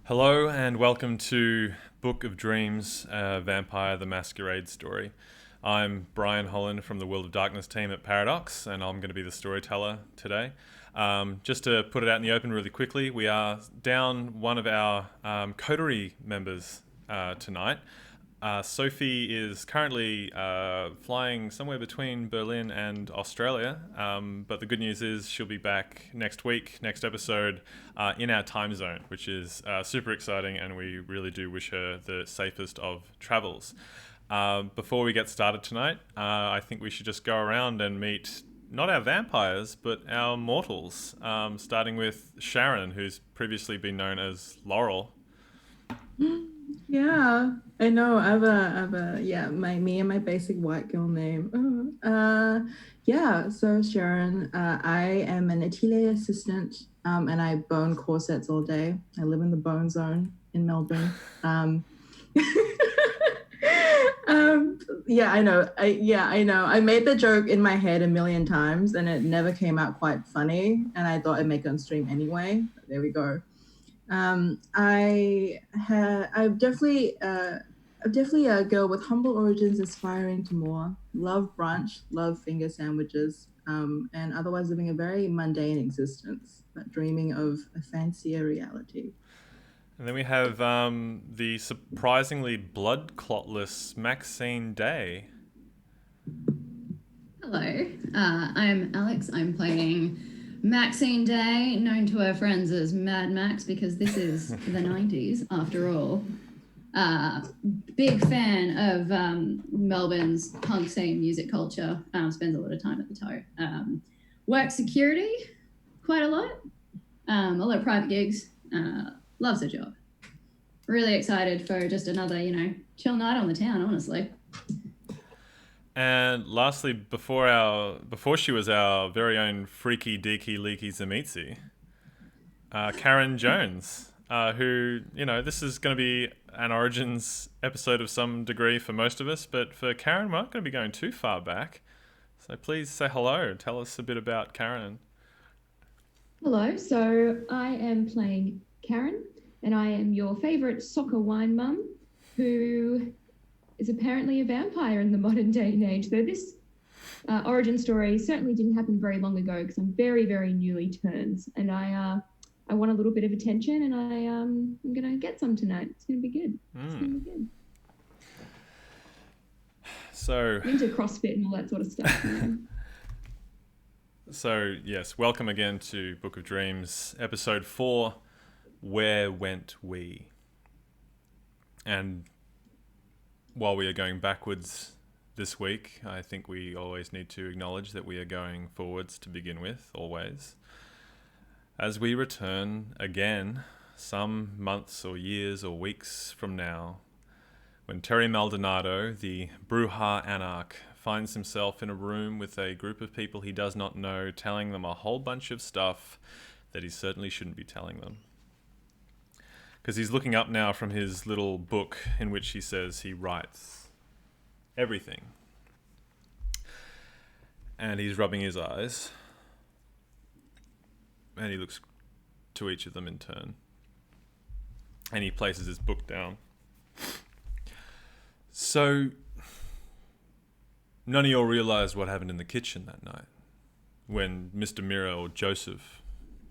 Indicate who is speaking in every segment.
Speaker 1: Hello and welcome to Book of Dreams, Vampire the Masquerade story. I'm Brian Holland from the World of Darkness team at Paradox, and I'm going to be the storyteller today. Just to put it out in the open really quickly, we are down one of our coterie members tonight. Sophie is currently flying somewhere between Berlin and Australia, but the good news is she'll be back next week, next episode, in our time zone, which is super exciting, and we really do wish her the safest of travels. Before we get started tonight, I think we should just go around and meet not our vampires, but our mortals, starting with Sharon, who's previously been known as Laurel.
Speaker 2: Yeah, I know. Me and my basic white girl name. Yeah, so Sharon, I am an atelier assistant, and I bone corsets all day. I live in the bone zone in Melbourne. Yeah, I know. I know. I made the joke in my head a million times, and it never came out quite funny. And I thought I'd make it on stream anyway. But there we go. I'm definitely a girl with humble origins, aspiring to more. Love brunch, love finger sandwiches, and otherwise living a very mundane existence, but dreaming of a fancier reality.
Speaker 1: And then we have the surprisingly blood clotless Maxine Day.
Speaker 3: Hello, I'm Alex. I'm playing Maxine Day, known to her friends as Mad Max because this is the 90s after all. Big fan of Melbourne's punk scene music culture. Spends a lot of time at the toe. Works security quite a lot. A lot of private gigs. Loves her job. Really excited for just another, chill night on the town, honestly.
Speaker 1: And lastly, before she was our very own freaky deaky leaky Zamitzi, Karen Jones, who, this is going to be an Origins episode of some degree for most of us, but for Karen, we're not going to be going too far back. So please say hello. Tell us a bit about Karen.
Speaker 4: Hello, so I am playing Karen, and I am your favourite soccer wine mum who is apparently a vampire in the modern day and age. Though this origin story certainly didn't happen very long ago because I'm very, very newly turned, and I want a little bit of attention, and I'm going to get some tonight. It's going to be good. It's going to be good.
Speaker 1: So
Speaker 4: into CrossFit and all that sort of stuff.
Speaker 1: So, yes, welcome again to Book of Dreams, episode 4, Where Went We? And while we are going backwards this week, I think we always need to acknowledge that we are going forwards to begin with, always. As we return again, some months or years or weeks from now, when Terry Maldonado, the Bruja Anarch, finds himself in a room with a group of people he does not know, telling them a whole bunch of stuff that he certainly shouldn't be telling them. Because he's looking up now from his little book in which he says he writes everything. And he's rubbing his eyes. And he looks to each of them in turn. And he places his book down. So, none of you all realised what happened in the kitchen that night when Mr. Mira or Joseph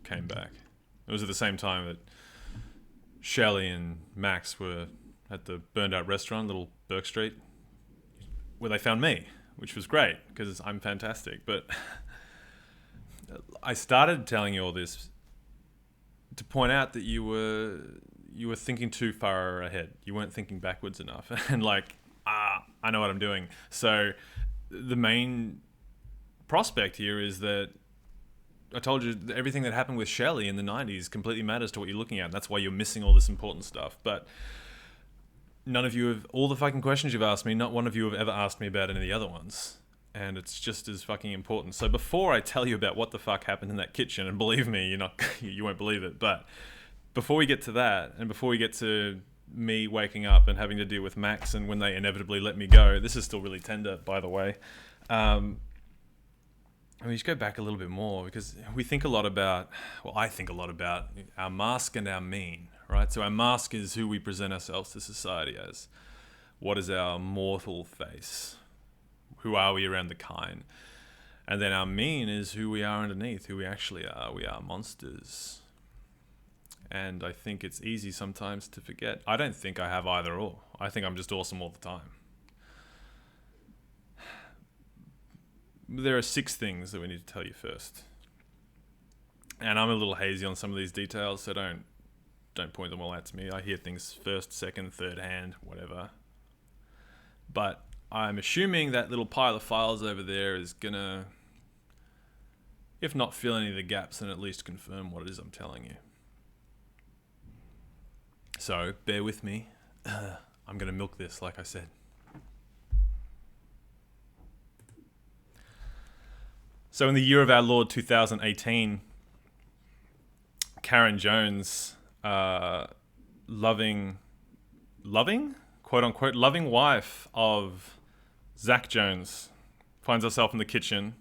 Speaker 1: came back. It was at the same time that Shelley and Max were at the burned out restaurant, Little Burke Street, where they found me, which was great because I'm fantastic. But I started telling you all this to point out that you were thinking too far ahead. You weren't thinking backwards enough. And I know what I'm doing. So the main prospect here is that I told you that everything that happened with Shelley in the 90s completely matters to what you're looking at. That's why you're missing all this important stuff. But none of you have, all the fucking questions you've asked me, not one of you have ever asked me about any of the other ones. And it's just as fucking important. So before I tell you about what the fuck happened in that kitchen, and believe me, you won't believe it, but before we get to that, and before we get to me waking up and having to deal with Max and when they inevitably let me go, this is still really tender, by the way. we should go back a little bit more because we think a lot about, well, I think a lot about our mask and our mean, right? So our mask is who we present ourselves to society as. What is our mortal face? Who are we around the kind? And then our mean is who we are underneath, who we actually are. We are monsters. And I think it's easy sometimes to forget. I don't think I have either or. I think I'm just awesome all the time. There are 6 things that we need to tell you first. And I'm a little hazy on some of these details, so don't point them all out to me. I hear things first, second, third hand, whatever. But I'm assuming that little pile of files over there is gonna, if not fill any of the gaps, then at least confirm what it is I'm telling you. So, bear with me. I'm gonna milk this, like I said. So in the year of our Lord 2018, Karen Jones, loving, quote unquote, loving wife of Zach Jones, finds herself in the kitchen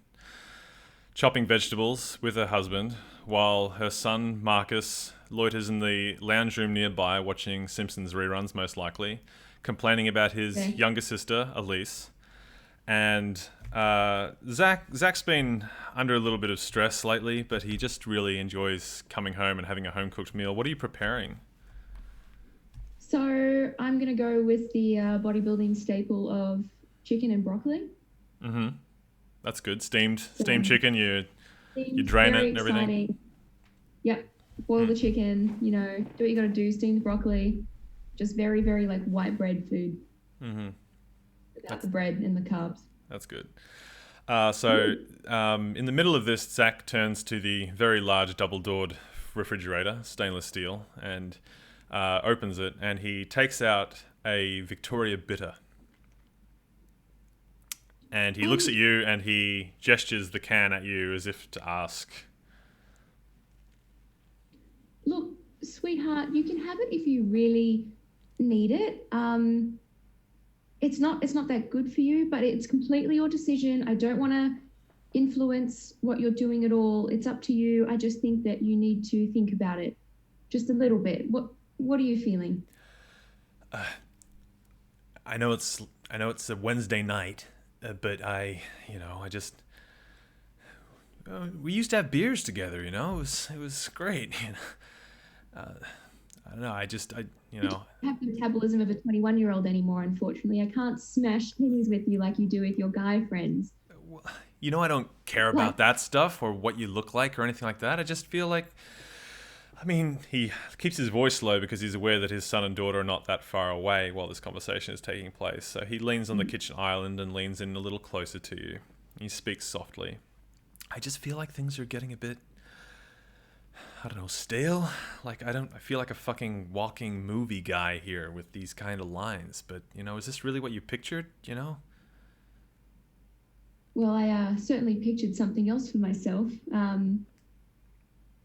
Speaker 1: chopping vegetables with her husband while her son Marcus loiters in the lounge room nearby watching Simpsons reruns, most likely, complaining about his younger sister, Elise. And Zach's been under a little bit of stress lately, but he just really enjoys coming home and having a home-cooked meal. What are you preparing?
Speaker 4: So I'm going to go with the bodybuilding staple of chicken and broccoli.
Speaker 1: Mm-hmm. That's good. Steamed chicken, you drain it and everything.
Speaker 4: Exciting. Yep. Boil the chicken, do what you got to do, steam the broccoli. Just very, very like white bread food.
Speaker 1: Mm-hmm.
Speaker 4: Without the bread and the carbs.
Speaker 1: That's good. In the middle of this, Zach turns to the very large double-doored refrigerator, stainless steel, and opens it, and he takes out a Victoria Bitter. And he looks at you, and he gestures the can at you as if to ask,
Speaker 4: look, sweetheart, you can have it if you really need it. It's not that good for you, but it's completely your decision. I don't want to influence what you're doing at all. It's up to you. I just think that you need to think about it just a little bit. What are you feeling?
Speaker 1: I know it's a Wednesday night, but we used to have beers together. It was great. I don't know. I
Speaker 4: don't have the metabolism of a 21-year-old anymore, unfortunately. I can't smash pennies with you like you do with your guy friends.
Speaker 1: I don't care about that stuff or what you look like or anything like that. I just feel like, he keeps his voice low because he's aware that his son and daughter are not that far away while this conversation is taking place. So he leans on the kitchen island and leans in a little closer to you. He speaks softly. I just feel like things are getting a bit, I don't know, stale. Like I feel like a fucking walking movie guy here with these kind of lines. But is this really what you pictured?
Speaker 4: Well, I certainly pictured something else for myself.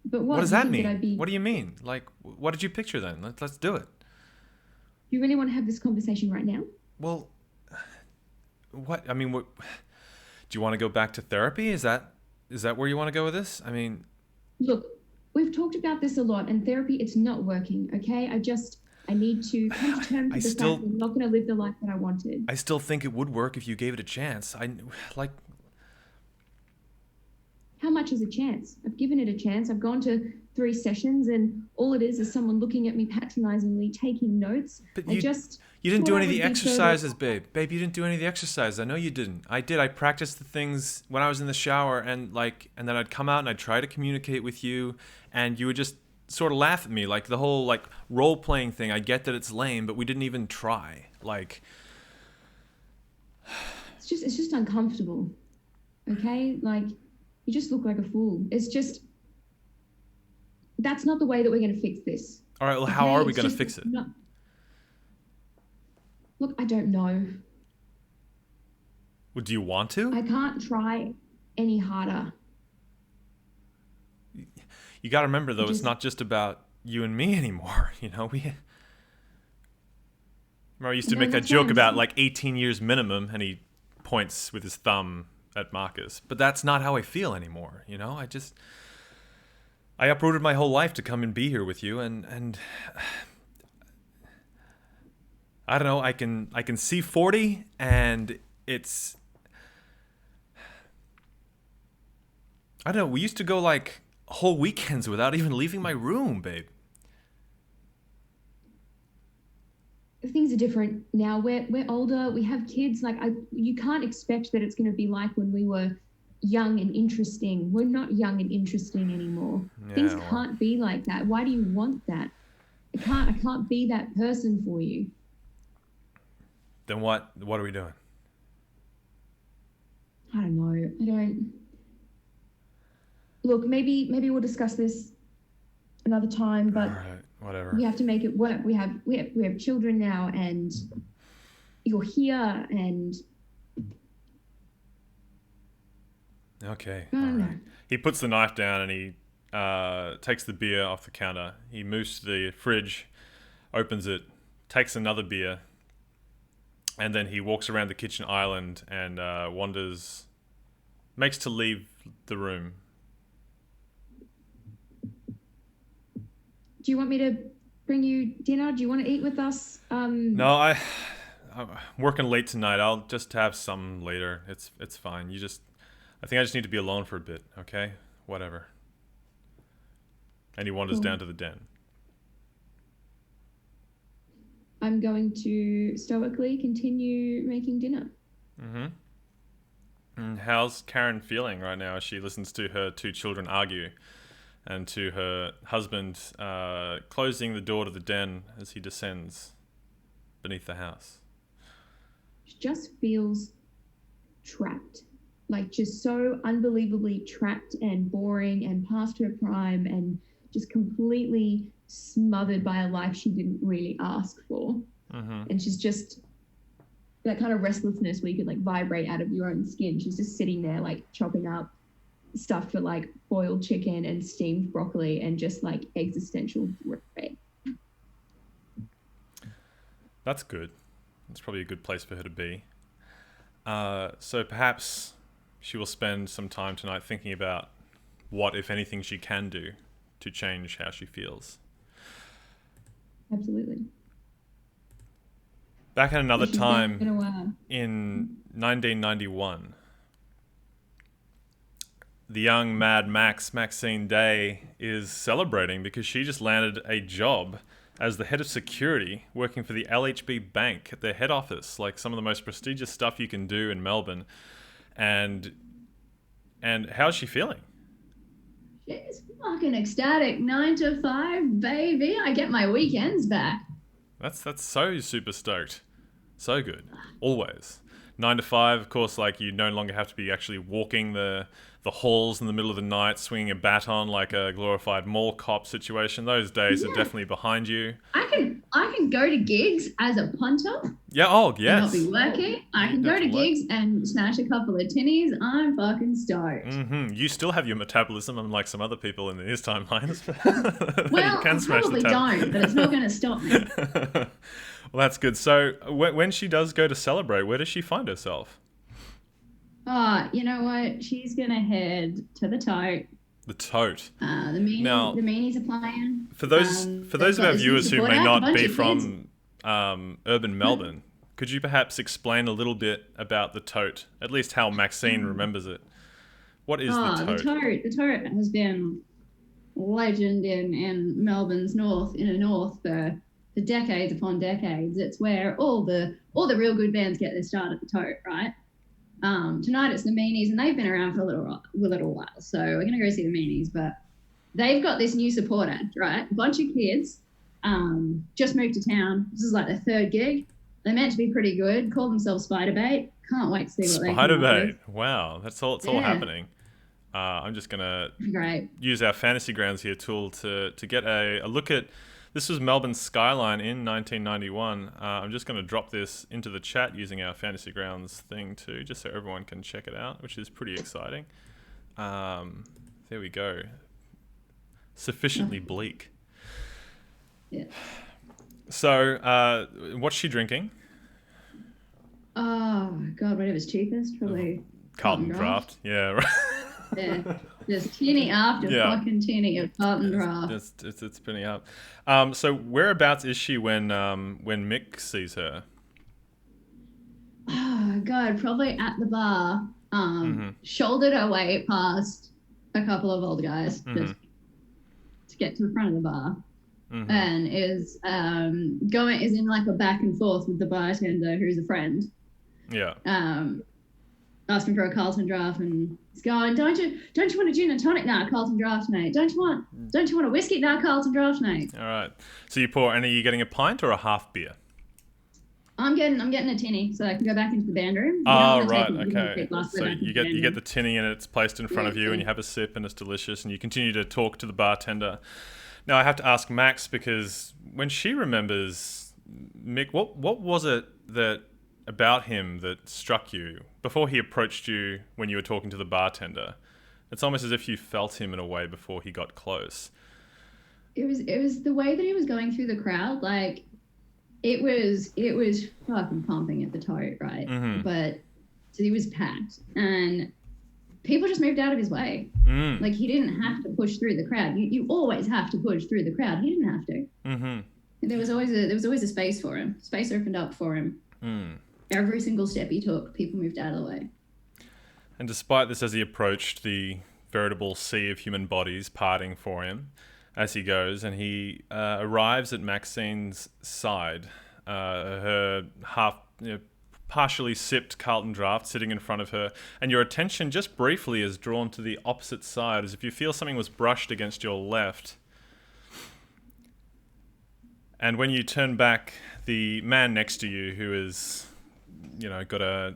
Speaker 4: But
Speaker 1: what does that mean? What do you mean? Like, what did you picture then? Let's do it.
Speaker 4: Do you really want to have this conversation right now?
Speaker 1: Well, what? Do you want to go back to therapy? Is that where you want to go with this?
Speaker 4: Look. We've talked about this a lot, and therapy, it's not working, okay? I need to come to terms with the fact that I'm not going to live the life that I wanted.
Speaker 1: I still think it would work if you gave it a chance.
Speaker 4: How much is a chance? I've given it a chance. I've gone to 3 sessions, and all it is someone looking at me patronizingly, taking notes.
Speaker 1: But you didn't do any of the exercises, babe. Babe, you didn't do any of the exercises. I know you didn't. I did. I practiced the things when I was in the shower, and then I'd come out and I'd try to communicate with you, and you would just sort of laugh at me, like the whole role playing thing. I get that it's lame, but we didn't even try.
Speaker 4: It's just uncomfortable. Okay? You just look like a fool. That's not the way that we're going to fix this.
Speaker 1: All right, well, how are we going to fix it?
Speaker 4: Look, I don't know.
Speaker 1: Well, do you want to?
Speaker 4: I can't try any harder.
Speaker 1: You got to remember, though, it's not just about you and me anymore. I used to make that joke about 18 years minimum, and he points with his thumb at Marcus, but that's not how I feel anymore. You know, I uprooted my whole life to come and be here with you, and I don't know. I can see 40, and it's, I don't know. We used to go like whole weekends without even leaving my room, babe.
Speaker 4: Things are different now. We're older. We have kids. Like you can't expect that it's going to be like when we were young and interesting. We're not young and interesting anymore.
Speaker 1: Yeah,
Speaker 4: Things
Speaker 1: well.
Speaker 4: can't be like that. Why do you want that? I can't be that person for you.
Speaker 1: Then what are we doing?
Speaker 4: I don't know. I don't. Look, maybe we'll discuss this another time. But
Speaker 1: All right, whatever.
Speaker 4: we have to make it work. We have children now, and you're here, and
Speaker 1: Okay.
Speaker 4: I
Speaker 1: All
Speaker 4: don't know.
Speaker 1: right. He puts the knife down and he takes the beer off the counter. He moves to the fridge, opens it, takes another beer, and then he walks around the kitchen island and makes to leave the room.
Speaker 4: Do you want me to bring you dinner? Do you want to eat with us?
Speaker 1: No, I'm working late tonight. I'll just have some later. It's fine. I think I just need to be alone for a bit, okay? Whatever. And he wanders
Speaker 4: Cool.
Speaker 1: down to the den.
Speaker 4: I'm going to stoically continue making dinner.
Speaker 1: Mm-hmm. And how's Karen feeling right now as she listens to her two children argue and to her husband closing the door to the den as he descends beneath the house?
Speaker 4: She just feels trapped. Like just so unbelievably trapped and boring and past her prime and just completely smothered by a life she didn't really ask for.
Speaker 1: Mm-hmm.
Speaker 4: And she's just that kind of restlessness where you could like vibrate out of your own skin. She's just sitting there like chopping up stuff for like boiled chicken and steamed broccoli and just like existential dread.
Speaker 1: That's good. That's probably a good place for her to be. So perhaps she will spend some time tonight thinking about what, if anything, she can do to change how she feels.
Speaker 4: Absolutely.
Speaker 1: Back at another
Speaker 4: She's
Speaker 1: time
Speaker 4: gonna,
Speaker 1: in 1991, the young Mad Max, Maxine Day, is celebrating because she just landed a job as the head of security working for the LHB Bank at their head office, like some of the most prestigious stuff you can do in Melbourne. And how's she feeling?
Speaker 3: She's fucking ecstatic. 9 to 5, baby. I get my weekends back.
Speaker 1: That's so super stoked. So good. Always. 9 to 5, of course, like you no longer have to be actually walking the halls in the middle of the night, swinging a baton like a glorified mall cop situation. Those days are definitely behind you.
Speaker 3: I can go to gigs as a punter.
Speaker 1: Yeah, oh,
Speaker 3: And
Speaker 1: yes.
Speaker 3: not be working. I can go to gigs and smash a couple of tinnies. I'm fucking stoked.
Speaker 1: Mm-hmm. You still have your metabolism, unlike some other people in these timelines.
Speaker 3: Well,
Speaker 1: You can
Speaker 3: I
Speaker 1: smash the
Speaker 3: probably
Speaker 1: tab.
Speaker 3: don't, but it's not going to stop me.
Speaker 1: Well, that's good. So when she does go to celebrate, where does she find herself?
Speaker 3: Oh, you know what? She's going to head to the tote.
Speaker 1: The tote.
Speaker 3: The meanies are playing.
Speaker 1: For those of our viewers who may not be from urban Melbourne, could you perhaps explain a little bit about the tote? At least how Maxine remembers it. What is the tote?
Speaker 3: The tote has been legend in Melbourne's north for decades upon decades. It's where all the real good bands get their start at the tote, right? Tonight it's the Meanies, and they've been around for a little while. So we're gonna go see the Meanies, but they've got this new support act, right? A bunch of kids just moved to town. This is like their third gig. They're meant to be pretty good. Call themselves Spiderbait. Can't wait to see what they come up
Speaker 1: Spiderbait.
Speaker 3: with.
Speaker 1: Wow, it's all happening. I'm just gonna
Speaker 3: Great.
Speaker 1: use our Fantasy Grounds here tool to get a look at. This was Melbourne's skyline in 1991. I'm just going to drop this into the chat using our Fantasy Grounds thing too, just so everyone can check it out, which is pretty exciting. There we go. Sufficiently bleak.
Speaker 3: Yeah.
Speaker 1: So, what's she drinking?
Speaker 3: Oh God, whatever's cheapest, probably
Speaker 1: Carlton Draft. Yeah, right.
Speaker 3: Yeah. Just tinny after fucking tinny of Carlton Draft.
Speaker 1: It's spinning up. So whereabouts is she when Mick sees her?
Speaker 3: Oh God, probably at the bar. Shouldered her way past a couple of old guys just to get to the front of the bar. And is in like a back and forth with the bartender who's a friend.
Speaker 1: Yeah.
Speaker 3: Asking for a Carlton Draft, and he's going, don't you want a gin and tonic? Nah, Carlton Draft, mate. Don't you want a whiskey? Nah, Carlton Draft, mate.
Speaker 1: All right. So you pour, and are you getting a pint or a half beer?
Speaker 3: I'm getting a tinny, so I can go back into the band room.
Speaker 1: Oh, right, okay. So you get the tinny, and it's placed in front of you, and you have a sip, and it's delicious, and you continue to talk to the bartender. Now I have to ask Max, because when she remembers Mick, what was it that about him that struck you before he approached you when you were talking to the bartender? It's almost as if you felt him in a way before he got close.
Speaker 3: It was the way that he was going through the crowd. Like it was fucking pumping at the tote, right? But so he was packed, and people just moved out of his way. Like he didn't have to push through the crowd. You always have to push through the crowd. He didn't have to. There was always a space for him. Space opened up for him. Every single step he took, people moved out of the way.
Speaker 1: And despite this, as he approached, the veritable sea of human bodies parting for him as he goes, and he arrives at Maxine's side, her partially sipped Carlton Draft sitting in front of her, and your attention just briefly is drawn to the opposite side, as if you feel something was brushed against your left. And when you turn back, the man next to you, who is, got a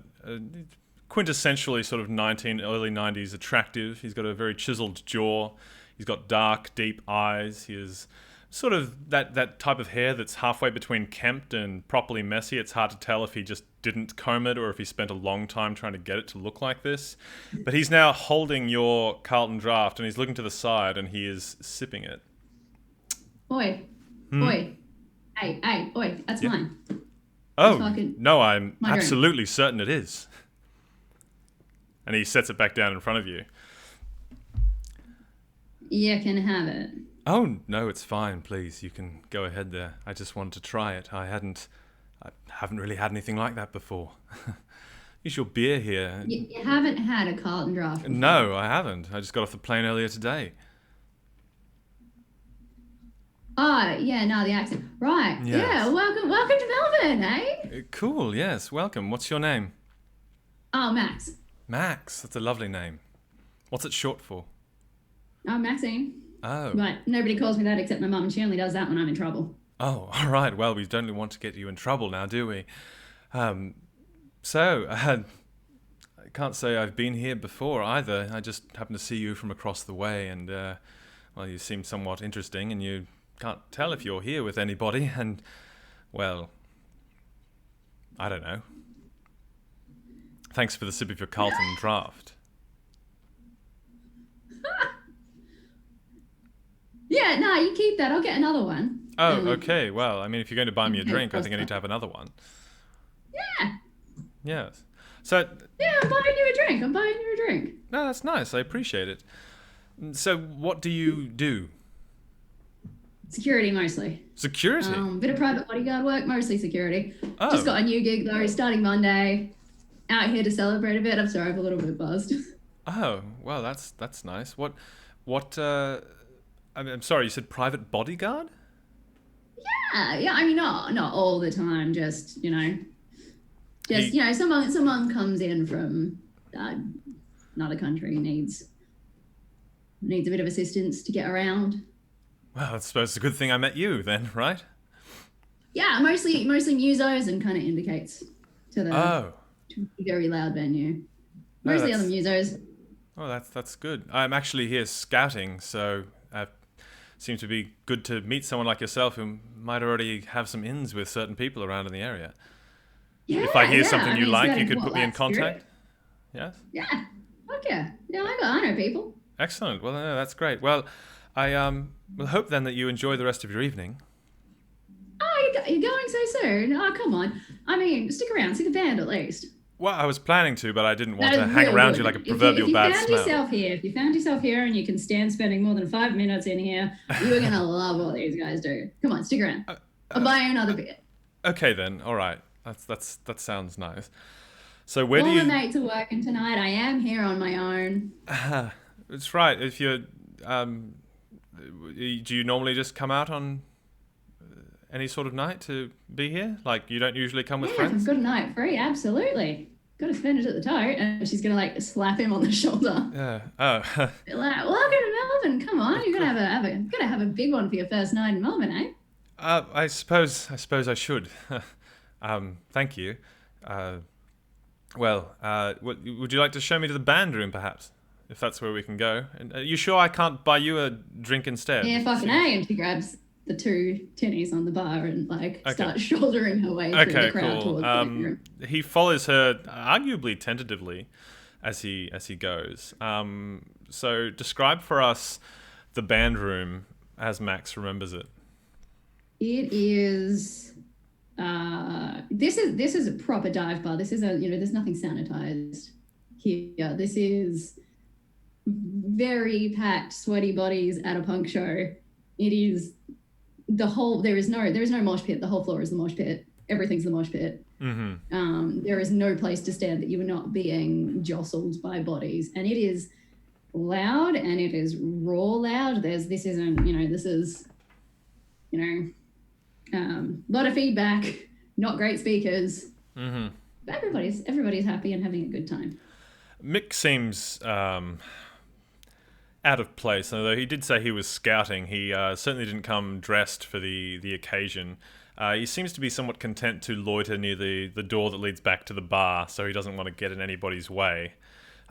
Speaker 1: quintessentially sort of early 90s attractive. He's got a very chiseled jaw. He's got dark, deep eyes. He is sort of that type of hair that's halfway between kempt and properly messy. It's hard to tell if he just didn't comb it or if he spent a long time trying to get it to look like this. But he's now holding your Carlton Draft, and he's looking to the side, and he is sipping it.
Speaker 3: Oi. Hey, oi, that's mine.
Speaker 1: Oh, no, I'm absolutely certain it is. And he sets it back down in front of you.
Speaker 3: You can have it.
Speaker 1: Oh, no, it's fine, please. You can go ahead there. I just wanted to try it. I haven't really had anything like that before. Use your beer here.
Speaker 3: You haven't had a Carlton Draft before?
Speaker 1: No, I haven't. I just got off the plane earlier today.
Speaker 3: Oh, yeah, no, the accent. Right, yes. Yeah, welcome to Melbourne, eh?
Speaker 1: Cool, yes, welcome. What's your name?
Speaker 3: Oh, Max.
Speaker 1: Max, that's a lovely name. What's it short for?
Speaker 3: Oh, Maxine.
Speaker 1: Oh.
Speaker 3: Right, nobody calls me that except my mum, and she only does that when I'm in trouble.
Speaker 1: Oh, all right, well, we don't want to get you in trouble now, do we? I can't say I've been here before either. I just happened to see you from across the way, and, you seemed somewhat interesting, and you can't tell if you're here with anybody, and, well, I don't know. Thanks for the sip of your Carlton Draft.
Speaker 3: Yeah, no, you keep that. I'll get another one.
Speaker 1: Oh, okay. Well, I mean, if you're going to buy me a drink, I think I need to have another one.
Speaker 3: Yeah.
Speaker 1: Yes. So.
Speaker 3: Yeah, I'm buying you a drink.
Speaker 1: No, that's nice. I appreciate it. So, what do you do?
Speaker 3: Security, mostly.
Speaker 1: Security?
Speaker 3: Bit of private bodyguard work, mostly security.
Speaker 1: Oh.
Speaker 3: Just got a new gig, though, starting Monday. Out here to celebrate a bit. I'm sorry, I'm a little bit buzzed.
Speaker 1: Oh, well, that's nice. What, I'm sorry, you said private bodyguard?
Speaker 3: Yeah, I mean, not all the time, just, someone comes in from another country, needs a bit of assistance to get around.
Speaker 1: Well, I suppose it's a good thing I met you then, right?
Speaker 3: Yeah, mostly musos and kind of indicates to the very loud venue. Mostly other musos.
Speaker 1: Oh, that's good. I'm actually here scouting, so it seems to be good to meet someone like yourself who might already have some ins with certain people around in the area.
Speaker 3: Yeah,
Speaker 1: if I hear something you like, you could put me in contact. Yes?
Speaker 3: Yeah. Okay. Yeah, I know people.
Speaker 1: Excellent. Well, no, that's great. Well, I will hope then that you enjoy the rest of your evening.
Speaker 3: Oh, you're going so soon? Oh, come on. I mean, stick around, see the band at least.
Speaker 1: Well, I was planning to, but I didn't want
Speaker 3: That
Speaker 1: to
Speaker 3: is
Speaker 1: hang
Speaker 3: real
Speaker 1: around
Speaker 3: good.
Speaker 1: you like a
Speaker 3: If you-
Speaker 1: proverbial bad
Speaker 3: If
Speaker 1: smell.
Speaker 3: you found yourself here and you can stand spending more than 5 minutes in here, you're going to love what these guys do. Come on, stick around. I'll buy you another beer.
Speaker 1: Okay then, all right. That sounds nice. So where
Speaker 3: All
Speaker 1: do
Speaker 3: my
Speaker 1: you?
Speaker 3: mates are working tonight. I am here on my own.
Speaker 1: It's right. If you're, do you normally just come out on any sort of night to be here? Like you don't usually come with
Speaker 3: Yeah, if
Speaker 1: friends?
Speaker 3: I've got a night free, absolutely. Got to spend it at the toe. And she's going to like slap him on the shoulder.
Speaker 1: Yeah. Oh.
Speaker 3: Be like, welcome to Melbourne. Come on, you're gonna have a big one for your first night in Melbourne, eh?
Speaker 1: I suppose I should. Thank you. Would you like to show me to the band room, perhaps? If that's where we can go. And are you sure I can't buy you a drink instead?
Speaker 3: Yeah, fucking A. And she grabs the 2 tinnies on the bar and starts shouldering her way through the crowd towards the living room.
Speaker 1: He follows her, arguably tentatively, as he goes. So describe for us the band room as Max remembers it.
Speaker 3: It is. This is a proper dive bar. This is there's nothing sanitized here. This is very packed, sweaty bodies at a punk show. It is there is no mosh pit. The whole floor is the mosh pit. Everything's the mosh pit.
Speaker 1: Mm-hmm.
Speaker 3: There is no place to stand that you are not being jostled by bodies, and it is loud and it is raw loud. This is a lot of feedback, not great speakers.
Speaker 1: Mm-hmm.
Speaker 3: But everybody's happy and having a good time.
Speaker 1: Mick seems out of place, although he did say he was scouting. He certainly didn't come dressed for the occasion. He seems to be somewhat content to loiter near the door that leads back to the bar, so he doesn't want to get in anybody's way.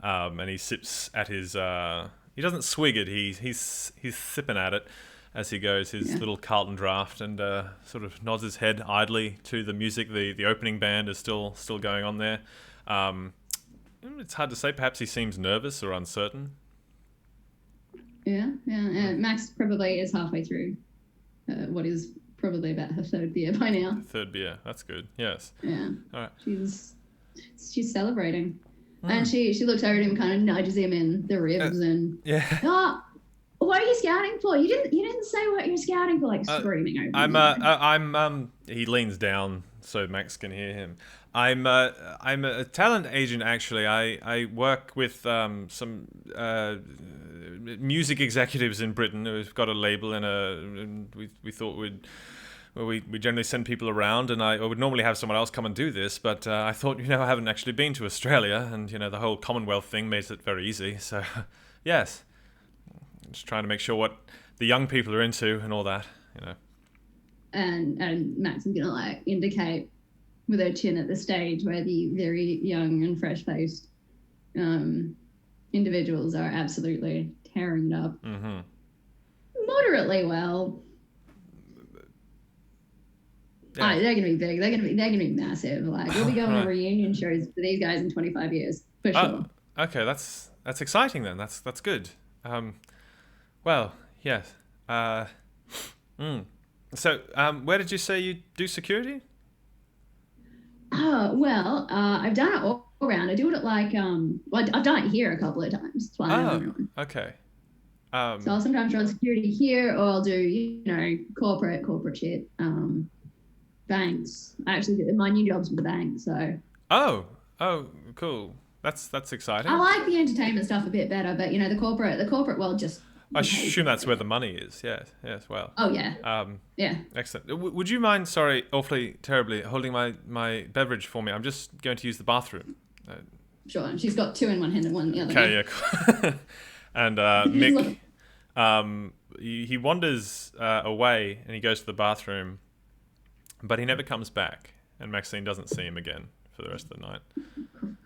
Speaker 1: And he sips at his... he doesn't swig it, he's sipping at it as he goes, his little Carlton draft, and sort of nods his head idly to the music. The opening band is still going on there. It's hard to say. Perhaps he seems nervous or uncertain.
Speaker 3: Yeah. Max probably is halfway through what is probably about her 3rd beer by now.
Speaker 1: 3rd beer, that's good. Yes.
Speaker 3: Yeah.
Speaker 1: All right.
Speaker 3: She's celebrating, and she looks over at him, kind of nudges him in the ribs, and oh, what are you scouting for? You didn't say what you're scouting for, like screaming over.
Speaker 1: I'm he leans down so Max can hear him. I'm a talent agent, actually. I work with some music executives in Britain who've got a label, and we thought we generally send people around, and I would normally have someone else come and do this, but I thought, I haven't actually been to Australia, and the whole Commonwealth thing makes it very easy. So yes, just trying to make sure what the young people are into and all that.
Speaker 3: And Max is gonna indicate with her chin at the stage where the very young and fresh-faced individuals are absolutely tearing it up.
Speaker 1: Mm-hmm.
Speaker 3: Moderately well.
Speaker 1: Yeah.
Speaker 3: They're gonna be big. They're gonna be massive. We'll be going to reunion shows for these guys in 25 years for sure.
Speaker 1: Okay, that's exciting then. That's good. Well, yes. So, where did you say you do security?
Speaker 3: I've done it all around. I do it at I've done it here a couple of times. That's why I know everyone.
Speaker 1: Okay.
Speaker 3: So I'll sometimes run security here, or I'll do corporate shit. Banks. My new job's with the bank, so. Oh,
Speaker 1: cool. That's exciting.
Speaker 3: I like the entertainment stuff a bit better, but the corporate world just.
Speaker 1: I assume that's where the money is. Yes. Well.
Speaker 3: Oh yeah. Yeah.
Speaker 1: Excellent. Would you mind, sorry, awfully terribly, holding my beverage for me? I'm just going to use the bathroom.
Speaker 3: Sure. And she's got 2 in one hand and 1 in the other.
Speaker 1: Okay. Yeah. Cool. And Mick, he wanders away and he goes to the bathroom, but he never comes back, and Maxine doesn't see him again for the rest of the night.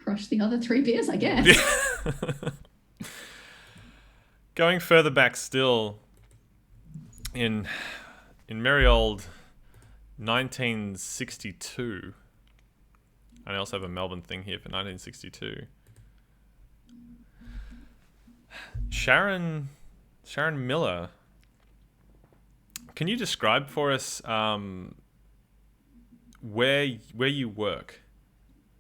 Speaker 3: Crush the other 3 beers, I guess.
Speaker 1: Yeah. Going further back still, in merry old 1962, and I also have a Melbourne thing here for 1962. Sharon Miller, can you describe for us where you work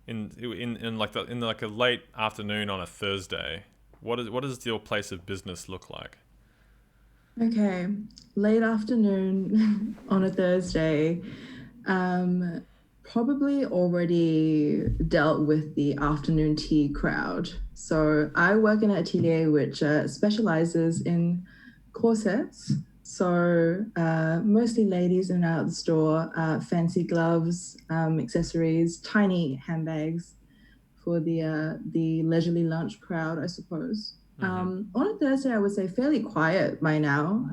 Speaker 1: in like a late afternoon on a Thursday, what does your place of business look like?
Speaker 2: Okay, late afternoon on a Thursday. Probably already dealt with the afternoon tea crowd. So I work in an atelier which specializes in corsets. So mostly ladies in and out of the store, fancy gloves, accessories, tiny handbags for the leisurely lunch crowd, I suppose. On a Thursday, I would say fairly quiet by now.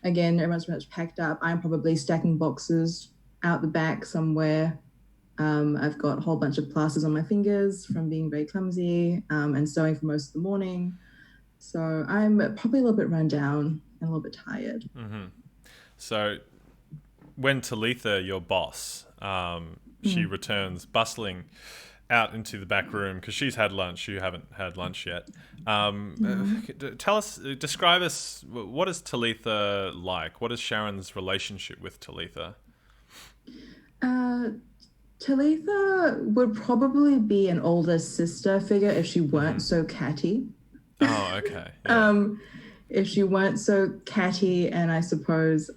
Speaker 2: Again, everyone's pretty much packed up. I'm probably stacking boxes out the back somewhere. I've got a whole bunch of plasters on my fingers from being very clumsy and sewing for most of the morning. So I'm probably a little bit run down and a little bit tired.
Speaker 1: So when Talitha, your boss, she returns bustling out into the back room because she's had lunch. You haven't had lunch yet. Describe us, what is Talitha like? What is Sharon's relationship with Talitha?
Speaker 2: Talitha would probably be an older sister figure if she weren't so catty.
Speaker 1: Oh, okay. Yeah.
Speaker 2: If she weren't so catty and I suppose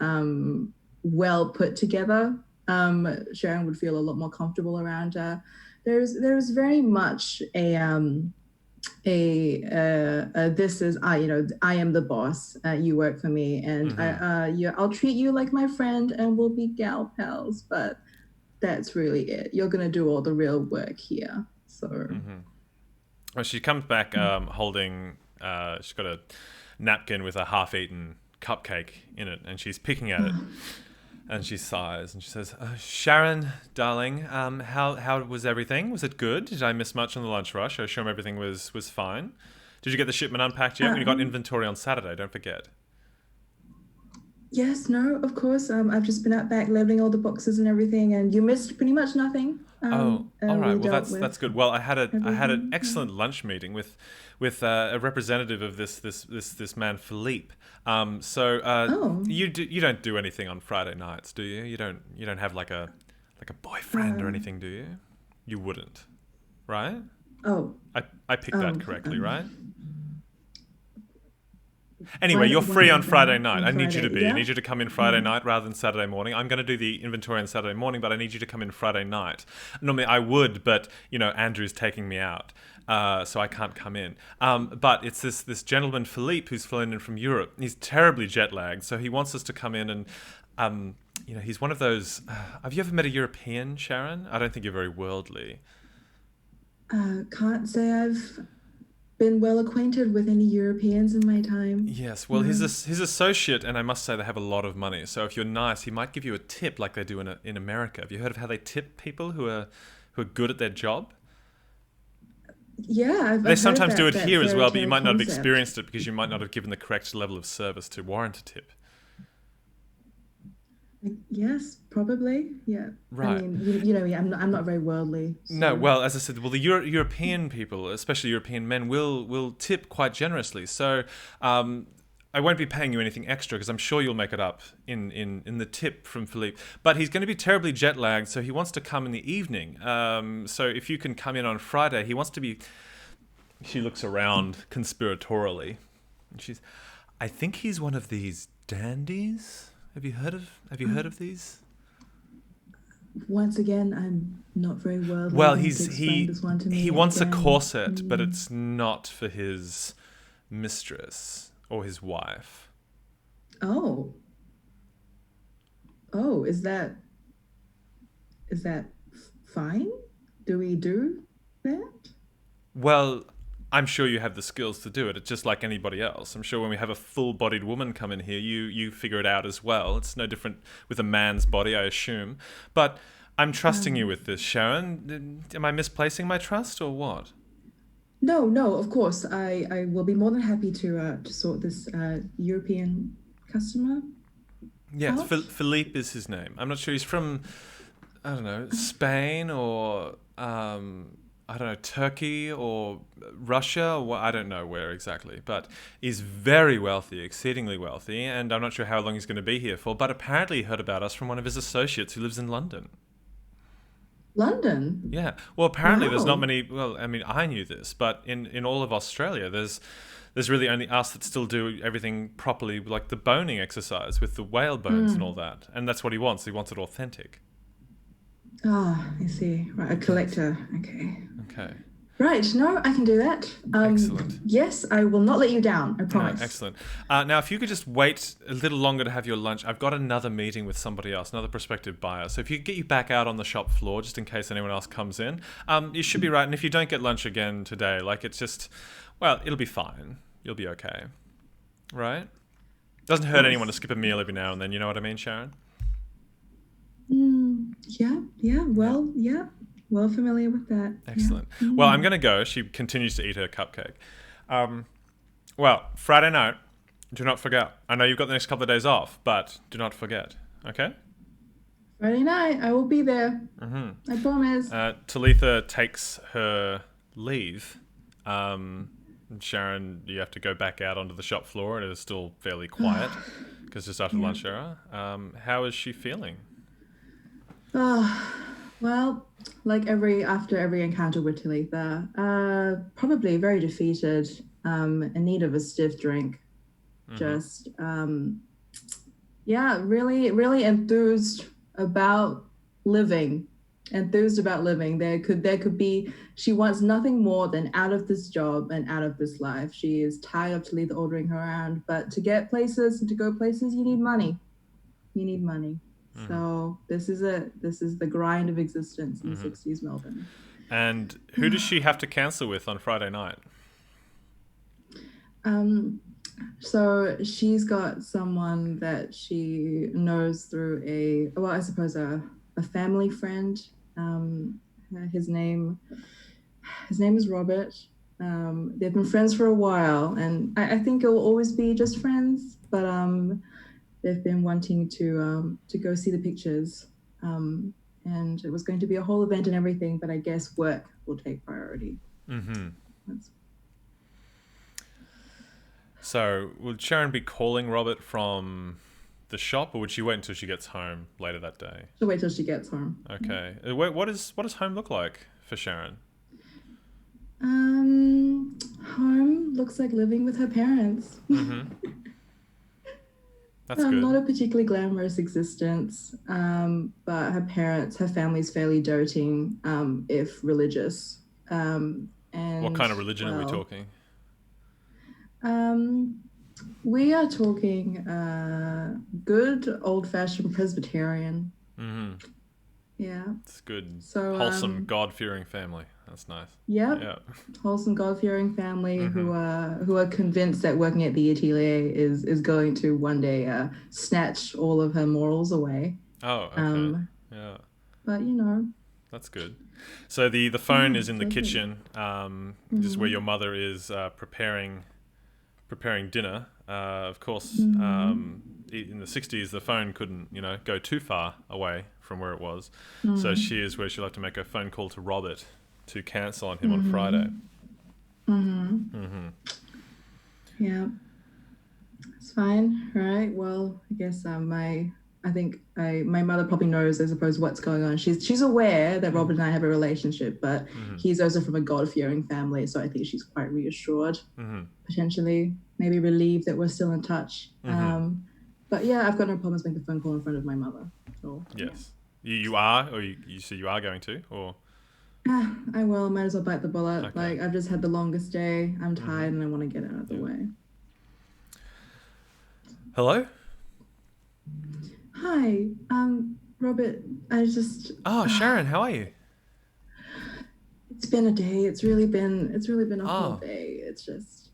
Speaker 2: well put together, Sharon would feel a lot more comfortable around her. There's very much this is I am the boss. You work for me, and I'll treat you like my friend, and we'll be gal pals. But that's really it. You're gonna do all the real work here. So,
Speaker 1: Well, she comes back holding. She's got a napkin with a half-eaten cupcake in it, and she's picking at it. And she sighs and she says, "Sharon, darling, how was everything? Was it good? Did I miss much on the lunch rush? I assume everything was fine. Did you get the shipment unpacked yet? You got inventory on Saturday, don't forget."
Speaker 2: Yes, no, of course. I've just been out back leveling all the boxes and everything, and you missed pretty much nothing.
Speaker 1: All right. Well, that's
Speaker 2: with
Speaker 1: good. Well, I had an
Speaker 2: everything.
Speaker 1: excellent lunch meeting with a representative of this man Philippe. You don't do anything on Friday nights, do you? You don't have like a boyfriend or anything, do you? You wouldn't, right?
Speaker 2: Oh,
Speaker 1: I picked that correctly, right? Anyway, you're free on Friday night. I need you to be.
Speaker 2: Yeah.
Speaker 1: I need you to come in Friday night rather than Saturday morning. I'm going to do the inventory on Saturday morning, but I need you to come in Friday night. Normally I would, but Andrew's taking me out, so I can't come in. But it's this gentleman Philippe who's flown in from Europe. He's terribly jet lagged, so he wants us to come in and he's one of those. Have you ever met a European, Sharon? I don't think you're very worldly.
Speaker 2: can't say I've been well acquainted with any Europeans in my time.
Speaker 1: Yes, well, his associate, and I must say they have a lot of money. So if you're nice, he might give you a tip like they do in America. Have you heard of how they tip people who are good at their job?
Speaker 2: Yeah,
Speaker 1: they sometimes do it here as well, but you might not have
Speaker 2: concept.
Speaker 1: experienced it because you might not have given the correct level of service to warrant a tip.
Speaker 2: Yes, probably. Yeah.
Speaker 1: Right.
Speaker 2: I mean, you know me, I'm not very worldly. So.
Speaker 1: No, well, as I said, the European people, especially European men, will tip quite generously. So I won't be paying you anything extra because I'm sure you'll make it up in the tip from Philippe. But he's going to be terribly jet lagged, so he wants to come in the evening. So if you can come in on Friday, he wants to be... She looks around conspiratorially. And I think he's one of these dandies. Have you heard of these?
Speaker 2: Once again, I'm not very worldly.
Speaker 1: Well,
Speaker 2: he
Speaker 1: wants a corset, but it's not for his mistress or his wife.
Speaker 2: Oh, is that fine? Do we do that?
Speaker 1: Well, I'm sure you have the skills to do it. It's just like anybody else. I'm sure when we have a full-bodied woman come in here, you figure it out as well. It's no different with a man's body, I assume. But I'm trusting you with this, Sharon. Am I misplacing my trust or what?
Speaker 2: No, of course. I will be more than happy to sort this European customer.
Speaker 1: Yes,
Speaker 2: out.
Speaker 1: Philippe is his name. I'm not sure. He's from, I don't know, Spain or... I don't know, Turkey or Russia, or I don't know where exactly, but he's very wealthy, exceedingly wealthy, and I'm not sure how long he's going to be here for, but apparently he heard about us from one of his associates who lives in London.
Speaker 2: London.
Speaker 1: Yeah. Well, apparently there's not
Speaker 2: Wow.
Speaker 1: many. Well, I mean, I knew this, but in all of Australia, there's really only us that still do everything properly, like the boning exercise with the whale bones and all that. And that's what he wants. He wants it authentic.
Speaker 2: Ah, I see. Right, a collector. Okay.
Speaker 1: Okay.
Speaker 2: Right. No, I can do that.
Speaker 1: Excellent.
Speaker 2: Yes, I will not let you down. I promise.
Speaker 1: Excellent. Now, if you could just wait a little longer to have your lunch, I've got another meeting with somebody else, another prospective buyer. So if you could get you back out on the shop floor, just in case anyone else comes in, you should be right. And if you don't get lunch again today, like it's just, well, it'll be fine. You'll be okay. Right? Doesn't hurt anyone to skip a meal every now and then. You know what I mean, Sharon?
Speaker 2: Yeah. Well familiar with that.
Speaker 1: Excellent. Well, I'm going to go. She continues to eat her cupcake. Well, Friday night, do not forget. I know you've got the next couple of days off, but do not forget. Okay?
Speaker 2: Friday night, I will be there. I promise.
Speaker 1: Talitha takes her leave. And Sharon, you have to go back out onto the shop floor, and it is still fairly quiet because just after lunch hour. How is she feeling?
Speaker 2: Well, like after every encounter with Talitha, probably very defeated, in need of a stiff drink. Just, really, really enthused about living. There could be. She wants nothing more than out of this job and out of this life. She is tired of Talitha ordering her around, but to get places and to go places, you need money. So this is it. This is the grind of existence in the 60s Melbourne.
Speaker 1: And who does she have to cancel with on Friday night?
Speaker 2: So she's got someone that she knows through a family friend. His name is Robert. They've been friends for a while, and I think it'll always be just friends. But they've been wanting to go see the pictures, and it was going to be a whole event and everything. But I guess work will take priority.
Speaker 1: So, would Sharon be calling Robert from the shop, or would she wait until she gets home later that day?
Speaker 2: She'll wait till she gets home.
Speaker 1: Okay. What does home look like for Sharon?
Speaker 2: Home looks like living with her parents.
Speaker 1: That's good.
Speaker 2: Not a particularly glamorous existence, but her family's fairly doting, if religious. And
Speaker 1: What kind of religion are we talking?
Speaker 2: We are talking good old-fashioned Presbyterian. Yeah.
Speaker 1: It's good.
Speaker 2: So
Speaker 1: wholesome, God-fearing family. That's nice.
Speaker 2: Yep.
Speaker 1: Yeah.
Speaker 2: Wholesome, God-fearing family who are convinced that working at the atelier is going to one day snatch all of her morals away.
Speaker 1: Oh, okay. Yeah.
Speaker 2: But
Speaker 1: That's good. So the phone is in the kitchen, just where your mother is preparing dinner. Of course, in the 60s, the phone couldn't, go too far away from where it was. So she is where she'll have to make a phone call to Robert to cancel on him on Friday.
Speaker 2: Yeah. It's fine. Right. Well, I guess my mother probably knows, I suppose, what's going on. She's aware that Robert and I have a relationship, but he's also from a God-fearing family, so I think she's quite reassured, potentially, maybe relieved that we're still in touch. But yeah, I've got no problems making the phone call in front of my mother. So,
Speaker 1: yes, you are, or you say you are going to, or
Speaker 2: I will. Might as well bite the bullet.
Speaker 1: Okay.
Speaker 2: Like, I've just had the longest day. I'm tired and I want to get it out of the way.
Speaker 1: Hello.
Speaker 2: Hi, Robert.
Speaker 1: Sharon, how are you?
Speaker 2: It's been a day. It's really been a whole day. It's just.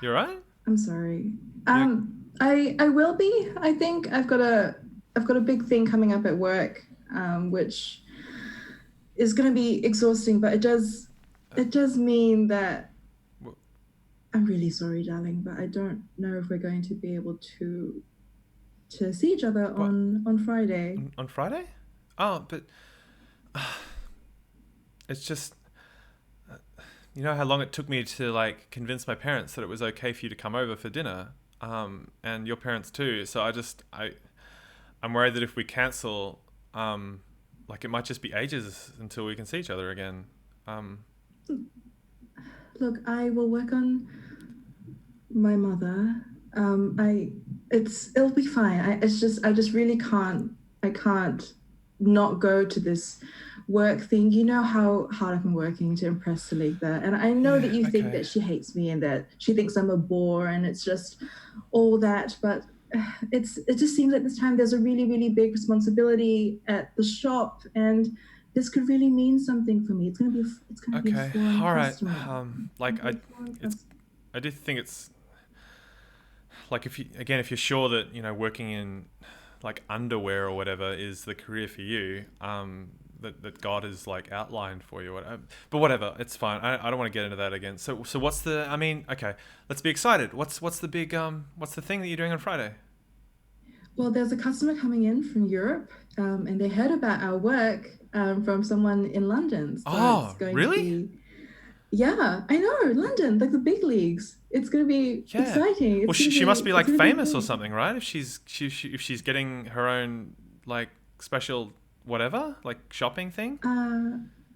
Speaker 1: You alright?
Speaker 2: I'm sorry. I will be. I think I've got a big thing coming up at work, which is going to be exhausting. But it does mean that. I'm really sorry, darling, but I don't know if we're going to be able to see each other on Friday.
Speaker 1: On Friday? Oh, but it's just, you know how long it took me to convince my parents that it was okay for you to come over for dinner, and your parents too. So I'm worried that if we cancel, like it might just be ages until we can see each other again.
Speaker 2: Look, I will work on my mother. It'll be fine. I just really can't. I can't not go to this work thing. You know how hard I've been working to impress Talitha, and I know that you think that she hates me and that she thinks I'm a bore, and it's just all that. But it just seems like this time there's a really, really big responsibility at the shop, and this could really mean something for me. It's gonna be a foreign
Speaker 1: all right.
Speaker 2: customer.
Speaker 1: I did think it's like if you're sure that working in like underwear or whatever is the career for you, that God has like outlined for you. But whatever, it's fine. I don't want to get into that again. So what's the? I mean, okay, let's be excited. What's the big what's the thing that you're doing on Friday?
Speaker 2: Well, there's a customer coming in from Europe, and they heard about our work from someone in London. So it's going
Speaker 1: really?
Speaker 2: To be, yeah, I know, London, like the big leagues. It's going to be exciting.
Speaker 1: Well, she must be like famous or something, right? If she's getting her own like special whatever, like shopping thing.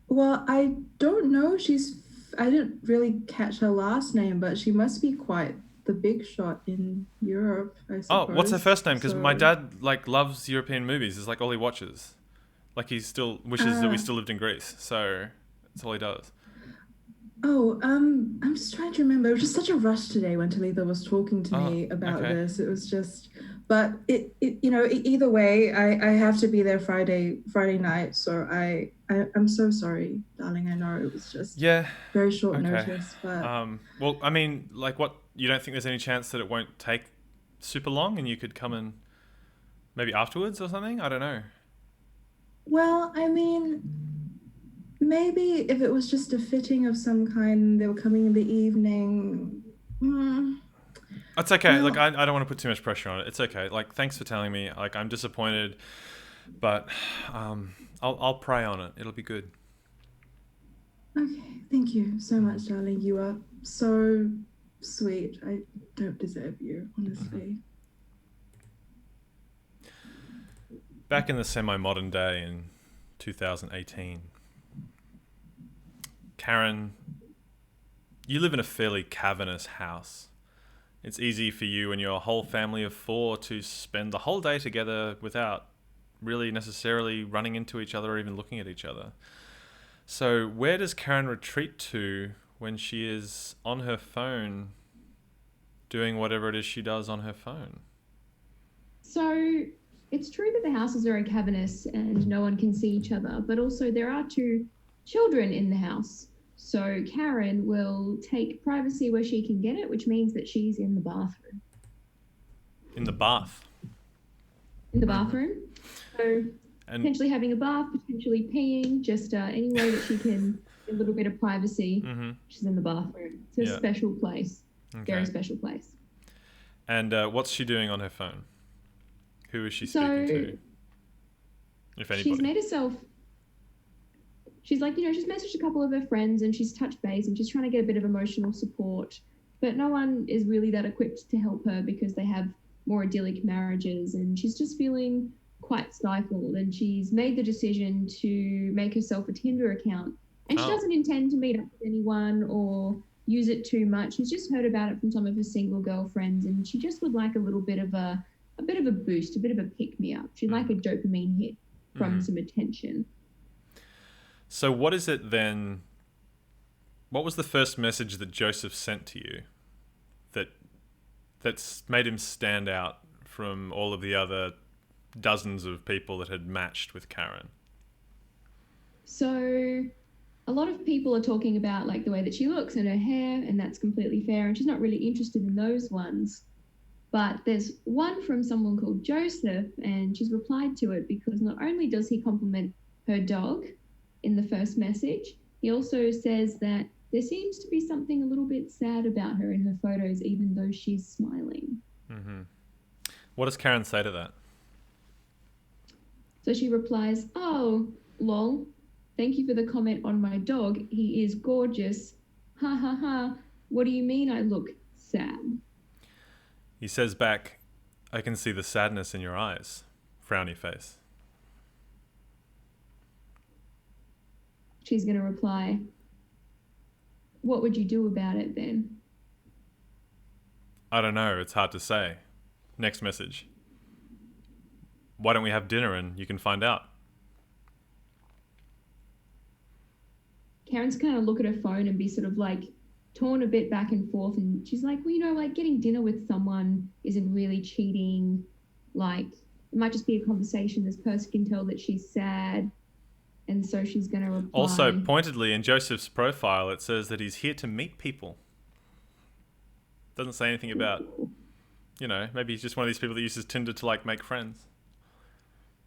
Speaker 2: Well, I don't know. I didn't really catch her last name, but she must be quite the big shot in Europe, I suppose.
Speaker 1: Oh, what's her first name? Because my dad like loves European movies. It's like all he watches. Like he still wishes that we still lived in Greece. So that's all he does.
Speaker 2: Oh, I'm just trying to remember. It was just such a rush today when Talitha was talking to me about this. It was just, but either way, I have to be there Friday night. So I'm so sorry, darling. I know it was just very short notice. But
Speaker 1: well, I mean, like, what, you don't think there's any chance that it won't take super long and you could come in maybe afterwards or something? I don't know.
Speaker 2: Well, I mean, maybe if it was just a fitting of some kind, they were coming in the evening.
Speaker 1: That's okay. Like, I don't want to put too much pressure on it. It's okay. Like, thanks for telling me. Like, I'm disappointed, but I'll pray on it. It'll be good.
Speaker 2: Okay. Thank you so much, darling. You are so sweet. I don't deserve you, honestly.
Speaker 1: Back in the semi-modern day in 2018, Karen, you live in a fairly cavernous house. It's easy for you and your whole family of 4 to spend the whole day together without really necessarily running into each other or even looking at each other. So where does Karen retreat to when she is on her phone doing whatever it is she does on her phone?
Speaker 4: So it's true that the house is very cavernous and no one can see each other, but also there are 2 children in the house. So Karen will take privacy where she can get it, which means that she's in the bathroom.
Speaker 1: In the bath? In
Speaker 4: the bathroom. So potentially having a bath, potentially peeing, just any way that she can get a little bit of privacy. She's in the bathroom. It's a special place. Very special place.
Speaker 1: And what's she doing on her phone? Who is she speaking to? If anybody.
Speaker 4: She's made herself... She's like, she's messaged a couple of her friends and she's touched base and she's trying to get a bit of emotional support. But no one is really that equipped to help her because they have more idyllic marriages and she's just feeling quite stifled. And she's made the decision to make herself a Tinder account. And she doesn't intend to meet up with anyone or use it too much. She's just heard about it from some of her single girlfriends and she just would like a little bit of a boost, a bit of a pick-me-up. She'd like a dopamine hit from some attention.
Speaker 1: So what is it then? What was the first message that Joseph sent to you that's made him stand out from all of the other dozens of people that had matched with Karen?
Speaker 4: So a lot of people are talking about like the way that she looks and her hair, and that's completely fair, and she's not really interested in those ones. But there's one from someone called Joseph, and she's replied to it because not only does he compliment her dog in the first message, he also says that there seems to be something a little bit sad about her in her photos, even though she's smiling.
Speaker 1: What does Karen say to that?
Speaker 4: So she replies, "Oh, lol, thank you for the comment on my dog. He is gorgeous. Ha ha ha. What do you mean I look sad?"
Speaker 1: He says back, "I can see the sadness in your eyes. Frowny face."
Speaker 4: she's going to reply, what would you do about it then?
Speaker 1: I don't know. It's hard to say. Next message. Why don't we have dinner and you can find out?
Speaker 4: Karen's kind of look at her phone and be sort of like torn a bit back and forth. And she's like, well, you know, like getting dinner with someone isn't really cheating. Like it might just be a conversation. This person can tell that she's sad. And so she's going to reply.
Speaker 1: Also, pointedly in Joseph's profile, it says that he's here to meet people. Doesn't say anything about, you know, maybe he's just one of these people that uses Tinder to like make friends.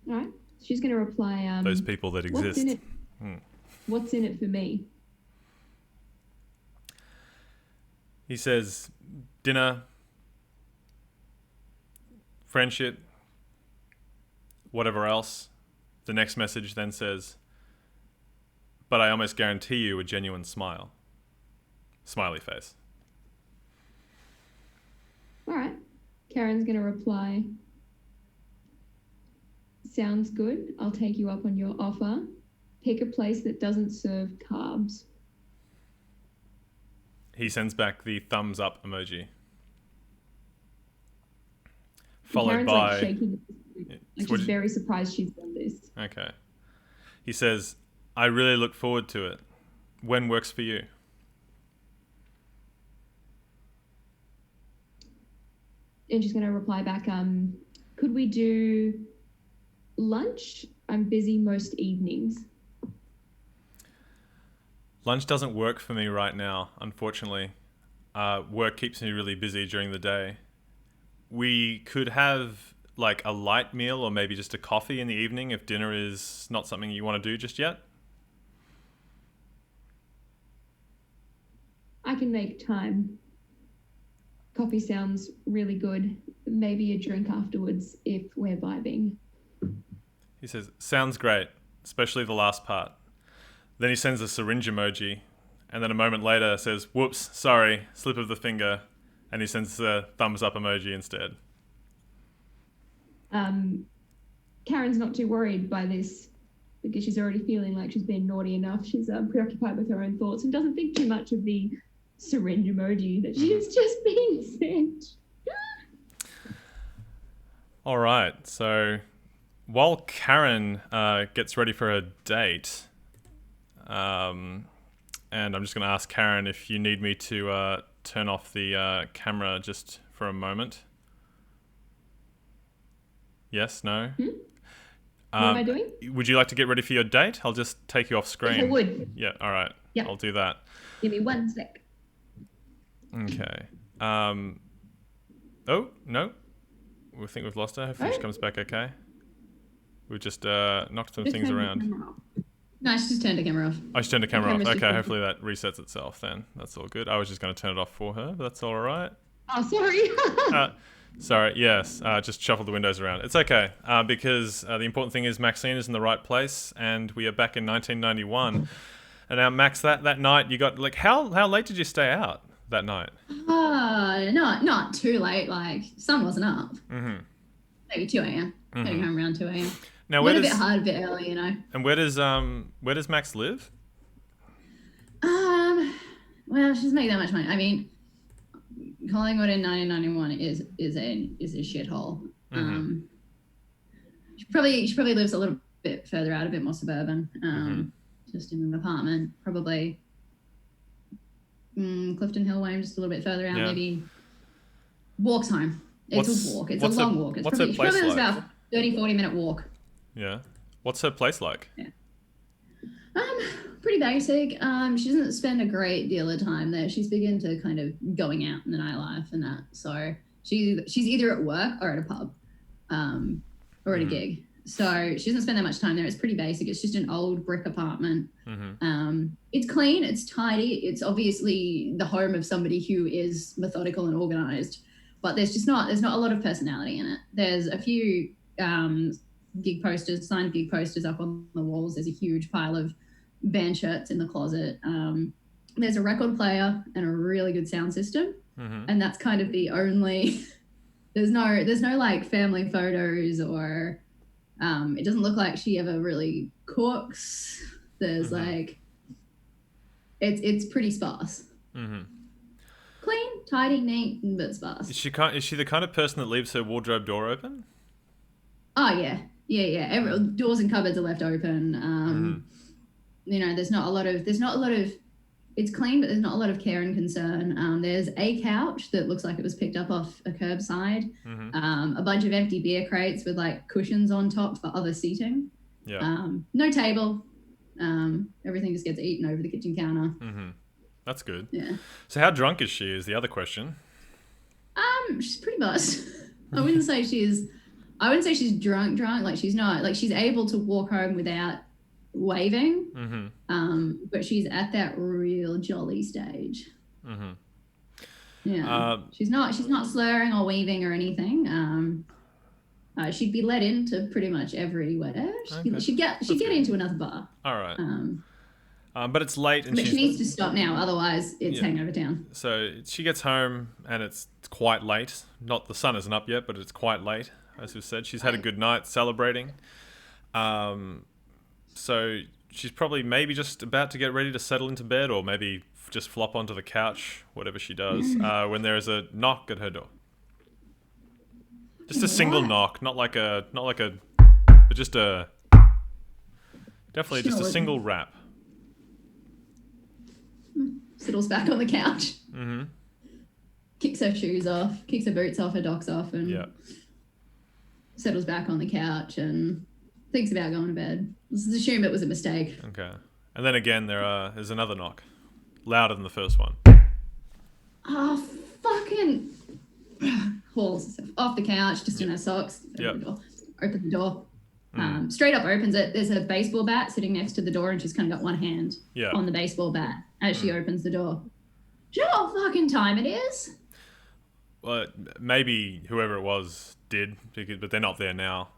Speaker 4: All right. She's going to reply.
Speaker 1: Those people that exist.
Speaker 4: What's in it? What's in it for me?
Speaker 1: He says, dinner, friendship, whatever else. The next message then says, but I almost guarantee you a genuine smile. Smiley face.
Speaker 4: All right. Karen's going to reply, sounds good. I'll take you up on your offer. Pick a place that doesn't serve carbs.
Speaker 1: He sends back the thumbs up emoji. Followed
Speaker 4: Karen's
Speaker 1: by...
Speaker 4: like shaking. Like she's very surprised she's done this.
Speaker 1: Okay. He says, I really look forward to it. When works for you?
Speaker 4: And she's going to reply back, could we do lunch? I'm busy most evenings.
Speaker 1: Lunch doesn't work for me right now, unfortunately. Work keeps me really busy during the day. We could have like a light meal or maybe just a coffee in the evening if dinner is not something you want to do just yet.
Speaker 4: I can make time. Coffee sounds really good. Maybe a drink afterwards if we're vibing.
Speaker 1: He says, sounds great, especially the last part. Then he sends a syringe emoji, and then a moment later says, whoops, sorry, slip of the finger, and he sends the thumbs up emoji instead.
Speaker 4: Karen's not too worried by this because she's already feeling like she's been naughty enough. She's preoccupied with her own thoughts and doesn't think too much of the syringe emoji that she's just been sent.
Speaker 1: All right, so while Karen gets ready for her date, and I'm just going to ask Karen if you need me to turn off the camera just for a moment. Yes, no?
Speaker 4: What am I doing?
Speaker 1: Would you like to get ready for your date? I'll just take you off screen.
Speaker 4: Yes, I would.
Speaker 1: Yeah, all right.
Speaker 4: Yeah.
Speaker 1: I'll do that.
Speaker 4: Give me 1 sec.
Speaker 1: Okay. Oh, no. We think we've lost her. Hopefully she comes back okay. We just knocked some things around.
Speaker 3: No, she just turned the camera off.
Speaker 1: I just turned the camera off.
Speaker 4: camera's
Speaker 1: Okay,
Speaker 4: just
Speaker 1: hopefully that resets itself then. That's all good. I was just going to turn it off for her, but that's all right.
Speaker 4: Oh, sorry.
Speaker 1: Sorry, yes. Just shuffle the windows around. It's okay, because the important thing is Maxine is in the right place, and we are back in 1991. And now, Max, that night you got, like, how late did you stay out that night?
Speaker 3: Not too late. Like, sun wasn't up.
Speaker 1: Mm-hmm.
Speaker 3: Maybe 2 a.m. Getting home around 2 a.m.
Speaker 1: Now,
Speaker 3: Went a bit hard, a bit early, you know.
Speaker 1: And where does Max live?
Speaker 3: Well, she doesn't make that much money. I mean, Collingwood in 1991 is a shithole.
Speaker 1: Mm-hmm.
Speaker 3: She probably lives a little bit further out, a bit more suburban. Just in an apartment, probably. Clifton Hill way, just a little bit further out, maybe. Walks home. It's a walk. It's a long walk.
Speaker 1: What's her place like?
Speaker 3: About 30-40 minute walk.
Speaker 1: Yeah. What's her place like?
Speaker 3: Yeah. Pretty basic. She doesn't spend a great deal of time there. She's big into kind of going out in the nightlife and that. So she's either at work or at a pub, or at a gig. So she doesn't spend that much time there. It's pretty basic. It's just an old brick apartment. It's clean. It's tidy. It's obviously the home of somebody who is methodical and organized, but there's not a lot of personality in it. There's a few signed gig posters up on the walls. There's a huge pile of band shirts in the closet. There's a record player and a really good sound system. And that's kind of the only, there's no like family photos or, it doesn't look like she ever really cooks. There's like It's pretty sparse.
Speaker 1: Mm-hmm.
Speaker 3: Clean, tidy, neat, but sparse.
Speaker 1: Is she the kind of person that leaves her wardrobe door open?
Speaker 3: Oh yeah. Every, doors and cupboards are left open. You know, there's not a lot of. It's clean, but there's not a lot of care and concern. There's a couch that looks like it was picked up off a curbside. A bunch of empty beer crates with like cushions on top for other seating.
Speaker 1: Yeah.
Speaker 3: No table. Everything just gets eaten over the kitchen counter.
Speaker 1: That's good.
Speaker 3: Yeah.
Speaker 1: So how drunk is she? Is the other question.
Speaker 3: She's pretty buzzed. I wouldn't say she's drunk. Like she's not. Like she's able to walk home without waving. But she's at that real jolly stage. Yeah. She's not slurring or weaving or anything. She'd be let into pretty much everywhere. She'd get into another bar.
Speaker 1: All right. But it's late, and
Speaker 3: she needs to stop now, otherwise it's hangover town. So
Speaker 1: she gets home, and it's quite late. Not the sun isn't up yet, but it's quite late, as we said. She's had a good night celebrating. So she's probably maybe just about to get ready to settle into bed, or maybe just flop onto the couch, whatever she does, when there is a knock at her door. Just a single knock, not like a, but just a, definitely just a single rap.
Speaker 3: Settles back on the couch. Kicks her shoes off, kicks her boots off, her docks off, and settles back on the couch and thinks about going to bed. Let's assume it was a mistake.
Speaker 1: Okay. And then again, there's another knock, louder than the first one.
Speaker 3: Oh, fucking hauls herself off the couch, just in her socks. Open the door. Straight up opens it. There's a baseball bat sitting next to the door, and she's kind of got one hand on the baseball bat as she opens the door. Do you know what fucking time it is?
Speaker 1: Well, maybe whoever it was did, but they're not there now.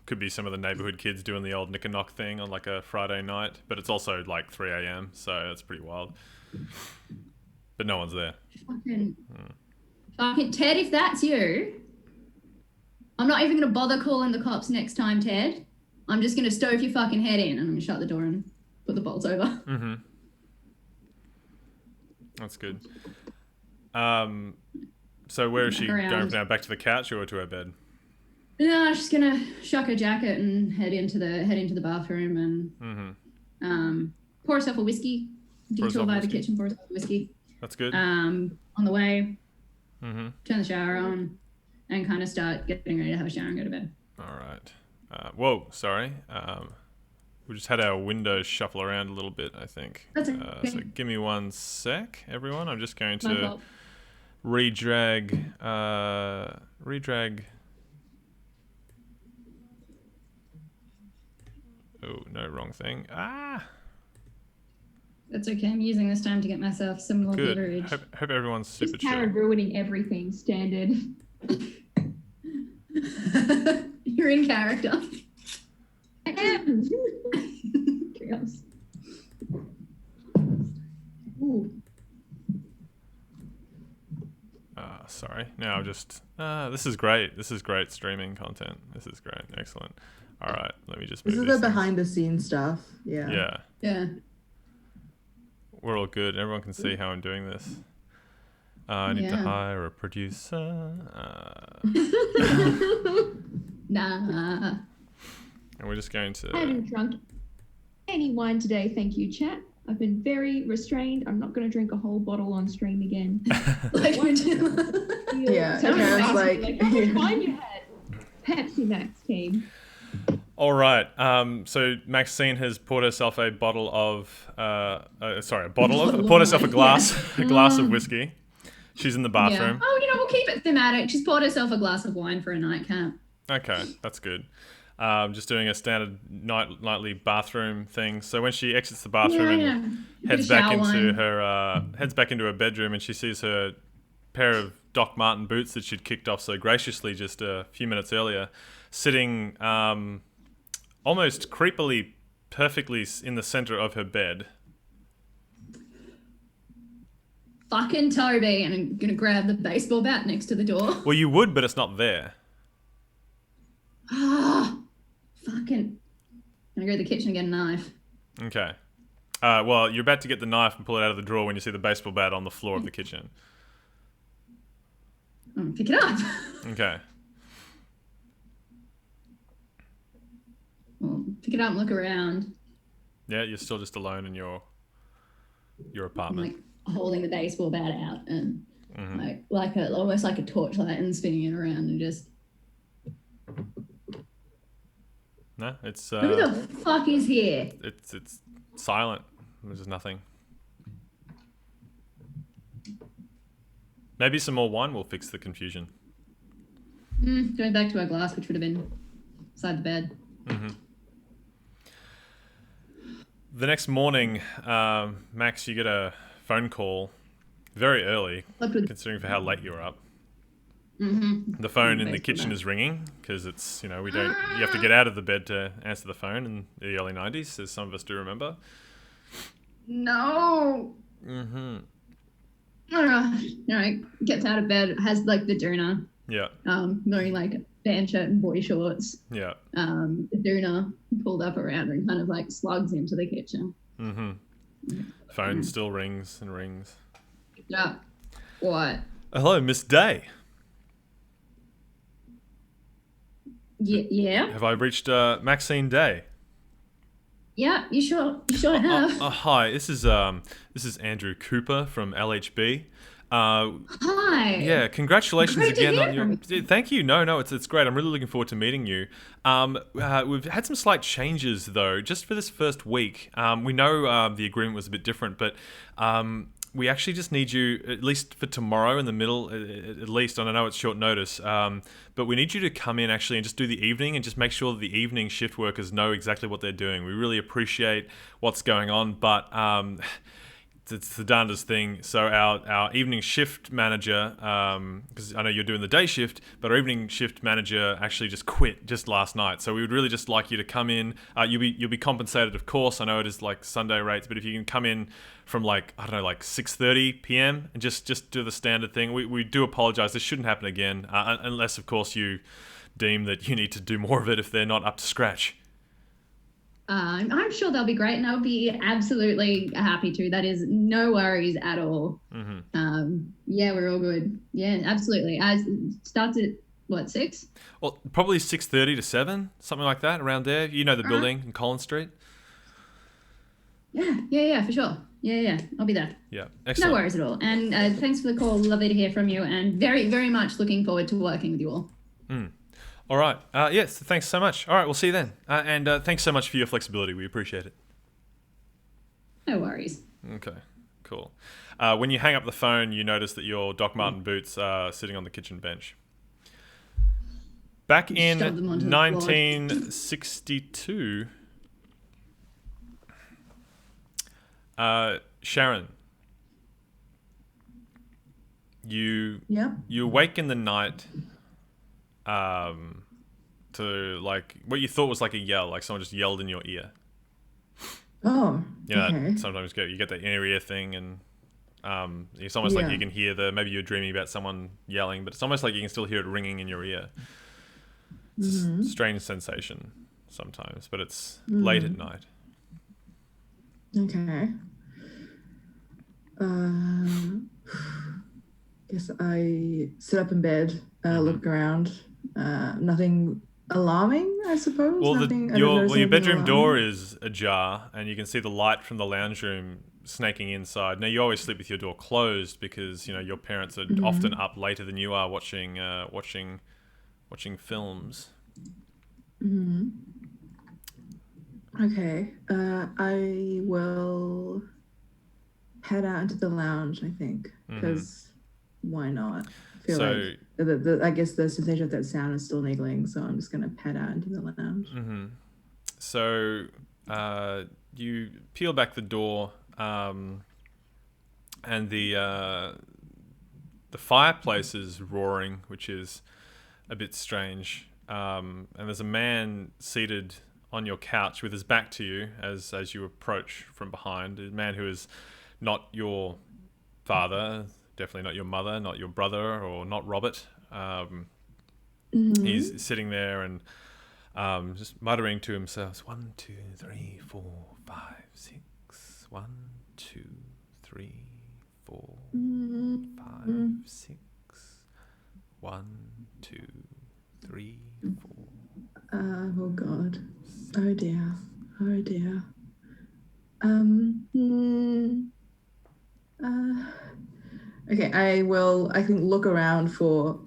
Speaker 1: Could be some of the neighborhood kids doing the old knick and knock thing on like a Friday night, but it's also like 3 a.m, so that's pretty wild. But no one's there.
Speaker 3: Fucking Ted, if that's you, I'm not even going to bother calling the cops next time, Ted. I'm just going to stove your fucking head in, and I'm going to shut the door and put the bolts over.
Speaker 1: That's good. So where is she going from now? Back to the couch or to her bed?
Speaker 3: No, she's going to shuck her jacket and head into the bathroom and pour herself a whiskey. Detour by the kitchen, pour herself a whiskey.
Speaker 1: That's good.
Speaker 3: On the way, turn the shower on, and kind of start getting ready to have a shower and go to bed.
Speaker 1: All right. Whoa, sorry. We just had our windows shuffle around a little bit, I think.
Speaker 3: That's okay.
Speaker 1: So give me 1 sec, everyone. I'm just going to redrag. Oh, no, wrong thing.
Speaker 3: That's okay. I'm using this time to get myself some more
Speaker 1: Good.
Speaker 3: beverage.
Speaker 1: Hope everyone's super chill.
Speaker 4: Karen ruining everything, standard.
Speaker 3: You're in character.
Speaker 4: I am. Chaos. Ooh.
Speaker 1: Sorry. Now I've just... this is great. This is great streaming content. This is great. Excellent. All right. Let me just move
Speaker 2: This is the behind the scenes stuff. Yeah.
Speaker 1: We're all good. Everyone can see how I'm doing this. I need to hire a producer.
Speaker 3: Nah.
Speaker 1: And we're just going to...
Speaker 4: I haven't drunk any wine today, thank you, chat. I've been very restrained. I'm not going to drink a whole bottle on stream again.
Speaker 3: Like we do.
Speaker 2: Yeah. Karen's like,
Speaker 4: how much wine you had? Pepsi Max team.
Speaker 1: All right. So Maxine has poured herself a bottle of... poured herself a glass of whiskey. She's in the bathroom.
Speaker 3: Yeah. Oh, we'll keep it thematic. She's poured herself a glass of wine for a nightcap.
Speaker 1: Okay, that's good. Just doing a standard nightly bathroom thing. So when she exits the bathroom and heads back into her bedroom, and she sees her pair of Doc Marten boots that she'd kicked off so graciously just a few minutes earlier, sitting almost creepily perfectly in the center of her bed.
Speaker 3: Fucking Toby, and I'm gonna grab the baseball bat next to the door.
Speaker 1: Well, you would, but it's not there.
Speaker 3: Fucking. I'm gonna go to the kitchen and get a knife.
Speaker 1: Okay. Well, you're about to get the knife and pull it out of the drawer when you see the baseball bat on the floor of the kitchen.
Speaker 3: Pick it up.
Speaker 1: Okay.
Speaker 3: Well, pick it up and look around.
Speaker 1: Yeah, you're still just alone in your
Speaker 3: I'm
Speaker 1: apartment.
Speaker 3: like holding the baseball bat out and
Speaker 1: Mhm.
Speaker 3: almost like a torchlight and spinning it around and just
Speaker 1: No, it's
Speaker 3: who the fuck is here?
Speaker 1: it's silent. There's just nothing. Maybe some more wine will fix the confusion.
Speaker 3: Going back to our glass, which would have been beside the bed.
Speaker 1: The next morning, Max, you get a phone call very early, considering for how late you were up. The phone in the kitchen is ringing because it's, you have to get out of the bed to answer the phone in the early 90s, as some of us do remember.
Speaker 3: No. All right, gets out of bed, has like the doona.
Speaker 1: Yeah.
Speaker 3: Wearing like band shirt and boy shorts.
Speaker 1: Yeah.
Speaker 3: The doona pulled up around and kind of like slugs into the kitchen.
Speaker 1: Phone still rings and rings.
Speaker 3: Yeah. What?
Speaker 1: Hello, Miss Day.
Speaker 3: Yeah.
Speaker 1: Have I reached Maxine Day?
Speaker 3: Yeah, you sure have.
Speaker 1: Hi, this is Andrew Cooper from LHB.
Speaker 3: Hi.
Speaker 1: Yeah, congratulations
Speaker 3: Great to
Speaker 1: again
Speaker 3: hear
Speaker 1: on your.
Speaker 3: from
Speaker 1: Thank you. No, it's great. I'm really looking forward to meeting you. We've had some slight changes though, just for this first week. We know the agreement was a bit different, but we actually just need you, at least for tomorrow in the middle, at least, and I know it's short notice, but we need you to come in actually and just do the evening and just make sure that the evening shift workers know exactly what they're doing. We really appreciate what's going on, but it's the darndest thing. So our evening shift manager, because I know you're doing the day shift, but our evening shift manager actually just quit just last night. So we would really just like you to come in. You'll be compensated, of course. I know it is like Sunday rates, but if you can come in from like 6:30 p.m. and just do the standard thing. We do apologize. This shouldn't happen again, unless of course you deem that you need to do more of it if they're not up to scratch.
Speaker 3: I'm sure they'll be great, and I'll be absolutely happy to. That is no worries at all. Yeah, we're all good. Yeah, absolutely. Starts at what, 6?
Speaker 1: Well, probably 6:30 to 7, something like that, around there. You know the building in Collins Street.
Speaker 3: Yeah, for sure. Yeah, I'll be there.
Speaker 1: Yeah, excellent.
Speaker 3: No worries at all. And thanks for the call. Lovely to hear from you, and very, very much looking forward to working with you all.
Speaker 1: All right. Yes, thanks so much. All right, we'll see you then. And thanks so much for your flexibility. We appreciate it.
Speaker 3: No worries.
Speaker 1: Okay, cool. When you hang up the phone, you notice that your Doc Marten boots are sitting on the kitchen bench. Back in
Speaker 3: Shove them onto the floor.
Speaker 1: 1962, Sharon, you awake in the night to like what you thought was like a yell, like someone just yelled in your ear.
Speaker 2: Oh.
Speaker 1: Yeah,
Speaker 2: Okay.
Speaker 1: sometimes you get that inner ear thing, and it's almost like you can hear maybe you're dreaming about someone yelling, but it's almost like you can still hear it ringing in your ear. It's a strange sensation sometimes, but it's late at night.
Speaker 2: Okay. Guess I sit up in bed, look around. Nothing alarming, I suppose.
Speaker 1: Well,
Speaker 2: Nothing,
Speaker 1: your bedroom door is ajar, and you can see the light from the lounge room snaking inside. Now, you always sleep with your door closed because your parents are often up later than you are watching films.
Speaker 2: Okay. I will head out into the lounge, I think, because why not? I feel like I guess the sensation of that sound is still niggling, so I'm just gonna head out into the lounge.
Speaker 1: So you peel back the door, and the fireplace is roaring, which is a bit strange. And there's a man seated on your couch with his back to you as you approach from behind. A man who is not your father, definitely not your mother, not your brother, or not Robert. He's sitting there and just muttering to himself, 1, 2, 3, 4, 5, 6. 1, 2, 3, 4,
Speaker 2: Mm,
Speaker 1: 5, 6. 1, 2, 3, 4.
Speaker 2: oh God. Oh dear. Oh dear. Okay, I think look around for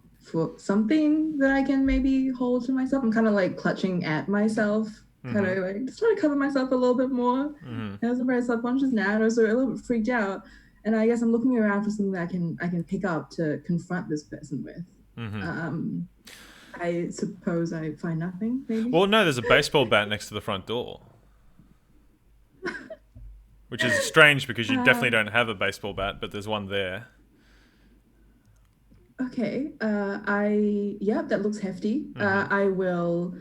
Speaker 2: something that I can maybe hold to myself. I'm kind of like clutching at myself, kind of like just trying to cover myself a little bit more. And I was very subconscious now, and I was a little bit freaked out. And I guess I'm looking around for something that I can pick up to confront this person with. I suppose I find nothing, maybe.
Speaker 1: Well, no, there's a baseball bat next to the front door. Which is strange because you definitely don't have a baseball bat, but there's one there.
Speaker 2: Okay. That looks hefty. I will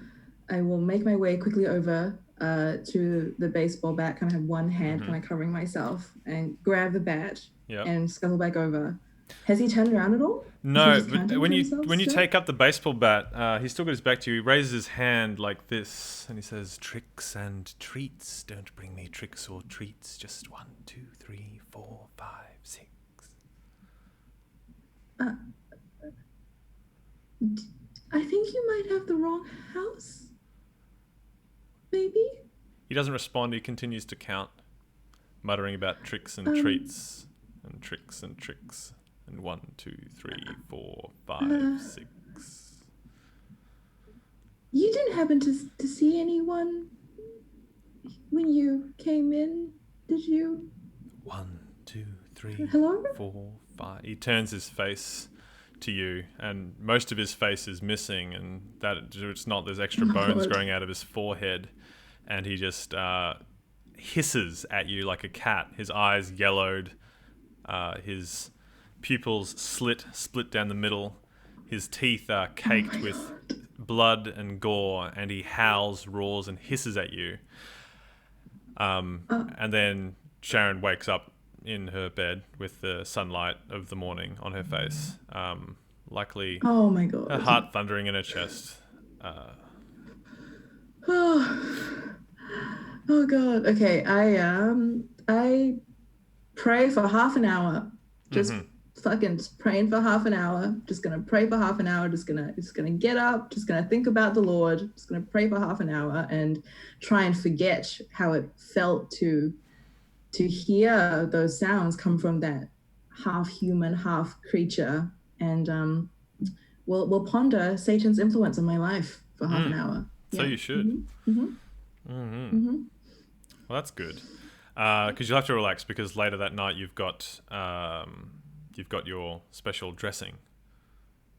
Speaker 2: make my way quickly over to the baseball bat, kind of have one hand kind of covering myself, and grab the bat and scuttle back over. Has he turned around at all?
Speaker 1: No, but when you take up the baseball bat, he's still got his back to you. He raises his hand like this, and he says, "Tricks and treats. Don't bring me tricks or treats. Just 1, 2, 3, 4, 5, 6."
Speaker 2: I think you might have the wrong house. Maybe?
Speaker 1: He doesn't respond. He continues to count, muttering about tricks and treats and tricks and tricks. And 1, 2, 3, 4, 5, 6.
Speaker 2: You didn't happen to see anyone when you came in, did you?
Speaker 1: 1, 2, 3,
Speaker 2: Hello?
Speaker 1: 4, 5. He turns his face to you, and most of his face is missing, and that it's not. There's extra bones growing out of his forehead, and he just hisses at you like a cat. His eyes yellowed. His pupils split down the middle. His teeth are caked with blood and gore, and he howls, roars, and hisses at you. And then Sharon wakes up in her bed with the sunlight of the morning on her face. Luckily,
Speaker 2: oh my God,
Speaker 1: her heart thundering in her chest.
Speaker 2: Oh God. Okay, I pray for half an hour. Just fucking praying for half an hour. Just gonna pray for half an hour. Just gonna get up. Just gonna think about the Lord. Just gonna pray for half an hour and try and forget how it felt to hear those sounds come from that half human, half creature. And we'll ponder Satan's influence on my life for half an hour.
Speaker 1: So you should. Well, that's good. Because you'll have to relax, because later that night you've got your special dressing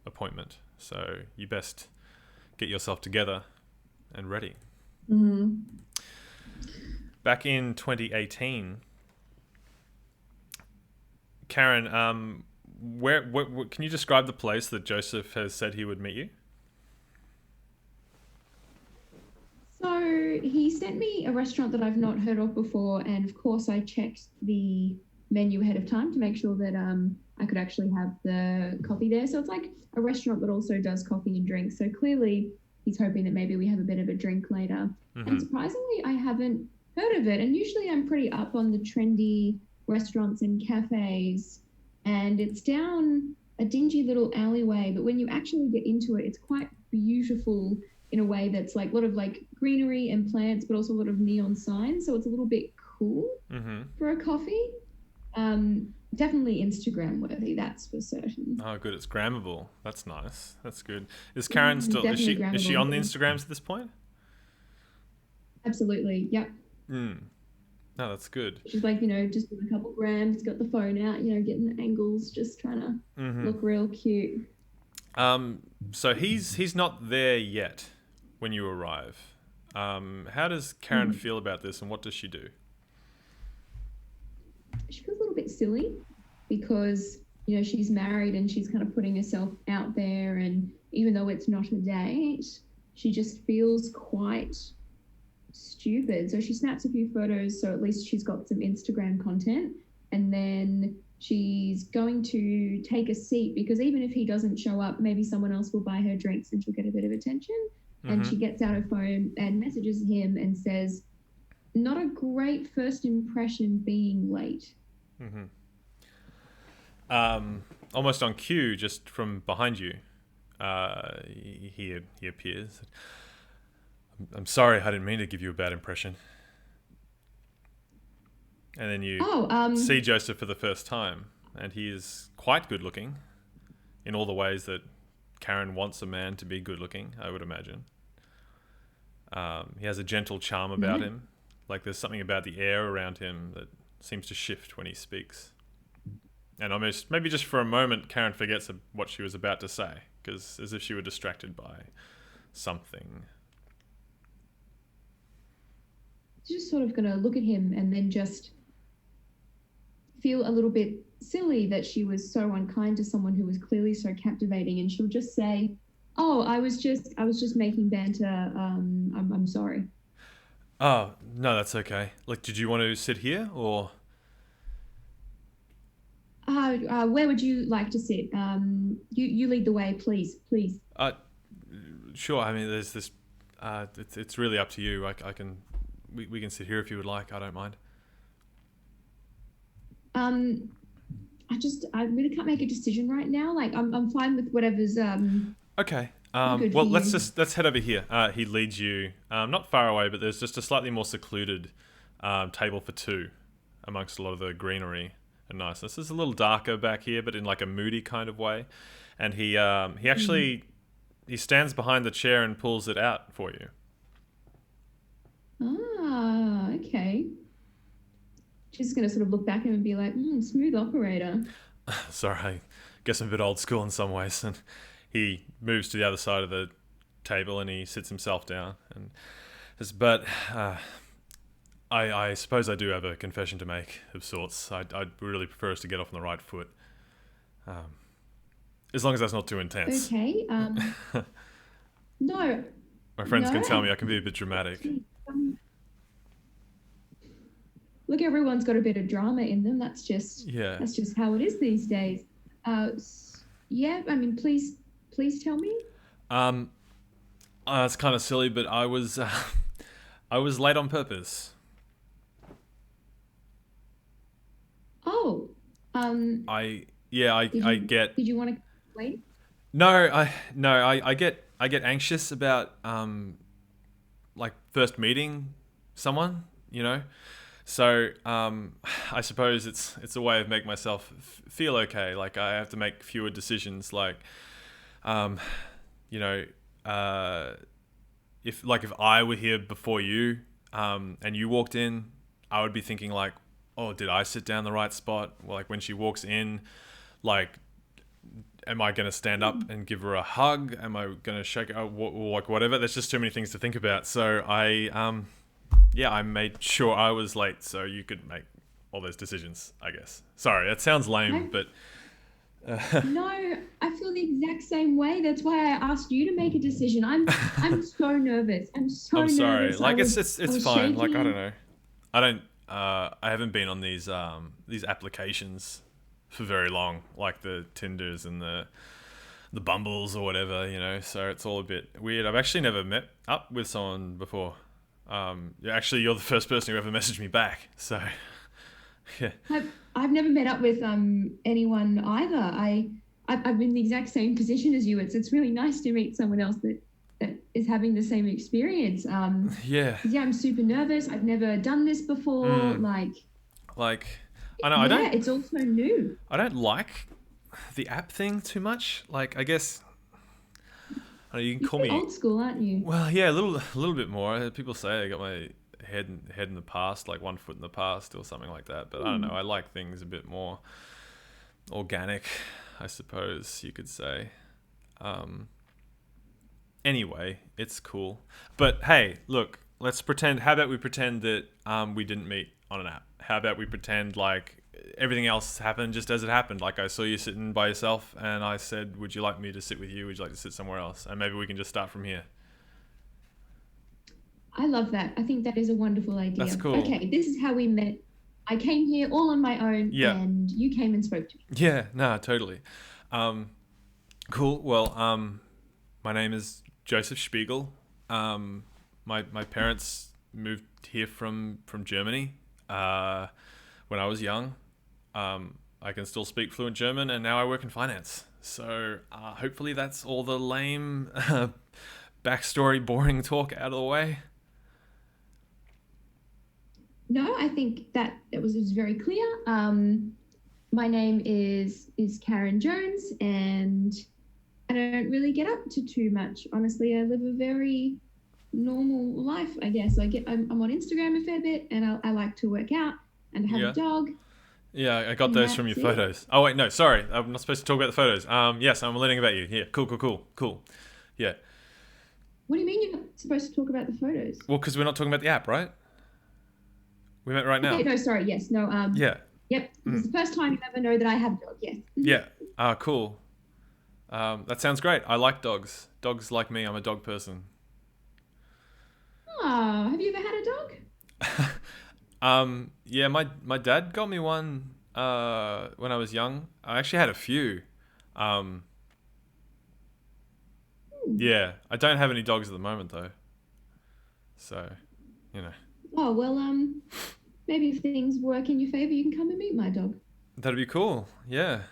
Speaker 1: appointment. So you best get yourself together and ready. Back in 2018, Karen, where can you describe the place that Joseph has said he would meet you?
Speaker 4: So he sent me a restaurant that I've not heard of before, and of course I checked the menu ahead of time to make sure that I could actually have the coffee there. So it's like a restaurant that also does coffee and drinks. So clearly he's hoping that maybe we have a bit of a drink later. And surprisingly, I haven't heard of it. And usually I'm pretty up on the trendy restaurants and cafes, and it's down a dingy little alleyway. But when you actually get into it, it's quite beautiful in a way that's like a lot of like greenery and plants, but also a lot of neon signs. So it's a little bit cool for a coffee. Definitely Instagram worthy, that's for certain.
Speaker 1: Oh, good. It's grammable. That's nice. That's good. Is Karen still? Is she on the Instagrams at this point?
Speaker 4: Absolutely. Yep.
Speaker 1: No, that's good.
Speaker 4: She's like, just with a couple grams, got the phone out, getting the angles, just trying to look real cute.
Speaker 1: So he's not there yet when you arrive. How does Karen feel about this, and what does she do?
Speaker 4: She feels a little bit silly because, she's married and she's kind of putting herself out there. And even though it's not a date, she just feels quite stupid. So she snaps a few photos, so at least she's got some Instagram content. And then she's going to take a seat because even if he doesn't show up, maybe someone else will buy her drinks and she'll get a bit of attention. And she gets out her phone and messages him and says, not a great first impression being late.
Speaker 1: Mm-hmm. Almost on cue, just from behind you, he appears. I'm sorry, I didn't mean to give you a bad impression. And then you see Joseph for the first time, and he is quite good looking in all the ways that Karen wants a man to be good looking, I would imagine. He has a gentle charm about him. Like there's something about the air around him that seems to shift when he speaks. And almost, maybe just for a moment, Karen forgets what she was about to say, because as if she were distracted by something.
Speaker 4: She's just sort of going to look at him and then just feel a little bit silly that she was so unkind to someone who was clearly so captivating, and she'll just say, "Oh, I was just making banter. I'm sorry."
Speaker 1: Oh, no, that's okay. Like, did you want to sit here or?
Speaker 4: Where would you like to sit? You lead the way, please.
Speaker 1: Sure. I mean, there's this. It's really up to you. I can. We can sit here if you would like. I don't mind.
Speaker 4: I really can't make a decision right now. Like, I'm fine with whatever's
Speaker 1: Okay.
Speaker 4: good
Speaker 1: Well,
Speaker 4: for
Speaker 1: let's head over here. He leads you not far away, but there's just a slightly more secluded table for two amongst a lot of the greenery and niceness. It's a little darker back here, but in like a moody kind of way. And he actually he stands behind the chair and pulls it out for you.
Speaker 4: Okay. She's going to sort of look back at him and be like, smooth operator.
Speaker 1: Sorry, I guess I'm a bit old school in some ways. And he moves to the other side of the table and he sits himself down. And says, but I suppose I do have a confession to make of sorts. I'd really prefer us to get off on the right foot. As long as that's not too intense.
Speaker 4: Okay. No.
Speaker 1: My friends can tell me I can be a bit dramatic.
Speaker 4: Look, everyone's got a bit of drama in them. That's just how it is these days. Yeah, I mean, please tell me.
Speaker 1: It's kind of silly, but I was late on purpose.
Speaker 4: Oh.
Speaker 1: I get.
Speaker 4: Did you want to wait?
Speaker 1: No, I get anxious about like first meeting someone, you know. So I suppose it's a way of making myself feel okay. Like I have to make fewer decisions. Like, you know, if I were here before you, and you walked in, I would be thinking like, oh, did I sit down the right spot? Well, like when she walks in, like, am I going to stand up and give her a hug? Am I going to shake her? Like whatever. There's just too many things to think about. So I made sure I was late so you could make all those decisions, I guess. Sorry, that sounds lame, but...
Speaker 4: No, I feel the exact same way. That's why I asked you to make a decision. I'm so nervous. I'm
Speaker 1: sorry.
Speaker 4: nervous.
Speaker 1: Like, it's fine.
Speaker 4: Shaking.
Speaker 1: Like, I don't know. I haven't been on these applications for very long, like the Tinders and the Bumbles or whatever, you know, so it's all a bit weird. I've actually never met up with someone before. Actually, you're the first person who ever messaged me back, so yeah.
Speaker 4: I've never met up with anyone either. I've been in the exact same position as you. It's really nice to meet someone else that is having the same experience. Yeah, I'm super nervous. I've never done this before.
Speaker 1: Like I know I don't.
Speaker 4: Yeah, it's all so new.
Speaker 1: I don't like the app thing too much. Like I guess. You can call me
Speaker 4: old school, aren't you?
Speaker 1: Well, yeah, a little bit more. People say I got my head in the past, like one foot in the past or something like that. But I don't know. I like things a bit more organic, I suppose you could say. Anyway, it's cool. But hey, look, let's pretend. How about we pretend that we didn't meet on an app? How about we pretend like everything else happened just as it happened? Like I saw you sitting by yourself and I said, would you like me to sit with you? Would you like to sit somewhere else? And maybe we can just start from here.
Speaker 4: I love that. I think that is a wonderful idea.
Speaker 1: That's cool.
Speaker 4: Okay, this is how we met. I came here all on my own and you came and spoke to me.
Speaker 1: Yeah, no, totally. Cool. Well, my name is Joseph Spiegel. My parents moved here from Germany when I was young. I can still speak fluent German, and now I work in finance. So hopefully that's all the lame backstory, boring talk out of the way.
Speaker 4: No, I think that it was very clear. My name is Karen Jones, and I don't really get up to too much. Honestly, I live a very normal life, I guess. I'm on Instagram a fair bit, and I like to work out and have a dog.
Speaker 1: Yeah, I got those from your photos. Oh, wait, no, sorry. I'm not supposed to talk about the photos. Yes, I'm learning about you. Yeah, cool. Yeah.
Speaker 4: What do you mean you're not supposed to talk about the photos?
Speaker 1: Well, because we're not talking about the app, right? We met right now.
Speaker 4: Okay, no, sorry, yes, no.
Speaker 1: Yeah.
Speaker 4: Yep, it's the first time you ever know that I have a dog, yes.
Speaker 1: Yeah, cool. That sounds great. I like dogs. Dogs like me. I'm a dog person.
Speaker 4: Oh, have you ever had a dog?
Speaker 1: Yeah, my dad got me one when I was young. I actually had a few. Yeah, I don't have any dogs at the moment though. So, you know.
Speaker 4: Oh, well, maybe if things work in your favor, you can come and meet my dog.
Speaker 1: That'd be cool. Yeah.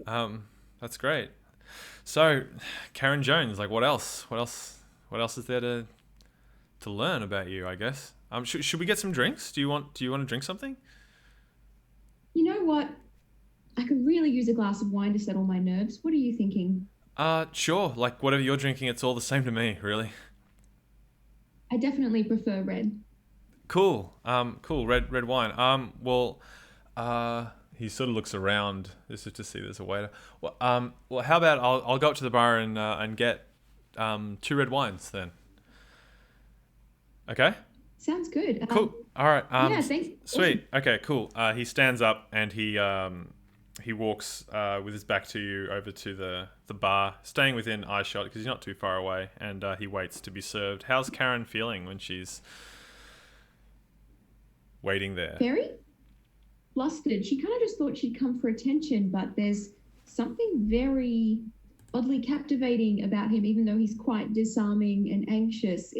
Speaker 1: That's great. So, Karen Jones, like what else? What else is there to learn about you, I guess? Should we get some drinks? Do you want to drink something?
Speaker 4: You know what? I could really use a glass of wine to settle my nerves. What are you thinking?
Speaker 1: Sure. Like whatever you're drinking, it's all the same to me, really.
Speaker 4: I definitely prefer red.
Speaker 1: Cool. Cool. Red wine. He sort of looks around just to see there's a waiter. Well, how about I'll go up to the bar and get 2 red wines then. Okay.
Speaker 4: Sounds good.
Speaker 1: Cool. All right.
Speaker 4: Yeah, thanks.
Speaker 1: Sweet. Awesome. Okay. Cool. He stands up and he walks with his back to you over to the bar, staying within eyeshot because he's not too far away, and he waits to be served. How's Karen feeling when she's waiting there?
Speaker 4: Very flustered. She kind of just thought she'd come for attention, but there's something very oddly captivating about him, even though he's quite disarming and anxious.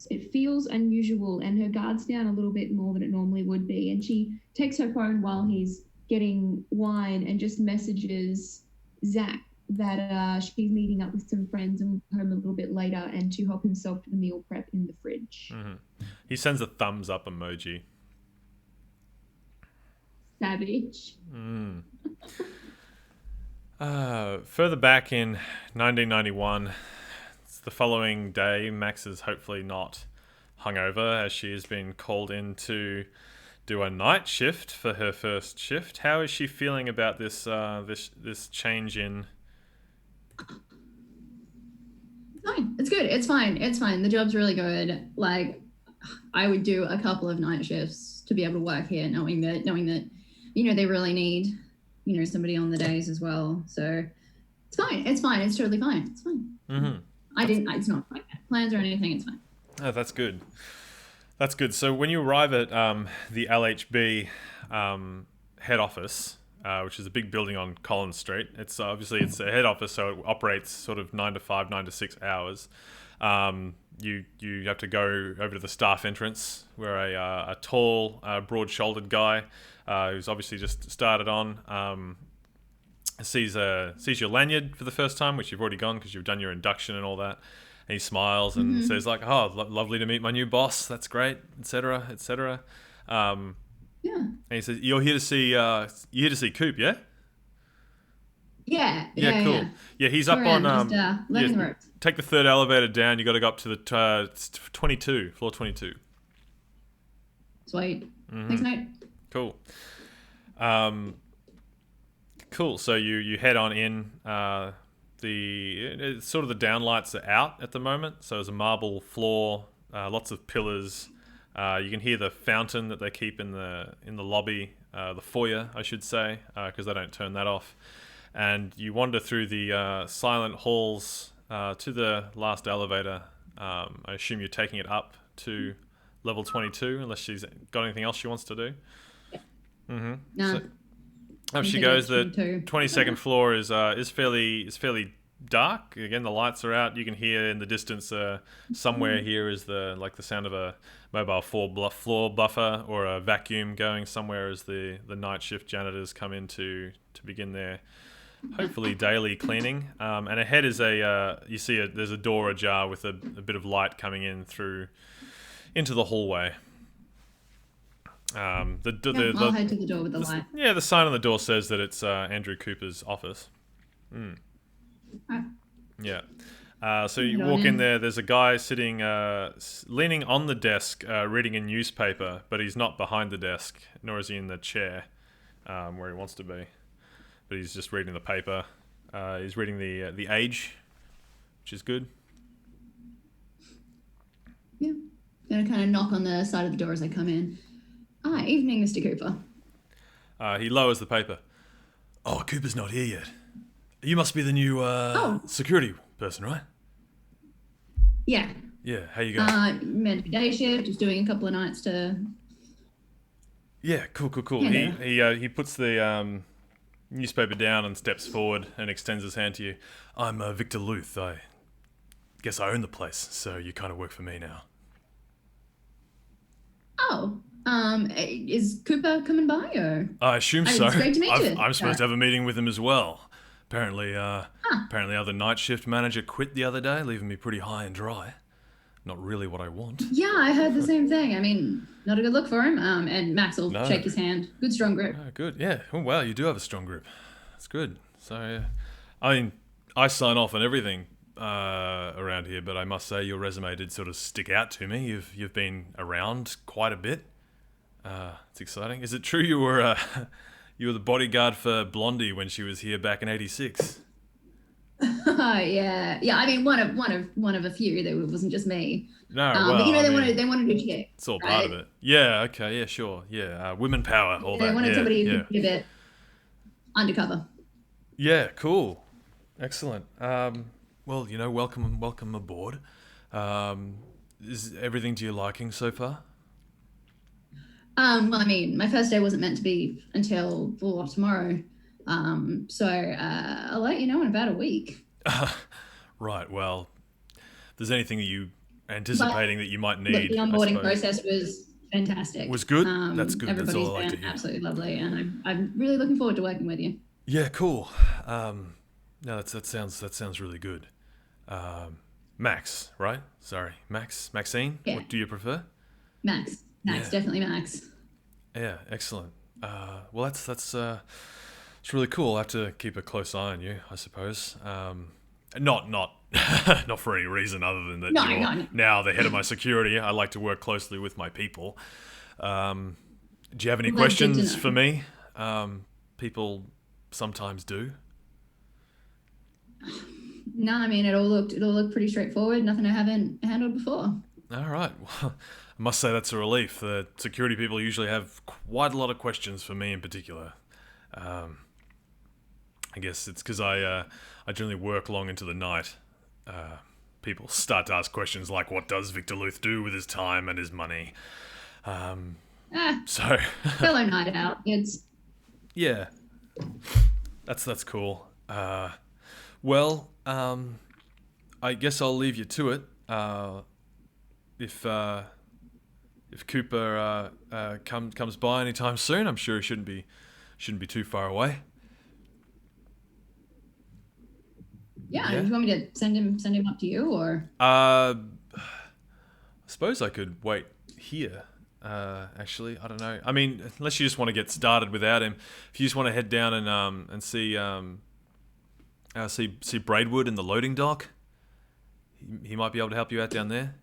Speaker 4: It feels unusual, and her guard's down a little bit more than it normally would be. And she takes her phone while he's getting wine and just messages Zach that she's meeting up with some friends and will be home a little bit later and to help himself to the meal prep in the fridge.
Speaker 1: Mm-hmm. He sends a thumbs up emoji.
Speaker 4: Savage.
Speaker 1: Further back in 1991, it's the following day. Max is hopefully not hungover as she has been called in to do a night shift for her first shift. How is she feeling about this this change in?
Speaker 3: Fine. It's good. It's fine. The job's really good. Like, I would do a couple of night shifts to be able to work here, knowing that they really need somebody on the days as well. So it's fine. It's totally fine. It's fine.
Speaker 1: Mm-hmm.
Speaker 3: It's not like plans or anything. It's fine.
Speaker 1: Oh, that's good. That's good. So when you arrive at the LHB head office, which is a big building on Holland Street, it's a head office, so it operates sort of 9 to 5, 9 to 6 hours. You have to go over to the staff entrance, where a tall, broad-shouldered guy who's obviously just started on sees your lanyard for the first time, which you've already gone because you've done your induction and all that. And he smiles and says like, "Oh, lovely to meet my new boss. That's great," etc., etc.
Speaker 3: Yeah.
Speaker 1: And he says, "You're here to see Coop, yeah?"
Speaker 3: Yeah.
Speaker 1: Cool. Yeah, he's up on
Speaker 3: the ropes.
Speaker 1: Take the 3rd elevator down. You got to go up to the 22, floor 22.
Speaker 3: Sweet.
Speaker 1: Mm-hmm.
Speaker 3: Thanks, mate.
Speaker 1: Cool. Cool. So you head on in. The downlights are out at the moment, so there's a marble floor, lots of pillars. You can hear the fountain that they keep in the lobby, the foyer, I should say, because they don't turn that off. And you wander through the silent halls to the last elevator. I assume you're taking it up to level 22, unless she's got anything else she wants to do. Mm-hmm.
Speaker 3: No.
Speaker 1: So, up she goes. The 22nd floor is fairly dark. Again, the lights are out. You can hear in the distance somewhere here is the sound of a mobile floor buffer or a vacuum going somewhere as the night shift janitors come in to begin their hopefully daily cleaning. And ahead is there's a door ajar with a bit of light coming in through into the hallway.
Speaker 3: I'll head to the door with the light.
Speaker 1: Yeah, the sign on the door says that it's Andrew Cooper's office.
Speaker 3: Right.
Speaker 1: Yeah. So you walk in there. There's a guy sitting, leaning on the desk, reading a newspaper, but he's not behind the desk, nor is he in the chair where he wants to be. But he's just reading the paper. He's reading the Age, which is good.
Speaker 3: Yeah. Gonna kind of knock on the side of the door as I come in. Evening, Mr. Cooper.
Speaker 1: He lowers the paper. Oh, Cooper's not here yet. You must be the new security person, right?
Speaker 3: Yeah.
Speaker 1: Yeah, how you going?
Speaker 3: Meant to be day shift, just doing a couple of nights to...
Speaker 1: Yeah, cool.
Speaker 3: Yeah.
Speaker 1: He puts the newspaper down and steps forward and extends his hand to you. I'm Victor Luth. I guess I own the place, so you kind of work for me now.
Speaker 3: Oh, is Cooper coming by, or?
Speaker 1: I assume so.
Speaker 3: It's great to meet you.
Speaker 1: I'm supposed to have a meeting with him as well. Apparently, other night shift manager quit the other day, leaving me pretty high and dry. Not really what I want.
Speaker 3: Yeah, I heard the same thing. I mean, not a good look for him. And Max will shake his hand. Good, strong grip.
Speaker 1: Oh, good, yeah. Oh, wow, you do have a strong grip. That's good. So, I mean, I sign off on everything around here, but I must say your resume did sort of stick out to me. You've been around quite a bit. It's exciting. Is it true you were the bodyguard for Blondie when she was here back in '86?
Speaker 3: Yeah. I mean, one of a few. That wasn't just me.
Speaker 1: No, well,
Speaker 3: but they wanted a chick.
Speaker 1: It's all part of it. Yeah. Okay. Yeah. Sure. Yeah. Women power. All that.
Speaker 3: They wanted somebody who
Speaker 1: yeah.
Speaker 3: could be a bit undercover.
Speaker 1: Yeah. Cool. Excellent. Well, welcome aboard. Is everything to your liking so far?
Speaker 3: Well, I mean, my first day wasn't meant to be until tomorrow. So I'll let you know in about a week.
Speaker 1: Right. Well, if there's anything that you anticipating that you might need,
Speaker 3: the onboarding process was fantastic.
Speaker 1: Was good. That's good. That's all I like to hear.
Speaker 3: Absolutely lovely, and I'm really looking forward to working with you.
Speaker 1: Yeah. Cool. No, that sounds really good. Max, right? Sorry, Maxine.
Speaker 3: Yeah.
Speaker 1: What do you prefer?
Speaker 3: Max, yeah. Definitely Max.
Speaker 1: Yeah, excellent. Well, that's it's really cool. I have to keep a close eye on you, I suppose. Not not for any reason other than that you're now the head of my security. I like to work closely with my people. Do you have any questions for me? People sometimes do.
Speaker 3: No, I mean it all looked pretty straightforward. Nothing I haven't handled before.
Speaker 1: All right. Well, I must say that's a relief. The security people usually have quite a lot of questions for me in particular. I guess it's because I generally work long into the night. People start to ask questions like, "What does Victor Luth do with his time and his money?" So
Speaker 3: fellow night out. It's
Speaker 1: that's cool. Well, I guess I'll leave you to it. If Cooper comes by anytime soon, I'm sure he shouldn't be too far away.
Speaker 3: Yeah. Do you want me to send him up to you, or?
Speaker 1: I suppose I could wait here. Actually, I don't know. I mean, unless you just want to get started without him. If you just want to head down and see Braidwood in the loading dock, he might be able to help you out down there.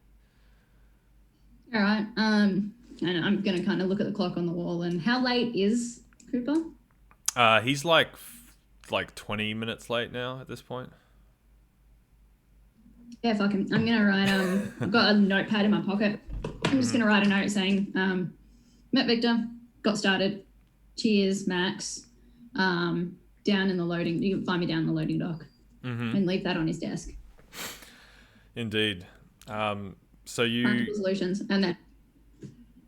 Speaker 3: All right. And I'm gonna kind of look at the clock on the wall. And how late is Cooper?
Speaker 1: He's like 20 minutes late now at this point.
Speaker 3: Yeah, fuck him. I'm gonna write. I've got a notepad in my pocket. I'm just gonna write a note saying, "Met Victor, got started. Cheers, Max. Down in the loading. You can find me down in the loading dock, and leave that on his desk."
Speaker 1: Indeed. So you
Speaker 3: solutions, and then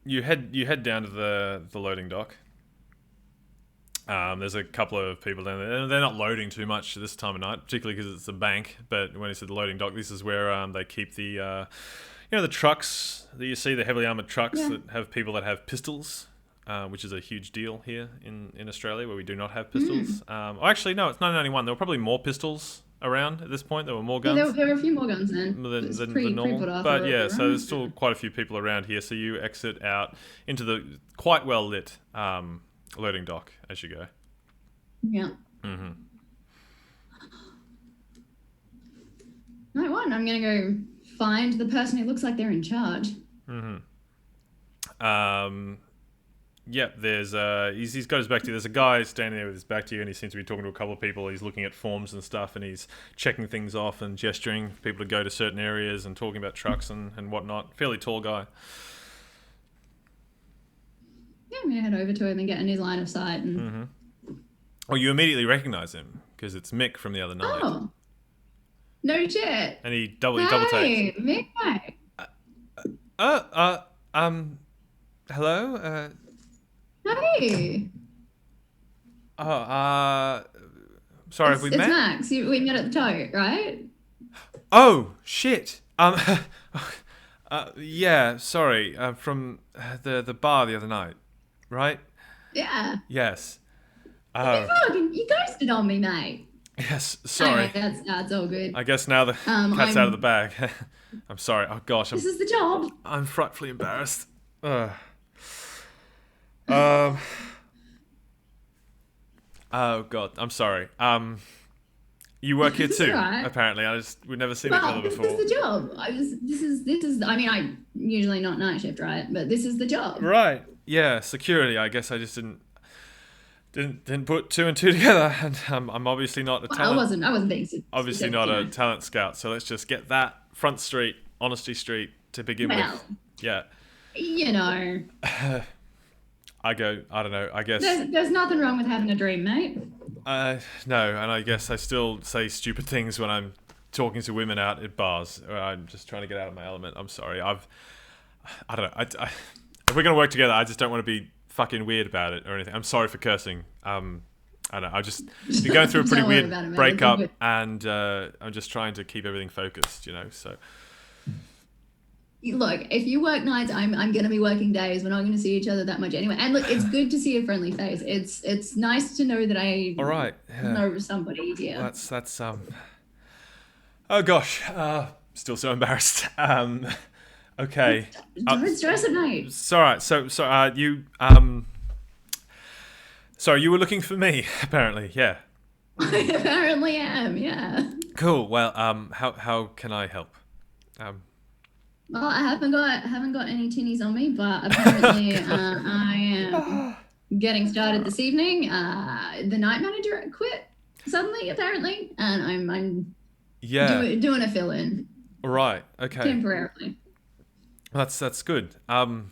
Speaker 1: you head down to the loading dock. There's a couple of people down there. They're not loading too much this time of night, particularly because it's a bank. But when he said the loading dock, this is where they keep the, the trucks that you see, the heavily armored trucks that have people that have pistols, which is a huge deal here in Australia, where we do not have pistols. Actually, no, it's 1991. There were probably more pistols around at this point. There were more guns.
Speaker 3: Yeah, there were a few more guns then.
Speaker 1: than normal. But yeah, so there's still quite a few people around here. So you exit out into the quite well lit loading dock as you go.
Speaker 3: Yeah.
Speaker 1: Mm-hmm.
Speaker 3: Night one, I'm going to go find the person who looks like they're in charge.
Speaker 1: Mm-hmm. There's he's got his back to you. There's a guy standing there with his back to you, and he seems to be talking to a couple of people. He's looking at forms and stuff, and he's checking things off and gesturing for people to go to certain areas and talking about trucks and whatnot. Fairly tall guy.
Speaker 3: Yeah, I'm going to head over to him and get in his line of sight. And...
Speaker 1: Mm-hmm. Well, you immediately recognize him because it's Mick from the other night.
Speaker 3: Oh, no shit.
Speaker 1: And he double takes.
Speaker 3: Hey, Mick.
Speaker 1: Hello.
Speaker 3: Hey.
Speaker 1: Sorry, have we met?
Speaker 3: It's Max. We met at the tote, right?
Speaker 1: Oh shit. Yeah. Sorry. From the bar the other night, right?
Speaker 3: Yeah.
Speaker 1: Yes.
Speaker 3: You ghosted on me, mate.
Speaker 1: Yes. Sorry.
Speaker 3: That's all good.
Speaker 1: I guess now the cat's out of the bag. I'm sorry. Oh gosh.
Speaker 3: This is the job.
Speaker 1: I'm frightfully embarrassed. Oh god. I'm sorry. You work here too,
Speaker 3: right.
Speaker 1: Apparently. We've never seen each other before.
Speaker 3: This is the job. This is. I mean, I usually not night shift, right? But this is the job.
Speaker 1: Right. Yeah. Security. I guess I just didn't put two and two together, and I'm obviously not a talent.
Speaker 3: I wasn't being
Speaker 1: obviously not a talent scout. So let's just get that Front Street, Honesty Street to begin with. Yeah.
Speaker 3: You know.
Speaker 1: I don't know. I guess
Speaker 3: there's nothing wrong with having a dream, mate.
Speaker 1: No, and I guess I still say stupid things when I'm talking to women out at bars. I'm just trying to get out of my element. I'm sorry. I don't know. If we're gonna work together, I just don't want to be fucking weird about it or anything. I'm sorry for cursing. I don't know. I've just been going through a pretty weird breakup, and I'm just trying to keep everything focused. So.
Speaker 3: Look, if you work nights, I'm going to be working days. We're not going to see each other that much anyway. And look, it's good to see a friendly face. It's nice to know that I know somebody here.
Speaker 1: Well, that's Oh gosh, still so embarrassed. Okay.
Speaker 3: Don't stress at night.
Speaker 1: It's all right. So you Sorry, you were looking for me apparently. Yeah.
Speaker 3: I apparently am. Yeah.
Speaker 1: Cool. Well, how can I help?
Speaker 3: Well, I haven't got any tinnies on me, but apparently I am getting started this evening. The night manager quit suddenly, apparently, and I'm doing a fill-in.
Speaker 1: Right. Okay.
Speaker 3: Temporarily.
Speaker 1: That's good.
Speaker 3: So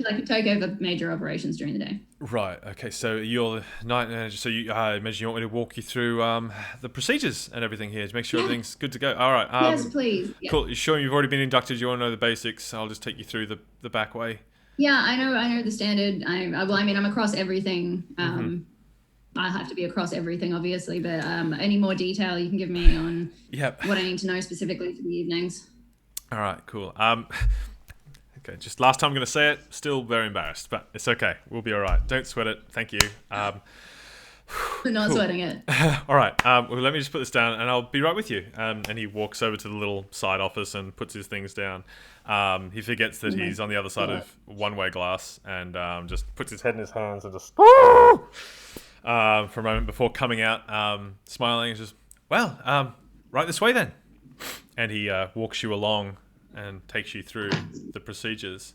Speaker 3: I could take over major operations during the day.
Speaker 1: Right. Okay. So you're the night manager. So I imagine you want me to walk you through the procedures and everything here to make sure everything's good to go. All right.
Speaker 3: Yes, please. Yeah.
Speaker 1: Cool. You sure you've already been inducted? You want to know the basics? I'll just take you through the back way.
Speaker 3: Yeah, I know the standard. I'm across everything. I have to be across everything, obviously. But any more detail you can give me on what I need to know specifically for the evenings?
Speaker 1: All right. Cool. Okay, just last time I'm going to say it, still very embarrassed, but it's okay. We'll be all right. Don't sweat it. Thank you.
Speaker 3: Not sweating it.
Speaker 1: All right. Well, let me just put this down, and I'll be right with you. And he walks over to the little side office and puts his things down. He forgets that he's on the other side of one-way glass and just puts his head in his hands and just for a moment before coming out, smiling and just, well, right this way then. And he walks you along and takes you through the procedures.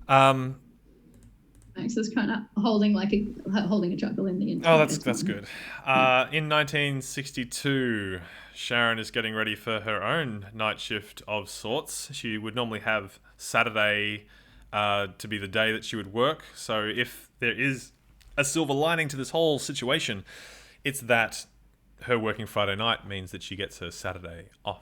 Speaker 3: Max is kind of holding a chuckle in the interview.
Speaker 1: Oh, that's good. In 1962, Sharon is getting ready for her own night shift of sorts. She would normally have Saturday to be the day that she would work. So if there is a silver lining to this whole situation, it's that her working Friday night means that she gets her Saturday off.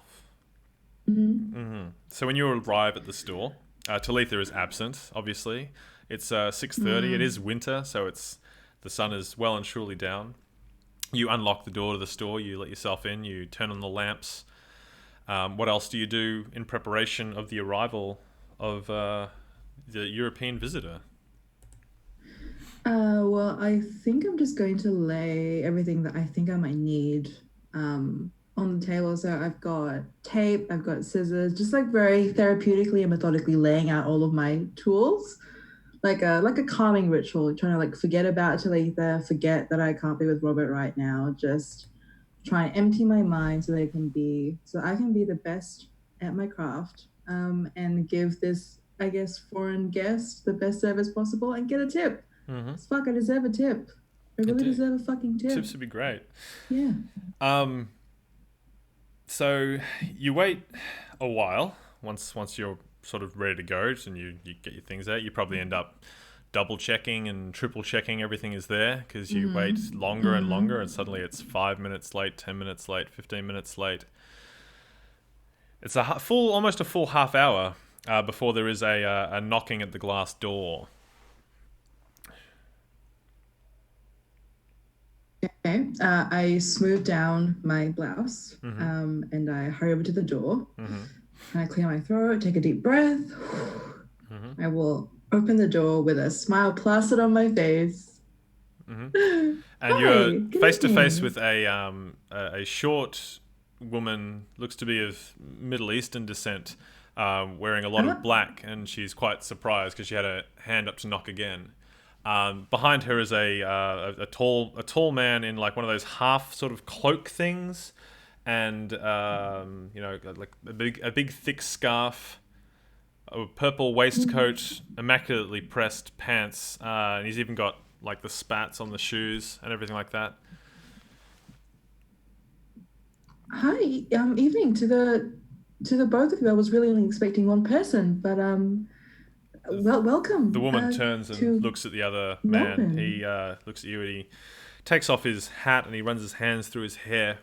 Speaker 1: So when you arrive at the store, Talitha is absent, obviously. It's 6:30. It is winter, so it's The sun is well and truly down. You unlock the door to the store. You let yourself in. You turn on the lamps. What else do you do in preparation of the arrival of the European visitor?
Speaker 2: Well, I think I'm just going to lay everything that I think I might need on the table. So I've got tape, I've got scissors, just like very therapeutically and methodically laying out all of my tools, like a calming ritual, trying to like forget about Talitha, forget that I can't be with Robert right now, just try and empty my mind so I can be the best at my craft, and give this, I guess, foreign guest the best service possible and get a tip.
Speaker 1: Mm-hmm.
Speaker 2: Fuck, I deserve a tip. I really deserve a fucking tip.
Speaker 1: Tips would be great.
Speaker 2: Yeah.
Speaker 1: So you wait a while. Once you're sort of ready to go and you get your things out, you probably end up double checking and triple checking everything is there, because you wait longer and longer, and suddenly it's 5 minutes late, 10 minutes late, 15 minutes late. It's almost a full half hour before there is a knocking at the glass door.
Speaker 2: Okay. I smooth down my blouse, and I hurry over to the door. And I clear my throat, take a deep breath. I will open the door with a smile plastered on my face.
Speaker 1: And
Speaker 2: Hi,
Speaker 1: you're
Speaker 2: good
Speaker 1: face to face
Speaker 2: evening.
Speaker 1: with a short woman, looks to be of Middle Eastern descent, wearing a lot of black, and she's quite surprised because she had her hand up to knock again. Behind her is a tall man in like one of those half sort of cloak things, and like a big thick scarf, a purple waistcoat, immaculately pressed pants, and he's even got like the spats on the shoes and everything like that.
Speaker 2: Hi, evening to the both of you. I was really only expecting one person, but welcome.
Speaker 1: The woman turns and looks at the other man.
Speaker 2: Lowgren.
Speaker 1: He looks at you and he takes off his hat and he runs his hands through his hair.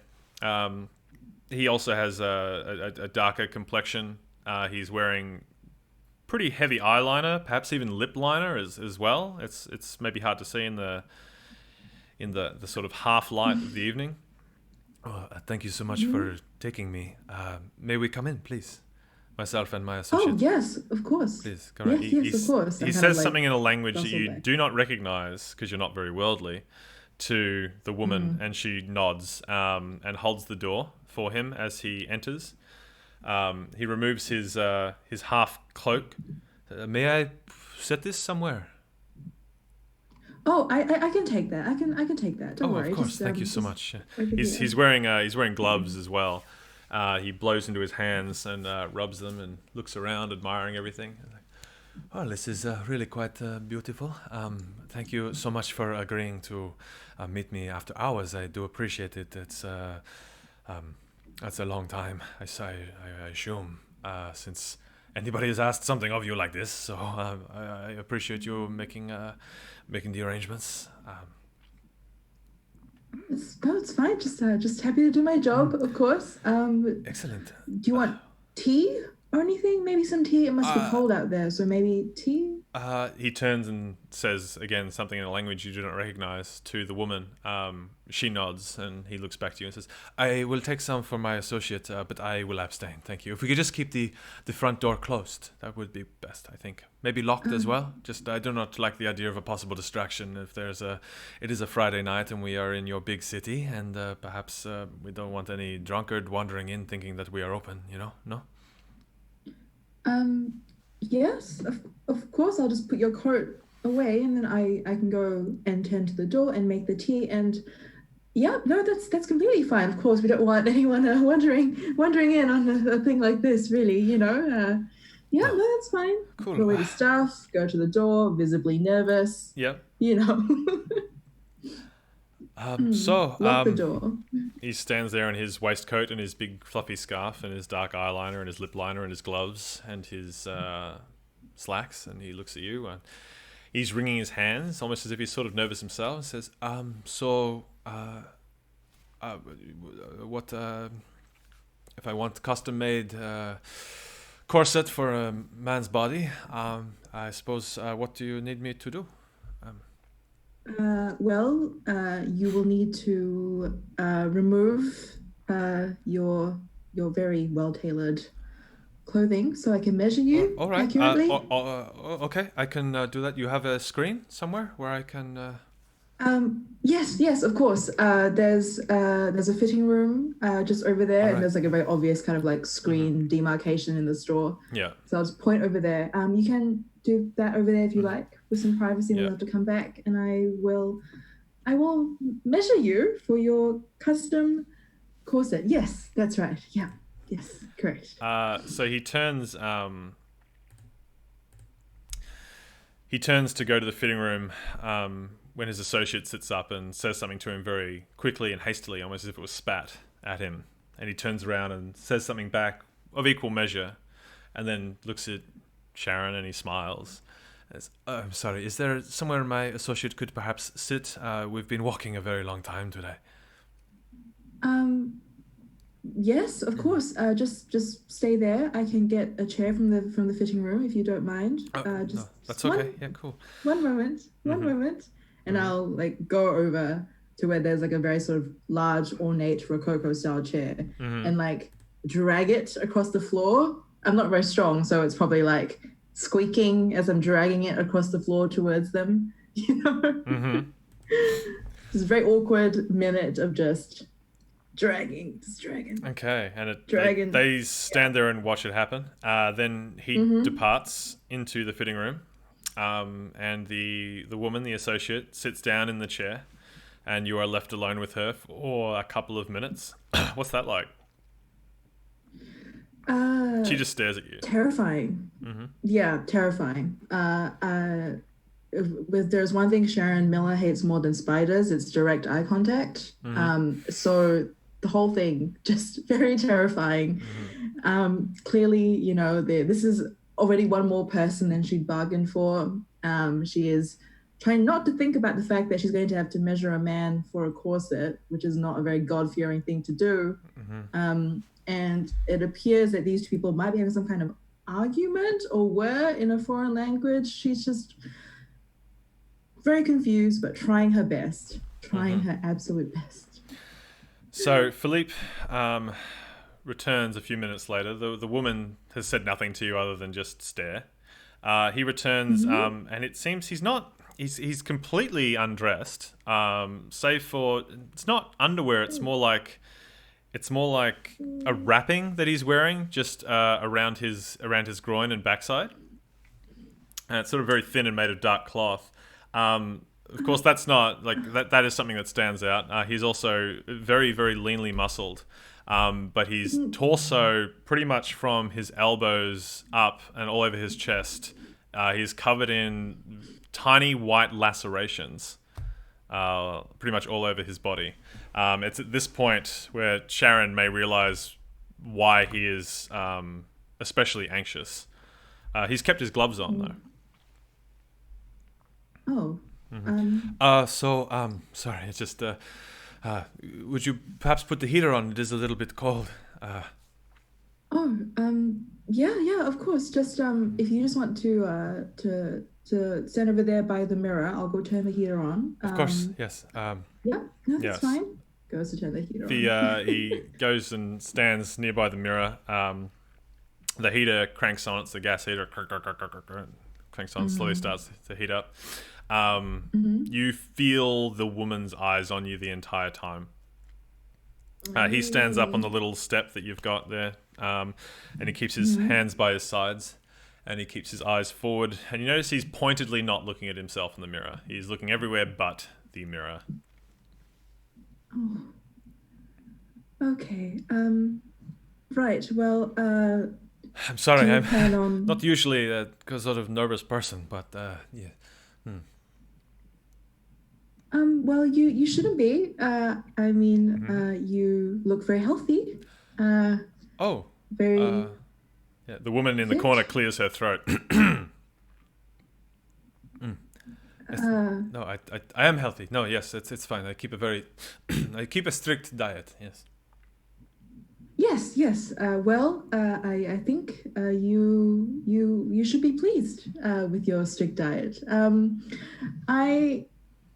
Speaker 1: He also has a darker complexion. He's wearing pretty heavy eyeliner, perhaps even lip liner as well. It's maybe hard to see in the sort of half light of the evening. Oh, thank you so much for taking me. May we come in, please? Myself and my associate.
Speaker 2: Oh yes, of course.
Speaker 1: Please, come on.
Speaker 2: Yes, of course.
Speaker 1: He
Speaker 2: I'm
Speaker 1: says
Speaker 2: kinda, like,
Speaker 1: something in a language that you
Speaker 2: back.
Speaker 1: do not recognize because you're not very worldly to the woman, and she nods and holds the door for him as he enters. He removes his half cloak. May I set this somewhere?
Speaker 2: Oh, I can take that. I can take that. Don't worry.
Speaker 1: Of course.
Speaker 2: Just,
Speaker 1: Thank you so much.
Speaker 2: He's
Speaker 1: He's wearing gloves as well. He blows into his hands and rubs them and looks around, admiring everything. Oh, this is really quite beautiful. Thank you so much for agreeing to meet me after hours. I do appreciate it. It's that's a long time, I assume, since anybody has asked something of you like this. So I appreciate you making the arrangements.
Speaker 2: It's fine. Just happy to do my job, of course.
Speaker 1: Excellent.
Speaker 2: Do you want tea or anything? Maybe some tea. It must be cold out there, so maybe tea.
Speaker 1: He turns and says again something in a language you do not recognize to the woman. She nods and he looks back to you and says, I will take some for my associate, but I will abstain. Thank you. If we could just keep the front door closed, that would be best, I think. Maybe locked as well. Just I do not like the idea of a possible distraction. If it is a Friday night and we are in your big city, and perhaps we don't want any drunkard wandering in thinking that we are open, No?
Speaker 2: Yes, of course. I'll just put your coat away, and then I can go and tend to the door and make the tea. And yeah, no, that's completely fine. Of course, we don't want anyone wandering in on a thing like this, really. Yeah, no, that's fine.
Speaker 1: Cool.
Speaker 2: Put away the stuff, go to the door, visibly nervous.
Speaker 1: Yep.
Speaker 2: Lock the door.
Speaker 1: He stands there in his waistcoat and his big fluffy scarf and his dark eyeliner and his lip liner and his gloves and his slacks, and he looks at you and he's wringing his hands almost as if he's sort of nervous himself and says, what if I want custom-made corset for a man's body? I suppose, what do you need me to do?
Speaker 2: You will need to remove your very well tailored clothing so I can measure you
Speaker 1: All right.
Speaker 2: accurately.
Speaker 1: Okay, I can do that. You have a screen somewhere where I can.
Speaker 2: Yes, of course. There's a fitting room just over there,
Speaker 1: All
Speaker 2: and
Speaker 1: right.
Speaker 2: there's like a very obvious kind of like screen demarcation in the store.
Speaker 1: Yeah.
Speaker 2: So I'll just point over there. You can do that over there if you like, with some privacy, and
Speaker 1: Yeah.
Speaker 2: you'll have to come back, and I will measure you for your custom corset. Yes, that's right. Yeah. Yes, correct.
Speaker 1: So he turns to go to the fitting room when his associate sits up and says something to him very quickly and hastily, almost as if it was spat at him. And he turns around and says something back of equal measure, and then looks at Sharon and he smiles. I'm sorry, is there somewhere my associate could perhaps sit? We've been walking a very long time today.
Speaker 2: Yes, of course. Just stay there. I can get a chair from the fitting room if you don't mind.
Speaker 1: No,
Speaker 2: Just
Speaker 1: that's
Speaker 2: one,
Speaker 1: okay. Yeah, cool.
Speaker 2: one moment, one moment, and I'll like go over to where there's like a very sort of large, ornate Rococo style chair, and like drag it across the floor. I'm not very strong, so it's probably like squeaking as I'm dragging it across the floor towards them. You know, it's a very awkward minute of just dragging.
Speaker 1: Okay, and
Speaker 2: Dragon.
Speaker 1: they stand there and watch it happen. Then he departs into the fitting room, and the woman, the associate, sits down in the chair, and you are left alone with her for a couple of minutes. What's that like? She just stares at you.
Speaker 2: Terrifying. Yeah, terrifying. If there's one thing Sharon Miller hates more than spiders, it's direct eye contact. So the whole thing just very terrifying. Clearly, you know, this is already one more person than she'd bargained for. She is trying not to think about the fact that she's going to have to measure a man for a corset, which is not a very God-fearing thing to do. And it appears that these two people might be having some kind of argument or were in a foreign language. She's just very confused, but trying her best, trying her absolute best.
Speaker 1: So Philippe returns a few minutes later. The woman has said nothing to you other than just stare. He returns, and it seems he's completely undressed, save for, it's not underwear. It's more like a wrapping that he's wearing just around his groin and backside. And it's sort of very thin and made of dark cloth. Of course, that's not like that. That is something that stands out. He's also very, very leanly muscled, but his torso, pretty much from his elbows up and all over his chest, he's covered in tiny white lacerations, pretty much all over his body. It's at this point where Sharon may realize why he is especially anxious. He's kept his gloves on though. Sorry, it's just, would you perhaps put the heater on? It is a little bit cold.
Speaker 2: Yeah, of course. Just if you just want to stand over there by the mirror, I'll go turn the heater on.
Speaker 1: Of course, yes.
Speaker 2: That's fine. Goes to turn the heater on.
Speaker 1: He goes and stands nearby the mirror. The heater cranks on. It's the gas heater. Cranks on. Slowly starts to heat up. You feel the woman's eyes on you the entire time. He stands up on the little step that you've got there, and he keeps his hands by his sides, and he keeps his eyes forward. And you notice he's pointedly not looking at himself in the mirror. He's looking everywhere but the mirror.
Speaker 2: Okay. Right. Well.
Speaker 1: I'm sorry. I'm not usually a sort of nervous person, but yeah.
Speaker 2: Well, you shouldn't be. I mean, you look very healthy. Very.
Speaker 1: Yeah, the woman in the corner clears her throat. No, I am healthy. No, yes, it's fine. I keep I keep a strict diet. Yes.
Speaker 2: Yes. Well, I think you should be pleased with your strict diet.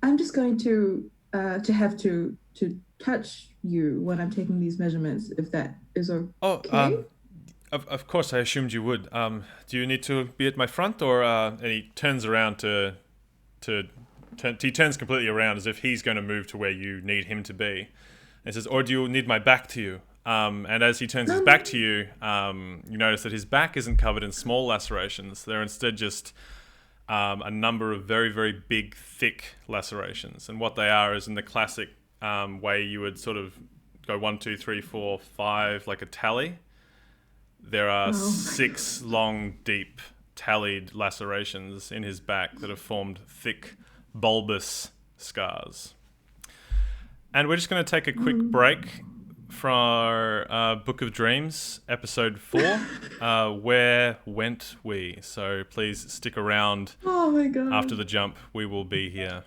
Speaker 2: I'm just going to have to touch you when I'm taking these measurements, if that is
Speaker 1: Oh,
Speaker 2: okay.
Speaker 1: of course, I assumed you would. Do you need to be at my front, or and he turns around to he turns completely around as if he's going to move to where you need him to be, and says, "Or do you need my back to you?" And as he turns his
Speaker 2: No,
Speaker 1: back to you, you notice that his back isn't covered in small lacerations. They're instead just a number of very, very big, thick lacerations. And what they are is in the classic way you would sort of go 1, 2, 3, 4, 5, like a tally. There are
Speaker 2: oh,
Speaker 1: 6 long, deep, tallied lacerations in his back that have formed thick, bulbous scars. And we're just going to take a quick break for Book of Dreams, episode 4. Where went we? So please stick around.
Speaker 2: oh my
Speaker 1: After
Speaker 2: god.
Speaker 1: the jump, we will be here.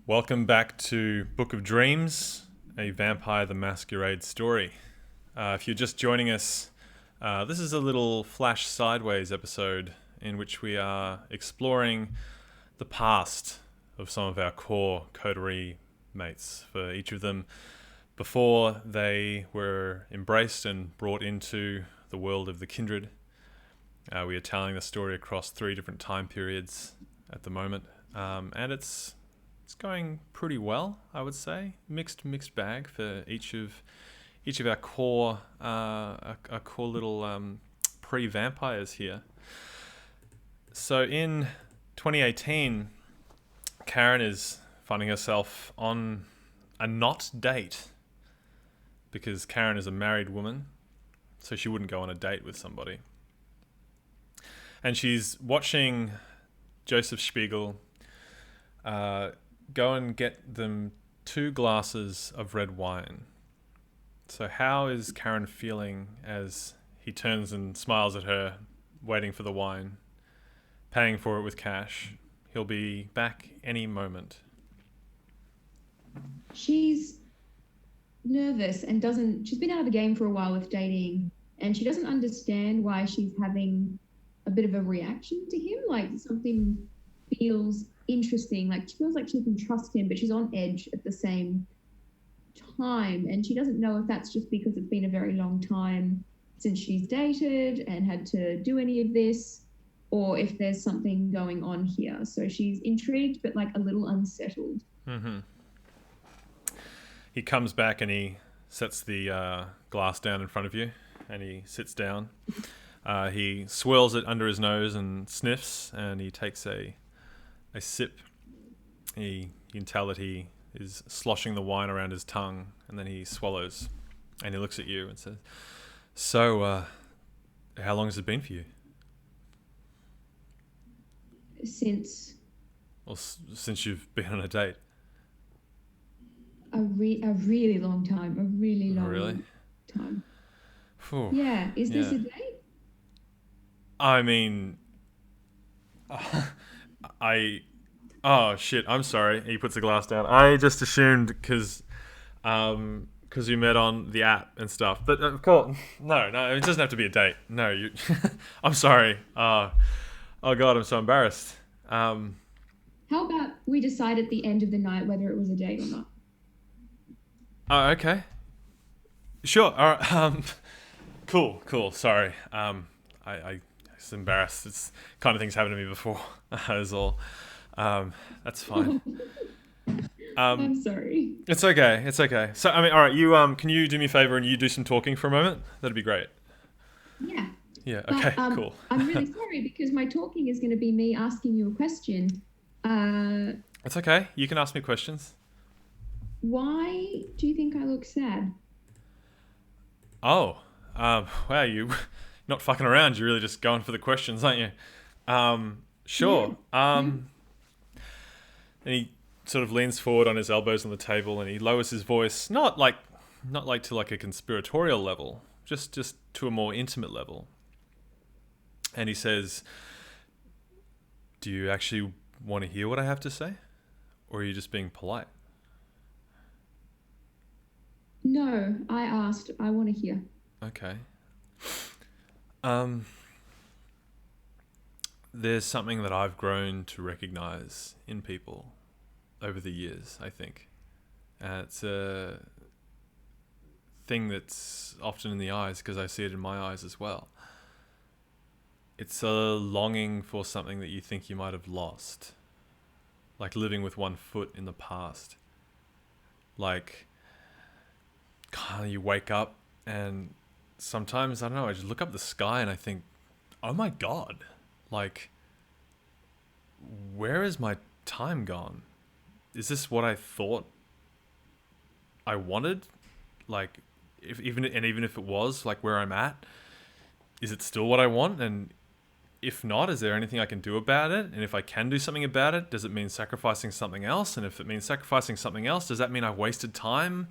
Speaker 1: Welcome back to Book of Dreams, a Vampire the Masquerade story. If you're just joining us, this is a little flash sideways episode in which we are exploring the past of some of our core coterie mates, for each of them before they were embraced and brought into the world of the kindred. We are telling the story across 3 different time periods at the moment, and it's going pretty well, I would say. Mixed bag for each of our core little pre-vampires here. So in 2018, Karen is finding herself on a not date, because Karen is a married woman, so she wouldn't go on a date with somebody. And she's watching Joseph Spiegel go and get them 2 glasses of red wine. So how is Karen feeling as he turns and smiles at her, waiting for the wine, paying for it with cash? He'll be back any moment.
Speaker 4: She's nervous and she's been out of the game for a while with dating, and she doesn't understand why she's having a bit of a reaction to him. Like, something feels interesting, like she feels like she can trust him, but she's on edge at the same time, and she doesn't know if that's just because it's been a very long time since she's dated and had to do any of this, or if there's something going on here. So she's intrigued but like a little unsettled.
Speaker 1: Mm-hmm. He comes back and he sets the glass down in front of you, and he sits down. He swirls it under his nose and sniffs, and he takes a sip. You can tell that he is sloshing the wine around his tongue, and then he swallows, and he looks at you and says, "So, how long has it been for you?"
Speaker 4: Since
Speaker 1: you've been on a date.
Speaker 4: A really long time. A really long
Speaker 1: really?
Speaker 4: time.
Speaker 1: Whew.
Speaker 4: Yeah. Is this a date?
Speaker 1: I mean, oh shit, I'm sorry. He puts the glass down. I just assumed because we met on the app and stuff. But of course, no, it doesn't have to be a date. No, you. I'm sorry. Oh God, I'm so embarrassed.
Speaker 4: How about we decide at the end of the night whether it was a date or not?
Speaker 1: Oh, okay. Sure. All right. Cool. Sorry. I was embarrassed. It's kind of things happened to me before. That is all. That's fine.
Speaker 4: I'm sorry.
Speaker 1: It's okay. So, I mean, all right, you can you do me a favor and you do some talking for a moment? That'd be great.
Speaker 4: Yeah.
Speaker 1: Yeah, okay,
Speaker 4: But,
Speaker 1: cool.
Speaker 4: I'm really sorry, because my talking is going to be me asking you a question.
Speaker 1: It's okay. You can ask me questions.
Speaker 4: Why do you think I look sad?
Speaker 1: Oh, wow, you not fucking around. You're really just going for the questions, aren't you? Sure.
Speaker 4: Yeah.
Speaker 1: And he sort of leans forward on his elbows on the table, and he lowers his voice, not like to like a conspiratorial level, just to a more intimate level. And he says, "Do you actually want to hear what I have to say? Or are you just being polite?"
Speaker 4: No, I asked. I want to hear.
Speaker 1: Okay. There's something that I've grown to recognize in people over the years, I think. It's a thing that's often in the eyes, because I see it in my eyes as well. It's a longing for something that you think you might have lost. Like living with one foot in the past. Like, kind of you wake up and sometimes, I don't know, I just look up the sky and I think, oh my God, like, where is my time gone? Is this what I thought I wanted? Like, even if it was like where I'm at, is it still what I want? And if not, is there anything I can do about it? And if I can do something about it, does it mean sacrificing something else? And if it means sacrificing something else, does that mean I've wasted time?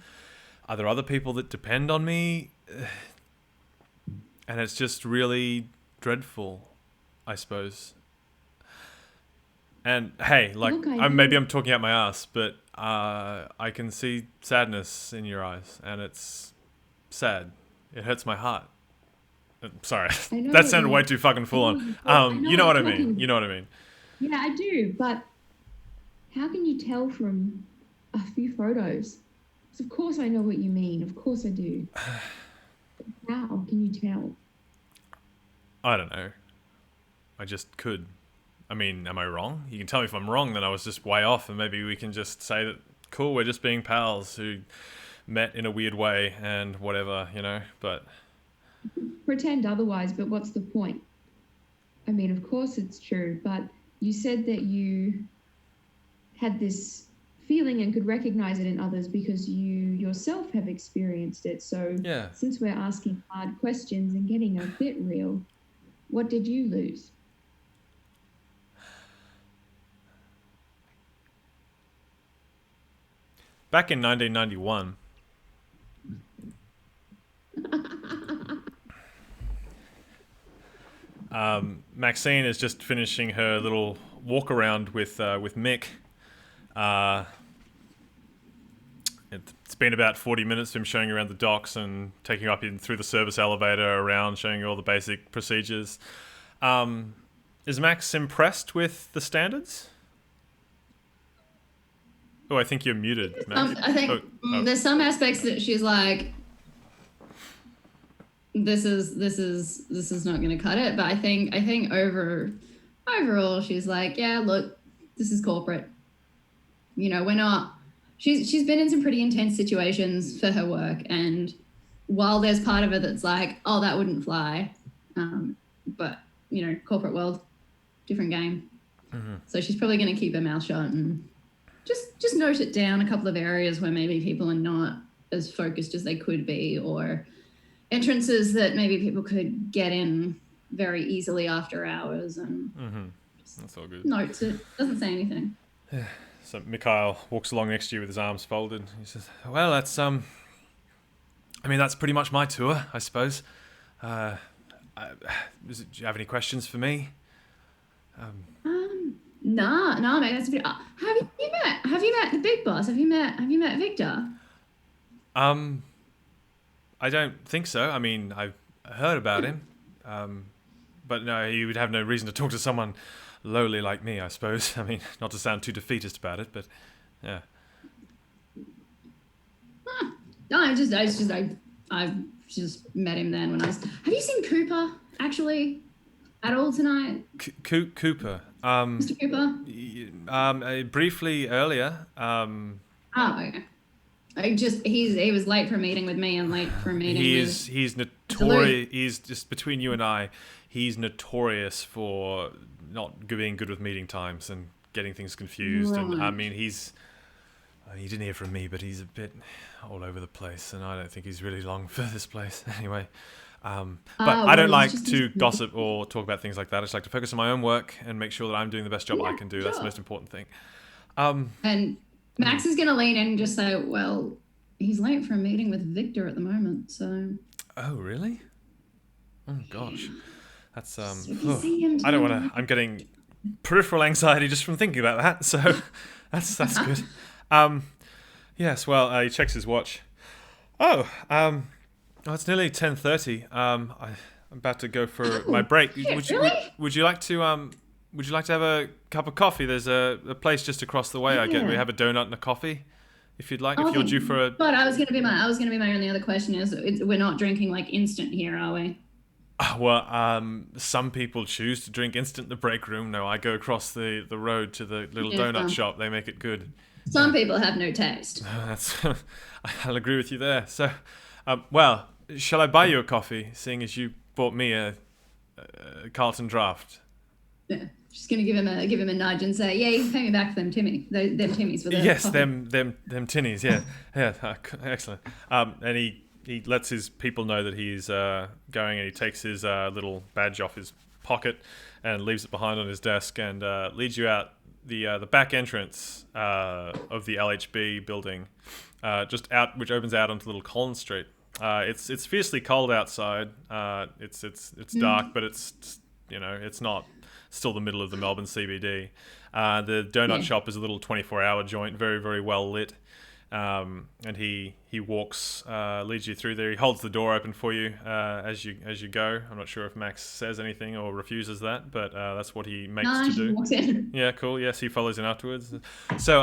Speaker 1: Are there other people that depend on me? And it's just really dreadful, I suppose. And hey, like,
Speaker 4: Look,
Speaker 1: maybe I'm talking out my ass, but I can see sadness in your eyes, and it's sad. It hurts my heart. Sorry,
Speaker 4: I know
Speaker 1: that
Speaker 4: what
Speaker 1: sounded
Speaker 4: you-
Speaker 1: way too fucking full
Speaker 4: I
Speaker 1: on.
Speaker 4: know
Speaker 1: You know what I
Speaker 4: you're
Speaker 1: mean.
Speaker 4: talking-
Speaker 1: You know what I mean.
Speaker 4: Yeah, I do, but how can you tell from a few photos? 'Cause of course I know what you mean. Of course I do. How can you tell?
Speaker 1: I don't know. I just could. I mean, am I wrong? You can tell me if I'm wrong, then I was just way off, and maybe we can just say that, cool, we're just being pals who met in a weird way and whatever, you know, but...
Speaker 4: Pretend otherwise, but what's the point? I mean, of course it's true, but you said that you had this feeling and could recognize it in others because you yourself have experienced it. So
Speaker 1: Yeah.
Speaker 4: since we're asking hard questions and getting a bit real, what did you lose?
Speaker 1: Back in 1991, Maxine is just finishing her little walk around with Mick. It's been about 40 minutes of him showing you around the docks and taking you up in through the service elevator, around, showing you all the basic procedures. Is Max impressed with the standards? Oh, I think you're muted, Max.
Speaker 3: I think there's some aspects that she's like, this is not going to cut it. But I think overall she's like, yeah, look, this is corporate. You know, we're not. She's been in some pretty intense situations for her work, and while there's part of it that's like, oh, that wouldn't fly, but you know, corporate world, different game.
Speaker 1: Mm-hmm.
Speaker 3: So she's probably going to keep her mouth shut and just note it down a couple of areas where maybe people are not as focused as they could be, or entrances that maybe people could get in very easily after hours, and
Speaker 1: That's all good.
Speaker 3: notes it. Doesn't say anything.
Speaker 1: So Mikhail walks along next to you with his arms folded. He says, well, that's, I mean, that's pretty much my tour, I suppose. Do you have any questions for me?
Speaker 3: No, mate, that's a bit. Have you met the big boss? Have you met Victor?
Speaker 1: I don't think so. I mean, I've heard about him. But no, you would have no reason to talk to someone lowly like me, I suppose. I mean, not to sound too defeatist about it, but yeah.
Speaker 3: No, I've just met him then when I was. Have you seen Cooper actually at all tonight?
Speaker 1: Cooper.
Speaker 3: Mr. Cooper.
Speaker 1: Briefly earlier.
Speaker 3: Oh, okay. He was late for a meeting with me and late for a meeting with.
Speaker 1: He's notorious. He's just between you and I. He's notorious for not being good with meeting times and getting things confused.
Speaker 3: Right.
Speaker 1: And I mean, he didn't hear from me, but he's a bit all over the place, and I don't think he's really long for this place anyway. But I don't like to gossip or talk about things like that. I just like to focus on my own work and make sure that I'm doing the best job I can do. That's the most important thing.
Speaker 3: And Max is going to lean in and just say, well, he's late for a meeting with Victor at the moment, so...
Speaker 1: Oh, really? Oh, gosh. That's,
Speaker 3: if you see him
Speaker 1: I don't want to... I'm getting peripheral anxiety just from thinking about that, so that's good. Yes, well, he checks his watch. Oh, it's nearly 10:30. I'm about to go for my break.
Speaker 3: Really?
Speaker 1: Would you like to have a cup of coffee? There's a place just across the way. We have a donut and a coffee, if you'd like. If you're due for a.
Speaker 3: But I was gonna be my only other question is we're not drinking like instant here, are we?
Speaker 1: Well, some people choose to drink instant in the break room. No, I go across the road to the little donut shop. They make it good.
Speaker 3: Some people have no taste.
Speaker 1: I'll agree with you there. So, well, shall I buy you a coffee, seeing as you bought me a Carlton draft?
Speaker 3: Yeah, just gonna give him a nudge and say, yeah, you can pay me back for them Timmies for the
Speaker 1: yes,
Speaker 3: coffee.
Speaker 1: them tinnies, yeah, excellent. And he lets his people know that he's going, and he takes his little badge off his pocket and leaves it behind on his desk and leads you out the back entrance of the LHB building, just out, which opens out onto Little Holland Street. It's fiercely cold outside. It's dark, but it's not still the middle of the Melbourne CBD. The donut shop is a little 24-hour joint, very, very well lit. And he walks, leads you through there. He holds the door open for you as you go. I'm not sure if Max says anything or refuses that, but that's what he makes to do.
Speaker 3: Walks in.
Speaker 1: Yeah, cool. Yes, he follows in afterwards. So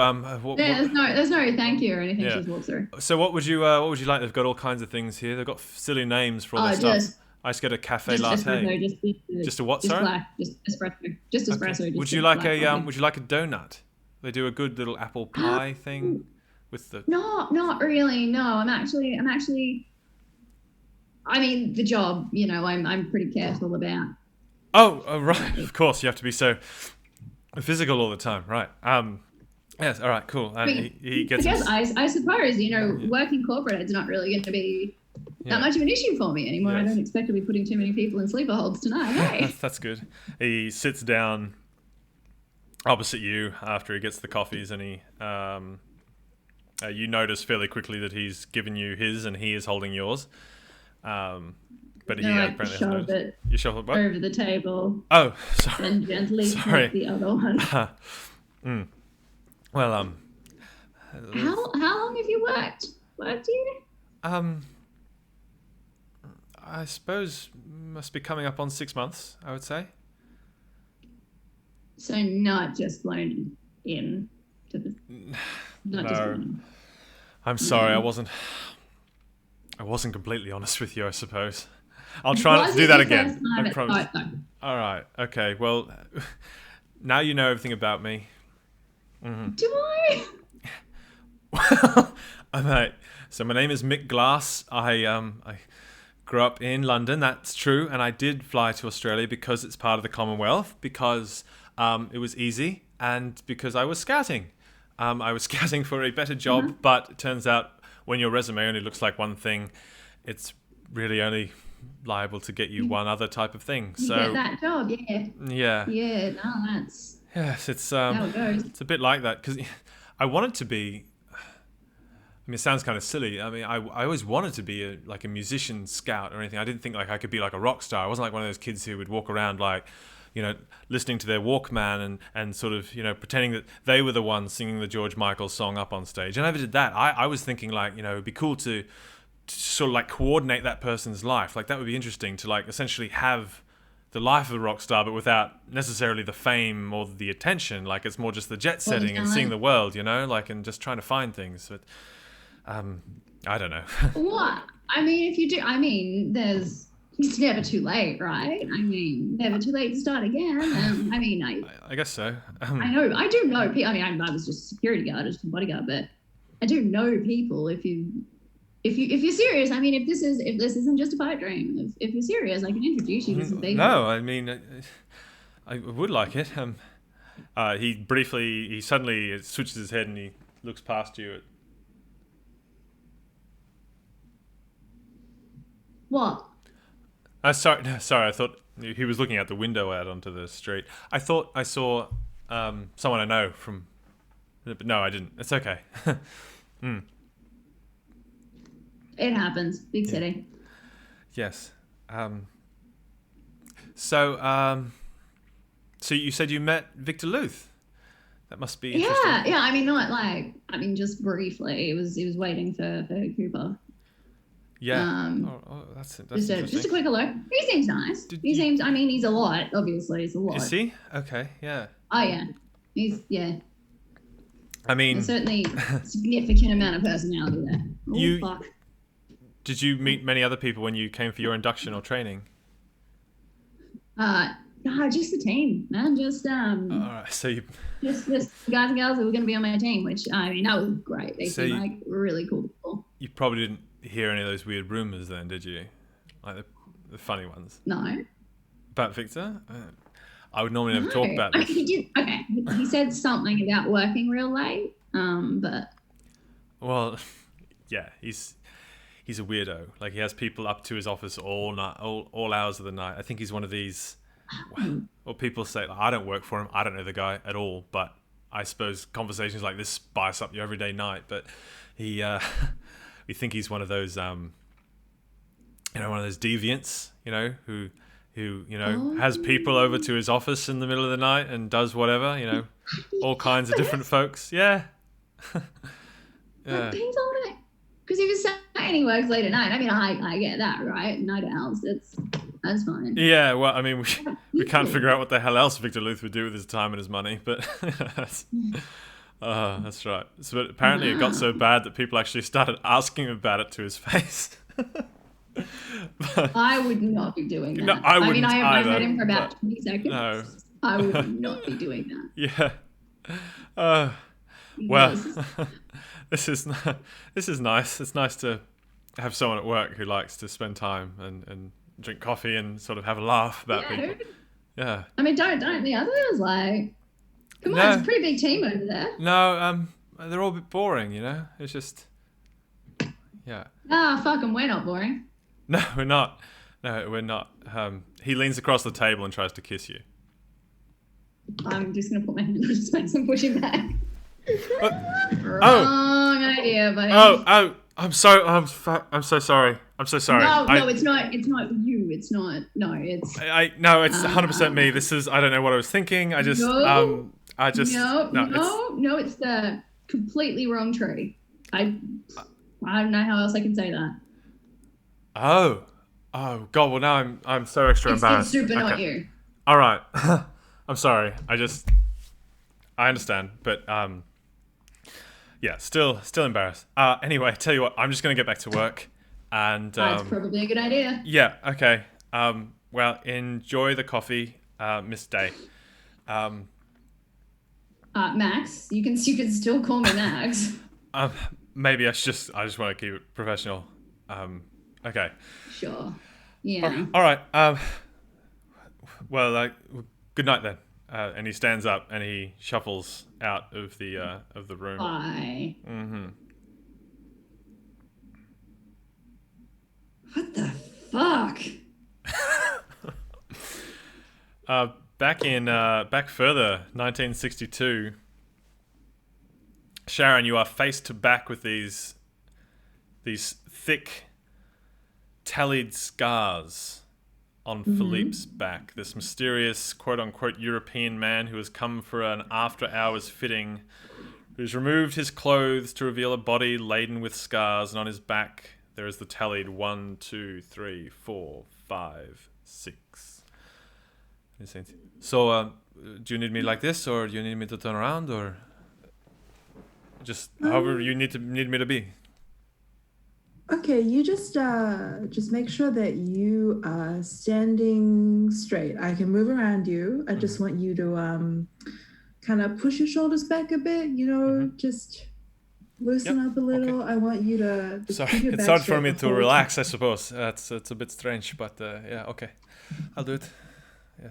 Speaker 3: there's no thank you or anything.
Speaker 1: Yeah.
Speaker 3: She just walks through.
Speaker 1: So what would you like? They've got all kinds of things here. They've got silly names for all their stuff. I just get a cafe latte.
Speaker 3: Espresso,
Speaker 1: Just a what?
Speaker 3: Just
Speaker 1: Sorry.
Speaker 3: black. Just espresso. Just espresso.
Speaker 1: Okay.
Speaker 3: Just
Speaker 1: Would you like a donut? They do a good little apple pie thing with the.
Speaker 3: No, not really. No, I'm actually. I mean, the job. You know, I'm pretty careful about.
Speaker 1: Oh, right. Of course, you have to be so physical all the time, right? Yes. All right. Cool. And he gets.
Speaker 3: I suppose working corporate, it's not really going to be that much of an issue for me anymore.
Speaker 1: Yes.
Speaker 3: I don't expect to be putting too many people in sleeper holds tonight. Hey.
Speaker 1: That's good. He sits down opposite you after he gets the coffees, and he you notice fairly quickly that he's given you his and he is holding yours. But he apparently
Speaker 3: shove it.
Speaker 1: You shove it
Speaker 3: over the table.
Speaker 1: Oh, sorry.
Speaker 3: And gently
Speaker 1: Sorry.
Speaker 3: take the other one.
Speaker 1: Well,
Speaker 3: How long have you worked here?
Speaker 1: I suppose must be coming up on 6 months, I would say.
Speaker 3: So not just flown in to the. Not just flown in.
Speaker 1: I'm sorry, I wasn't completely honest with you, I suppose. I'll try not to do that again. I promise. All right. Okay. Well, now you know everything about me. Mm-hmm.
Speaker 3: Do I?
Speaker 1: Well, mate. So my name is Mick Glass. I grew up in London. That's true, and I did fly to Australia because it's part of the Commonwealth. Because it was easy, and because I was scouting. I was scouting for a better job, but it turns out when your resume only looks like one thing, it's really only liable to get you one other type of thing.
Speaker 3: You get that job, yeah.
Speaker 1: Yeah.
Speaker 3: Yeah, no, that's...
Speaker 1: Yes, it's
Speaker 3: how it goes.
Speaker 1: It's a bit like that, because I wanted to be... I mean, it sounds kind of silly. I mean, I always wanted to be a musician scout or anything. I didn't think like I could be like a rock star. I wasn't like one of those kids who would walk around like, listening to their Walkman and sort of, pretending that they were the ones singing the George Michael song up on stage. I never did that. I was thinking like, it'd be cool to sort of like coordinate that person's life. Like that would be interesting to like essentially have the life of a rock star, but without necessarily the fame or the attention. Like it's more just the jet setting and seeing the world, and just trying to find things. But I don't know.
Speaker 3: What? I mean, if you do, it's never too late, right? I mean, never too late to start again.
Speaker 1: I guess so.
Speaker 3: I do know people. I mean, I was just a security guard, just a bodyguard, but I do know people. If you're serious, I mean, if this isn't just a pipe dream, if you're serious, I can introduce you to some people.
Speaker 1: No, I mean, I would like it. He suddenly switches his head and he looks past you.
Speaker 3: What?
Speaker 1: Sorry. I thought he was looking out the window out onto the street. I thought I saw someone I know from, but no, I didn't. It's okay.
Speaker 3: It happens. Big city.
Speaker 1: Yes. So you said you met Victor Luth. That must be interesting.
Speaker 3: Yeah. I mean, not like. I mean, just briefly. He was waiting for Cooper.
Speaker 1: Yeah. That's interesting.
Speaker 3: Just a quick hello. He seems nice. Seems. I mean, he's a lot. Obviously, he's a lot.
Speaker 1: Is he? Okay. Yeah.
Speaker 3: Oh yeah.
Speaker 1: I mean,
Speaker 3: there's certainly a significant amount of personality there. Fuck.
Speaker 1: Did you meet many other people when you came for your induction or training?
Speaker 3: Just the team, man. Just
Speaker 1: all right. So you
Speaker 3: just guys and girls that were going to be on my team, which I mean that was great. They seemed like really cool people.
Speaker 1: You probably didn't hear any of those weird rumors then, did you? Like the funny ones.
Speaker 3: No.
Speaker 1: About Victor? I would normally never talk about this.
Speaker 3: He did. Okay. He said something about working real late. But.
Speaker 1: Well, yeah, he's a weirdo. Like he has people up to his office all night, all hours of the night. I think he's one of these. Well, people say I don't work for him. I don't know the guy at all. But I suppose conversations like this spice up your everyday night. But he, we think he's one of those, one of those deviants, who, who, has people over to his office in the middle of the night and does whatever, all kinds of different folks. Yeah. Yeah.
Speaker 3: Because he was saying he works late at night. I mean, I get that, right? Night owls, that's fine.
Speaker 1: Yeah, well, I mean, we can't figure out what the hell else Victor Luth would do with his time and his money, but that's right. So, but apparently it got so bad that people actually started asking him about it to his face.
Speaker 3: I would not be doing that.
Speaker 1: No, I wouldn't
Speaker 3: I
Speaker 1: either,
Speaker 3: heard him for about 20 seconds.
Speaker 1: No.
Speaker 3: I would not be doing that.
Speaker 1: Yeah. Well, this is nice. It's nice to have someone at work who likes to spend time and drink coffee and sort of have a laugh about people. Yeah.
Speaker 3: I mean, don't the others come on, it's a pretty big team over there.
Speaker 1: No, they're all a bit boring, It's just, yeah.
Speaker 3: Fuck 'em, we're not boring.
Speaker 1: No, we're not. No, we're not. He leans across the table and tries to kiss you.
Speaker 3: I'm just gonna put my hand on his face and push him back.
Speaker 1: Wrong
Speaker 3: idea, buddy.
Speaker 1: I'm so sorry. I'm so sorry.
Speaker 3: No, it's not you. It's not. No, it's.
Speaker 1: No, it's 100% me. This is. I don't know what I was thinking. I just. No,
Speaker 3: it's the completely wrong tree. I don't know how else I can say that.
Speaker 1: Oh God. Well, now I'm so extra embarrassed.
Speaker 3: It's super not you.
Speaker 1: All right. I'm sorry. I understand, but yeah, still embarrassed. Anyway, tell you what, I'm just gonna get back to work, and
Speaker 3: that's probably a good idea.
Speaker 1: Yeah. Okay. Well, enjoy the coffee, Miss Day.
Speaker 3: Max, you can still call me Max.
Speaker 1: Maybe I just want to keep it professional. Okay.
Speaker 3: Sure. Yeah.
Speaker 1: All right. Well, good night then. And he stands up and he shuffles out of the room.
Speaker 3: Bye.
Speaker 1: Mm-hmm.
Speaker 3: What the fuck?
Speaker 1: Back further, 1962. Sharon, you are face to back with these thick, tallied scars on Philippe's back. This mysterious, quote-unquote, European man who has come for an after-hours fitting, who's removed his clothes to reveal a body laden with scars, and on his back there is the tallied 1, 2, 3, 4, 5, 6. So, do you need me like this, or do you need me to turn around, or just however you need me to be?
Speaker 2: Okay, you just make sure that you are standing straight. I can move around you. I just want you to kind of push your shoulders back a bit, just loosen up a little. Okay. I want you to just
Speaker 1: sorry,
Speaker 2: keep your
Speaker 1: it's
Speaker 2: back
Speaker 1: hard for me to relax, I suppose. It's a bit strange, but yeah, okay. I'll do it. Yeah.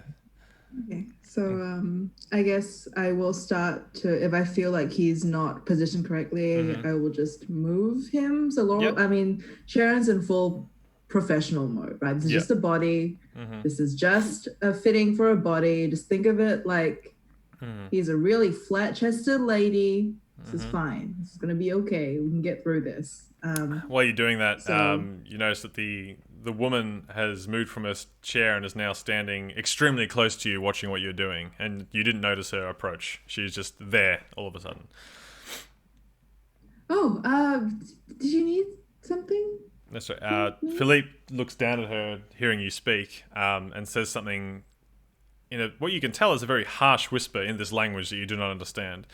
Speaker 2: Okay, so I guess I will start to, if I feel like he's not positioned correctly, I will just move him. So Laurel, I mean, Sharon's in full professional mode, right? This is just a body. This is just a fitting for a body. Just think of it like he's a really flat-chested lady. This is fine. This is going to be okay. We can get through this.
Speaker 1: While you're doing that, you notice that the woman has moved from her chair and is now standing extremely close to you, watching what you're doing, and you didn't notice her approach. She's just there all of a sudden.
Speaker 2: Oh, did you need something?
Speaker 1: That's right. Philippe looks down at her, hearing you speak, and says something in what you can tell is a very harsh whisper in this language that you do not understand.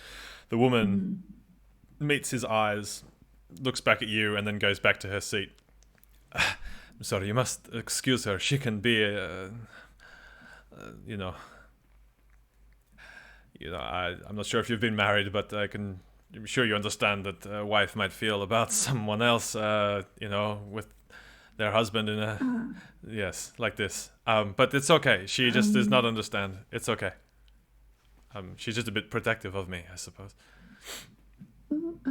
Speaker 1: The woman meets his eyes, looks back at you, and then goes back to her seat. I'm sorry, you must excuse her. She can be, I'm not sure if you've been married, but I'm sure you understand that a wife might feel about someone else, with their husband in a, yes, like this. But it's okay. She just does not understand. It's okay. She's just a bit protective of me, I suppose.
Speaker 2: No,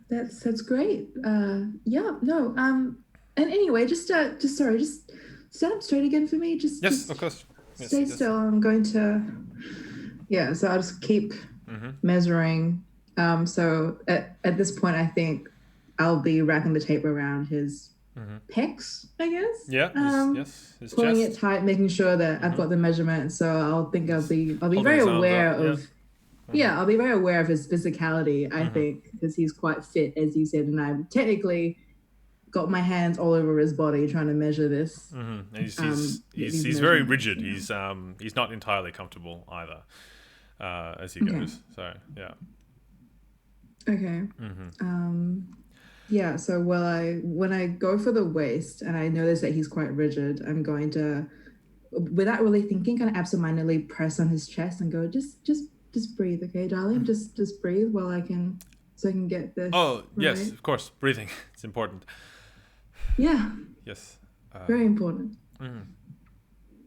Speaker 2: that's great. And anyway, just stand up straight again for me.
Speaker 1: Of course.
Speaker 2: Stay still. I'm going to, so I'll just keep measuring. So at this point, I think I'll be wrapping the tape around his pecs, I guess.
Speaker 1: Yeah. Yes. His
Speaker 2: Pulling
Speaker 1: chest.
Speaker 2: it tight, making sure that I've got the measurement. So I'll be
Speaker 1: Holding
Speaker 2: very
Speaker 1: his arms
Speaker 2: aware
Speaker 1: up, yeah.
Speaker 2: of. Yeah, I'll be very aware of his physicality, I think, because he's quite fit, as you said, and I'm technically got my hands all over his body trying to measure this.
Speaker 1: And he's
Speaker 2: these
Speaker 1: very
Speaker 2: measurements,
Speaker 1: rigid.
Speaker 2: yeah.
Speaker 1: He's not entirely comfortable either as he goes. So yeah.
Speaker 2: Okay. Yeah. So when I go for the waist and I notice that he's quite rigid, I'm going to, without really thinking, kind of absentmindedly press on his chest and go, just breathe, okay, darling. Just breathe while I can get this.
Speaker 1: Oh yes,
Speaker 2: right?
Speaker 1: of course. Breathing, it's important.
Speaker 2: Yeah.
Speaker 1: Yes.
Speaker 2: Very important.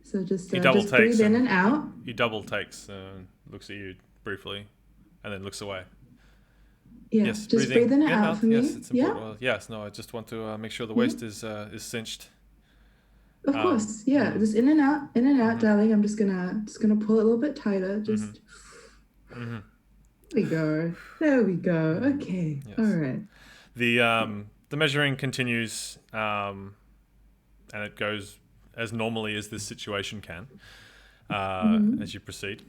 Speaker 2: So just
Speaker 1: double takes
Speaker 2: breathe in and out.
Speaker 1: He double takes, looks at you briefly, and then looks away.
Speaker 2: Yeah,
Speaker 1: Yes,
Speaker 2: just breathe in and out for me.
Speaker 1: Yes, it's important.
Speaker 2: Yeah,
Speaker 1: Well, yes, no, I just want to make sure the waist is cinched.
Speaker 2: of course. Yeah, just in and out, darling. I'm just gonna pull it a little bit tighter. Just there we go. Okay,
Speaker 1: Yes.
Speaker 2: all right.
Speaker 1: The measuring continues, and it goes as normally as this situation can as you proceed.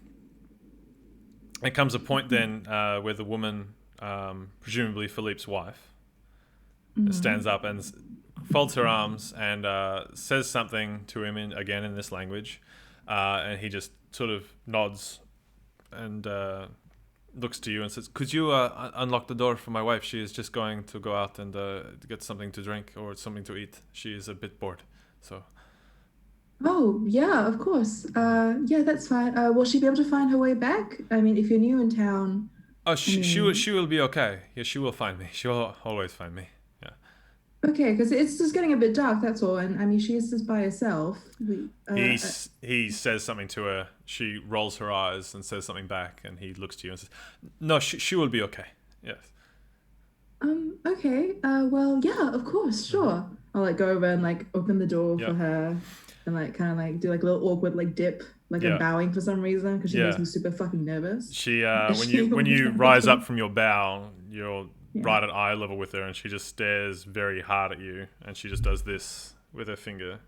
Speaker 1: There comes a point then where the woman, presumably Philippe's wife, stands up and folds her arms and says something to him again in this language, and he just sort of nods and looks to you and says, "Could you unlock the door for my wife? She is just going to go out and get something to drink or something to eat. She is a bit bored." So.
Speaker 2: Oh yeah, of course. Yeah, that's fine. Will she be able to find her way back? I mean, if you're new in town.
Speaker 1: Oh, she will be okay. Yeah, she will find me. She will always find me. Yeah.
Speaker 2: Okay, because it's just getting a bit dark. That's all. And I mean, she is just by herself.
Speaker 1: He says something to her. She rolls her eyes and says something back, and he looks to you and says, "No, she will be okay." Yes.
Speaker 2: Okay. Well, yeah, of course, sure. I'll go over and open the door for her, and kind of do a little awkward dip, I'm bowing for some reason because she makes me super fucking nervous.
Speaker 1: She when you rise up from your bow, you're right at eye level with her, and she just stares very hard at you, and she just does this with her finger,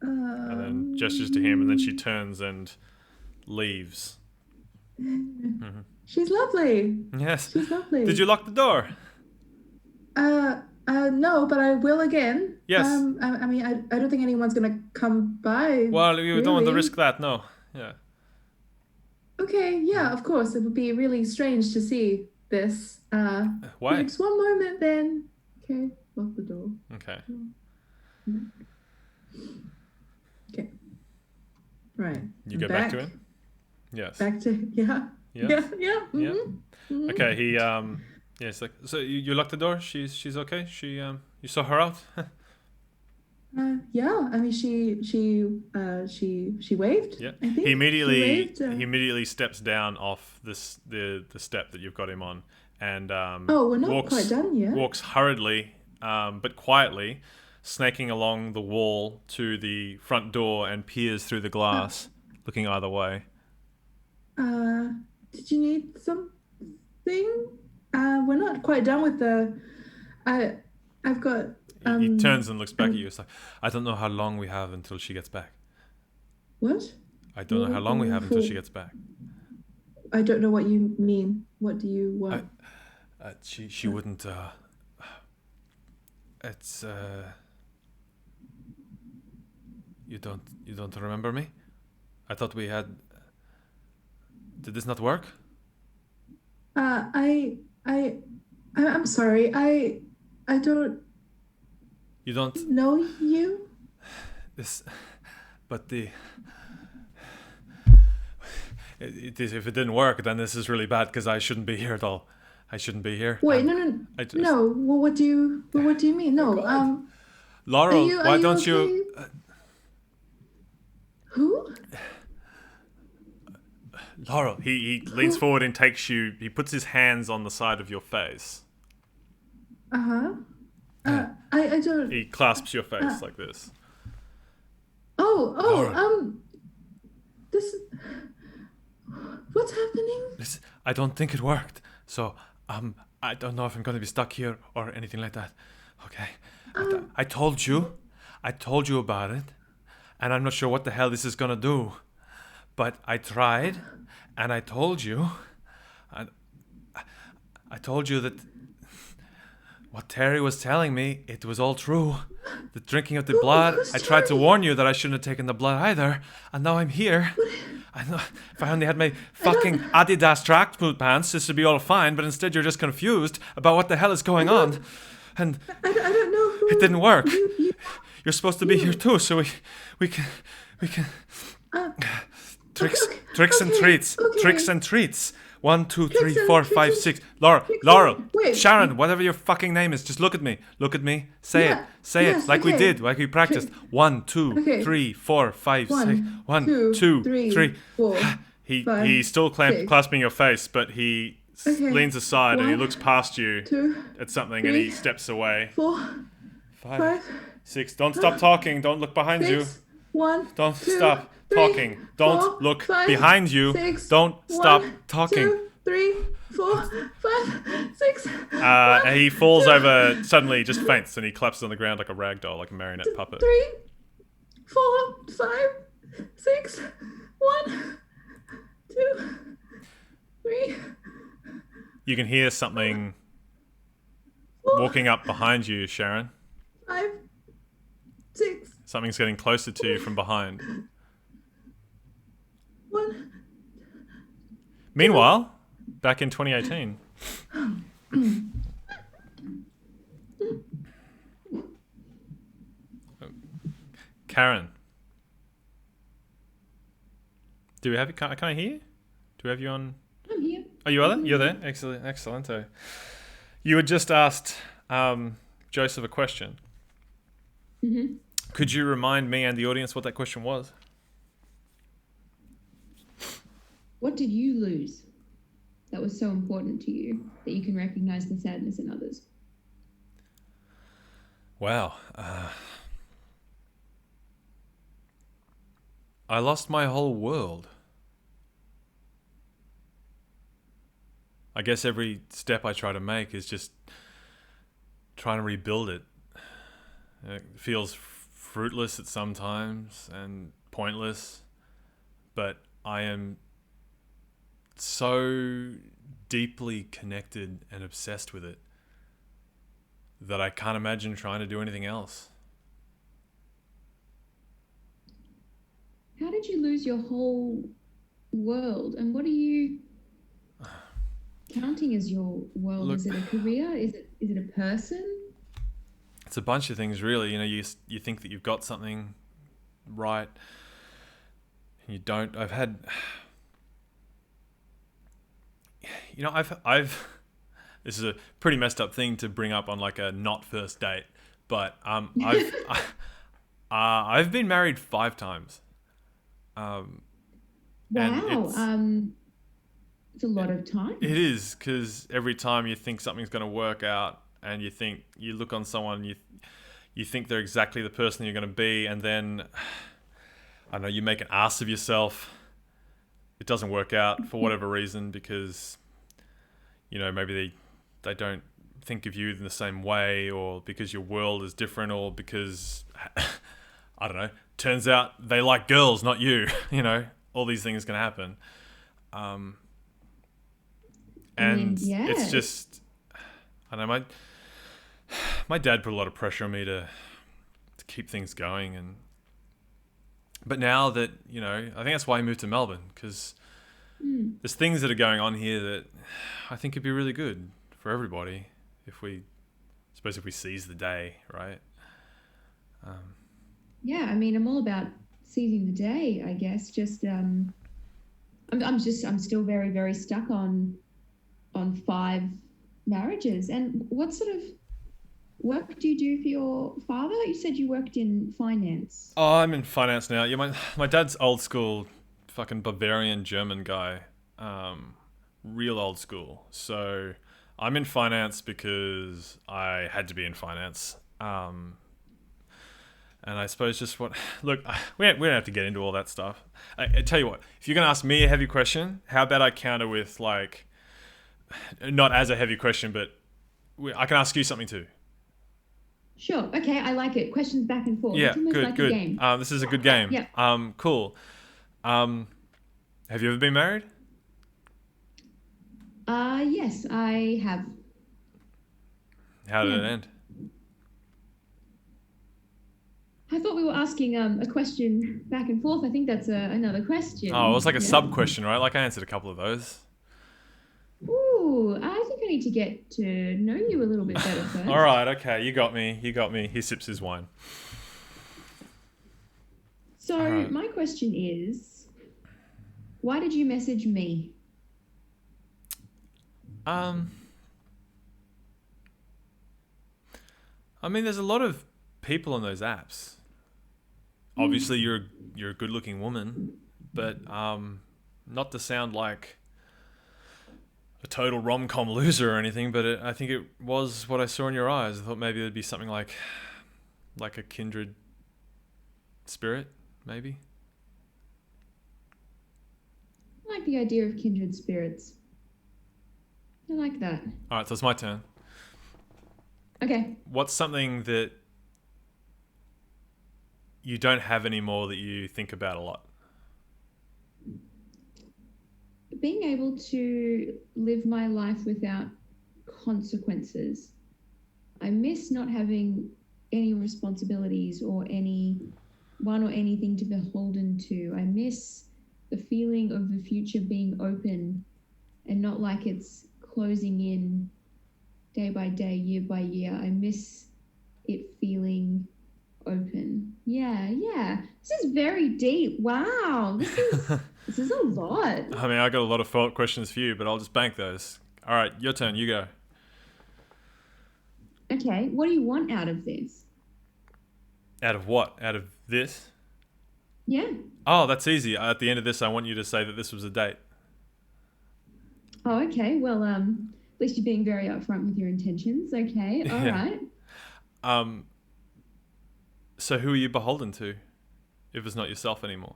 Speaker 1: and then gestures to him, and then she turns and leaves.
Speaker 2: She's lovely.
Speaker 1: Yes.
Speaker 2: She's lovely.
Speaker 1: Did you lock the door?
Speaker 2: No, but I will again.
Speaker 1: Yes.
Speaker 2: I mean, I don't think anyone's gonna come by.
Speaker 1: Well, you don't want to risk that, no. Yeah.
Speaker 2: Okay, yeah, of course. It would be really strange to see this.
Speaker 1: Why?
Speaker 2: Just one moment then. Okay, lock the door.
Speaker 1: Okay.
Speaker 2: Okay. Right.
Speaker 1: You go back to him? Yes.
Speaker 2: Back to, yeah.
Speaker 1: Yeah.
Speaker 2: Yeah. Mm-hmm.
Speaker 1: Okay, he it's like, so you locked the door? She's okay? She you saw her out?
Speaker 2: Yeah. I mean, she waved.
Speaker 1: Yeah.
Speaker 2: I think.
Speaker 1: He immediately
Speaker 2: She waved,
Speaker 1: he immediately steps down off the step that you've got him on, and
Speaker 2: we're not quite done yet.
Speaker 1: Walks hurriedly, but quietly, snaking along the wall to the front door and peers through the glass, looking either way.
Speaker 2: Did you need something? We're not quite done with the. I've got.
Speaker 1: He turns and looks back at you. It's like, I don't know how long we have until she gets back.
Speaker 2: What?
Speaker 1: I don't know how long we have until she gets back.
Speaker 2: I don't know what you mean. What do you want?
Speaker 1: She wouldn't. It's. You don't remember me? I thought we had. Did this not work?
Speaker 2: I'm sorry. I don't.
Speaker 1: You don't
Speaker 2: know you?
Speaker 1: This, but if it didn't work, then this is really bad because I shouldn't be here at all. I shouldn't be here.
Speaker 2: Wait, no. No. Well, what do you mean? No.
Speaker 1: Laurel, why don't
Speaker 2: okay?
Speaker 1: you?
Speaker 2: Who?
Speaker 1: Laurel, he leans forward and takes you. He puts his hands on the side of your face.
Speaker 2: I don't.
Speaker 1: He clasps your face like this.
Speaker 2: Oh, this. What's happening?
Speaker 1: I don't think it worked. So, I don't know if I'm going to be stuck here or anything like that. Okay. I told you about it, and I'm not sure what the hell this is gonna do. But I tried, and I told you that what Terry was telling me, it was all true. The drinking of the blood. I tried to warn you that I shouldn't have taken the blood either, and now I'm here. I know if I only had my fucking Adidas track boot pants, this would be all fine. But instead, you're just confused about what the hell is going on, and
Speaker 2: I don't know.
Speaker 1: it didn't work. You're supposed to be here too, so we can tricks and treats.
Speaker 2: Okay.
Speaker 1: Tricks and treats. 1, 2, 3,
Speaker 2: Tricks and
Speaker 1: 4, 5,
Speaker 2: treats.
Speaker 1: 6. Laurel,
Speaker 2: Wait.
Speaker 1: Sharon, whatever your fucking name is, just look at me. Say
Speaker 2: Yeah,
Speaker 1: it, like we
Speaker 2: okay.
Speaker 1: did, like we practiced. 1, 2,
Speaker 2: Okay.
Speaker 1: 3, 4, 5, 6. 1,
Speaker 2: 2,
Speaker 1: 2,
Speaker 2: 3,
Speaker 1: 3.
Speaker 2: 4.
Speaker 1: He's still
Speaker 2: 6.
Speaker 1: clasping your face, but he
Speaker 2: Okay.
Speaker 1: leans aside and he
Speaker 2: 1,
Speaker 1: looks past you
Speaker 2: 2,
Speaker 1: at something and he
Speaker 2: 3,
Speaker 1: steps away.
Speaker 2: 4,
Speaker 1: 5,
Speaker 2: 5,
Speaker 1: 6. Don't stop talking. Don't look behind you.
Speaker 2: 6, 1,
Speaker 1: Don't
Speaker 2: 2,
Speaker 1: stop
Speaker 2: 3,
Speaker 1: talking. Don't
Speaker 2: 4,
Speaker 1: look
Speaker 2: 5,
Speaker 1: behind you.
Speaker 2: 6,
Speaker 1: Don't
Speaker 2: 1,
Speaker 1: stop talking.
Speaker 2: 2, 3, 4, 5, 6.
Speaker 1: And he falls over, suddenly just faints, and he collapses on the ground like a rag doll, like a marionette puppet.
Speaker 2: 3, 4, 5, 6, 1, 2, 3.
Speaker 1: You can hear something walking up behind you, Sharon.
Speaker 2: 5, 6,
Speaker 1: Something's getting closer to you from behind.
Speaker 2: 1.
Speaker 1: Meanwhile, back in 2018. Karen. Do we have you? Can I hear you? Do we have you on?
Speaker 4: I'm here.
Speaker 1: Oh, you are there? You're there? Excellent. You had just asked Joseph a question.
Speaker 4: Mm-hmm.
Speaker 1: Could you remind me and the audience what that question was?
Speaker 4: What did you lose that was so important to you that you can recognize the sadness in others?
Speaker 1: Wow. I lost my whole world. I guess every step I try to make is just trying to rebuild it. It feels fruitless at some times and pointless, but I am so deeply connected and obsessed with it that I can't imagine trying to do anything else.
Speaker 4: How did you lose your whole world? And what are you counting as your world?
Speaker 1: Look,
Speaker 4: is it a career? Is it a person?
Speaker 1: it's a bunch of things, really. You know, you think that you've got something right, and you don't. I've this is a pretty messed up thing to bring up on like a not first date, but I've been married 5 times.
Speaker 4: Wow.
Speaker 1: And
Speaker 4: it's a lot of time.
Speaker 1: it is, because every time you think something's going to work out, and you look on someone, you think they're exactly the person you're going to be, and then I don't know, you make an ass of yourself. It doesn't work out for whatever reason, because maybe they don't think of you in the same way, or because your world is different, or because I don't know, turns out they like girls, not you. All these things can happen. And it's just, I don't know, my dad put a lot of pressure on me to keep things going, but now that I think that's why I moved to Melbourne, because there's things that are going on here that I think could be really good for everybody if we seize the day, right?
Speaker 4: Yeah, I mean, I'm all about seizing the day, I guess. Just I'm still very, very stuck on 5 marriages. And what sort of work do you do for your father? You said you worked in finance.
Speaker 1: Oh, I'm in finance now. Yeah, my dad's old school, fucking Bavarian German guy, real old school. So I'm in finance because I had to be in finance. And I suppose just look, we don't have to get into all that stuff. I tell you what, if you're going to ask me a heavy question, how about I counter with not as a heavy question, but I can ask you something too.
Speaker 4: Sure. Okay, I like it. Questions back and forth.
Speaker 1: Yeah,
Speaker 4: It's almost
Speaker 1: good,
Speaker 4: like
Speaker 1: good.
Speaker 4: a game.
Speaker 1: This is a good game.
Speaker 4: Yeah.
Speaker 1: Cool. Have you ever been married?
Speaker 4: Yes, I have.
Speaker 1: How did
Speaker 4: Yeah.
Speaker 1: it end?
Speaker 4: I thought we were asking a question back and forth. I think that's another question.
Speaker 1: Oh, it was like a
Speaker 4: Yeah.
Speaker 1: sub question, right? Like I answered a couple of those.
Speaker 4: Ooh, I think I need to get to know you a little bit better first.
Speaker 1: All right, okay, you got me. He sips his wine.
Speaker 4: So
Speaker 1: All right.
Speaker 4: my question is, why did you message me?
Speaker 1: I mean, there's a lot of people on those apps. Obviously, you're a good-looking woman, but not to sound like a total rom-com loser or anything, but I think it was what I saw in your eyes. I thought maybe it'd be something like a kindred spirit, maybe.
Speaker 4: I like the idea of kindred spirits. I like that.
Speaker 1: All right, so it's my turn.
Speaker 4: Okay.
Speaker 1: What's something that you don't have anymore that you think about a lot?
Speaker 4: Being able to live my life without consequences. I miss not having any responsibilities or anything to be beholden to. I miss the feeling of the future being open and not like it's closing in day by day, year by year. I miss it feeling open. Yeah. This is very deep. Wow. This is a lot.
Speaker 1: I mean, I got a lot of follow-up questions for you, but I'll just bank those. All right, your turn. You go.
Speaker 4: Okay, what do you want out of this?
Speaker 1: Out of what? Out of this?
Speaker 4: Yeah.
Speaker 1: Oh, that's easy. At the end of this, I want you to say that this was a date.
Speaker 4: Oh, okay. Well, at least you're being very upfront with your intentions. Okay, all
Speaker 1: Yeah.
Speaker 4: right.
Speaker 1: So who are you beholden to, if it's not yourself anymore?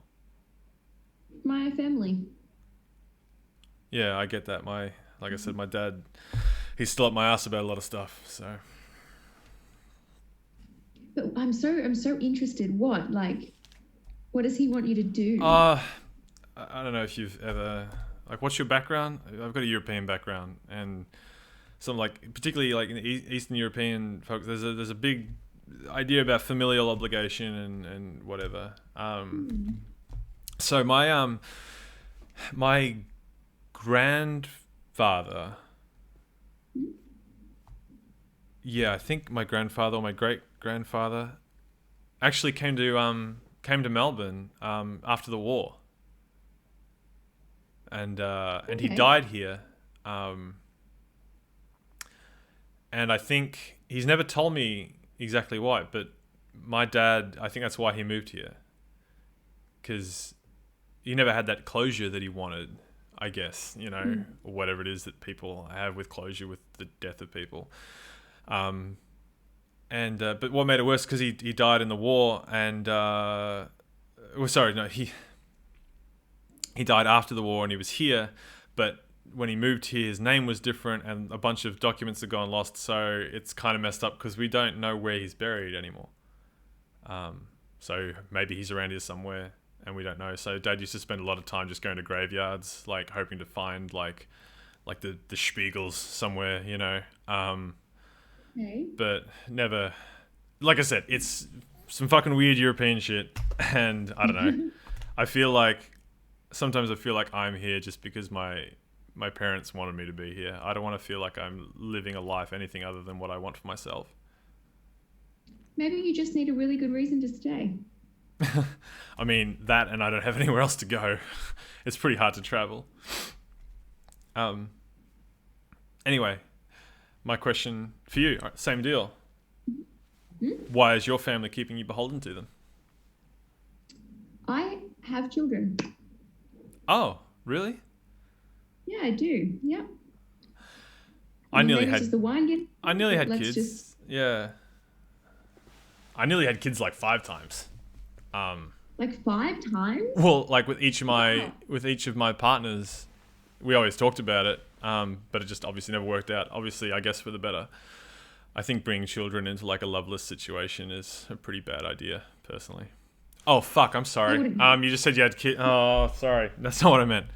Speaker 4: My family.
Speaker 1: Yeah, I get that. Like I said, my dad, he's still up my ass about a lot of stuff. So
Speaker 4: But I'm so interested. What does he want you to do?
Speaker 1: I don't know if you've ever, like, what's your background? I've got a European background, and some, like, particularly like in the Eastern European folks, there's a big idea about familial obligation and whatever. So my grandfather, yeah, I think my grandfather or my great grandfather actually came to Melbourne after the war, and he
Speaker 4: Okay.
Speaker 1: died here. And I think he's never told me exactly why, but my dad, I think that's why he moved here, because he never had that closure that he wanted, I guess, or whatever it is that people have with closure with the death of people. But what made it worse, because he died in the war, and he died after the war, and he was here, but when he moved here, his name was different, and a bunch of documents had gone lost, so it's kind of messed up because we don't know where he's buried anymore. So maybe he's around here somewhere, and we don't know. So Dad used to spend a lot of time just going to graveyards, like hoping to find like the Spiegels somewhere,
Speaker 4: Okay.
Speaker 1: but never. Like I said, it's some fucking weird European shit, and I don't know. Sometimes I feel like I'm here just because my parents wanted me to be here. I don't want to feel like I'm living a life anything other than what I want for myself.
Speaker 4: Maybe you just need a really good reason to stay.
Speaker 1: I mean, that, and I don't have anywhere else to go. It's pretty hard to travel. Anyway, my question for you, same deal. Why is your family keeping you beholden to them?
Speaker 4: I have children.
Speaker 1: Oh, really?
Speaker 4: Yeah, I do. Yeah.
Speaker 1: I nearly
Speaker 4: maybe it's
Speaker 1: had
Speaker 4: just the wine getting.
Speaker 1: I nearly had
Speaker 4: Let's
Speaker 1: kids.
Speaker 4: just-
Speaker 1: Yeah. I nearly had kids like 5 times.
Speaker 4: Like 5 times?
Speaker 1: Well, like with each of my
Speaker 4: Wow.
Speaker 1: partners, we always talked about it, but it just obviously never worked out. Obviously, I guess for the better. I think bringing children into like a loveless situation is a pretty bad idea, personally. Oh fuck! I'm sorry. You just said you had kids. Oh, sorry. That's not what I meant.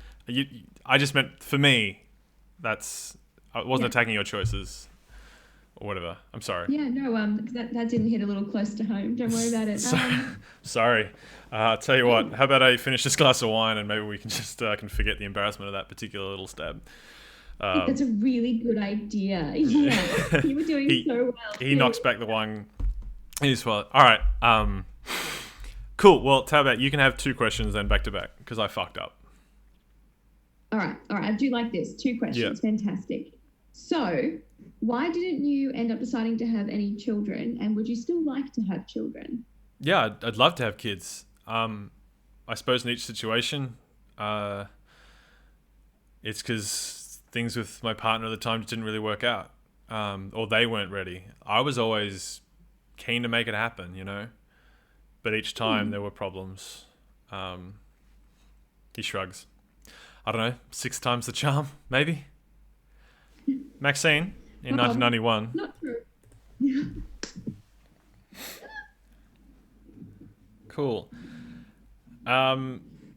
Speaker 1: I just meant for me. I wasn't attacking your choices or whatever. I'm sorry.
Speaker 4: Yeah, no, that didn't hit a little close to home. Don't worry about it.
Speaker 1: Sorry. I'll tell you what. How about I finish this glass of wine and maybe we can just can forget the embarrassment of that particular little stab.
Speaker 4: That's a really good idea. Yeah, you were doing so well.
Speaker 1: He knocks back the wine. He's well. All right. Cool. Well, how about you can have 2 questions then back to back because I fucked up.
Speaker 4: All right. I do like this. 2 questions.
Speaker 1: Yeah.
Speaker 4: Fantastic. So, why didn't you end up deciding to have any children, and would you still like to have children?
Speaker 1: Yeah, I'd love to have kids. I suppose in each situation, it's because things with my partner at the time just didn't really work out, or they weren't ready. I was always keen to make it happen, you know, but each time there were problems. He shrugs. I don't know, 6 times the charm, maybe? Maxine, in 1991.
Speaker 4: Not true.
Speaker 1: Cool.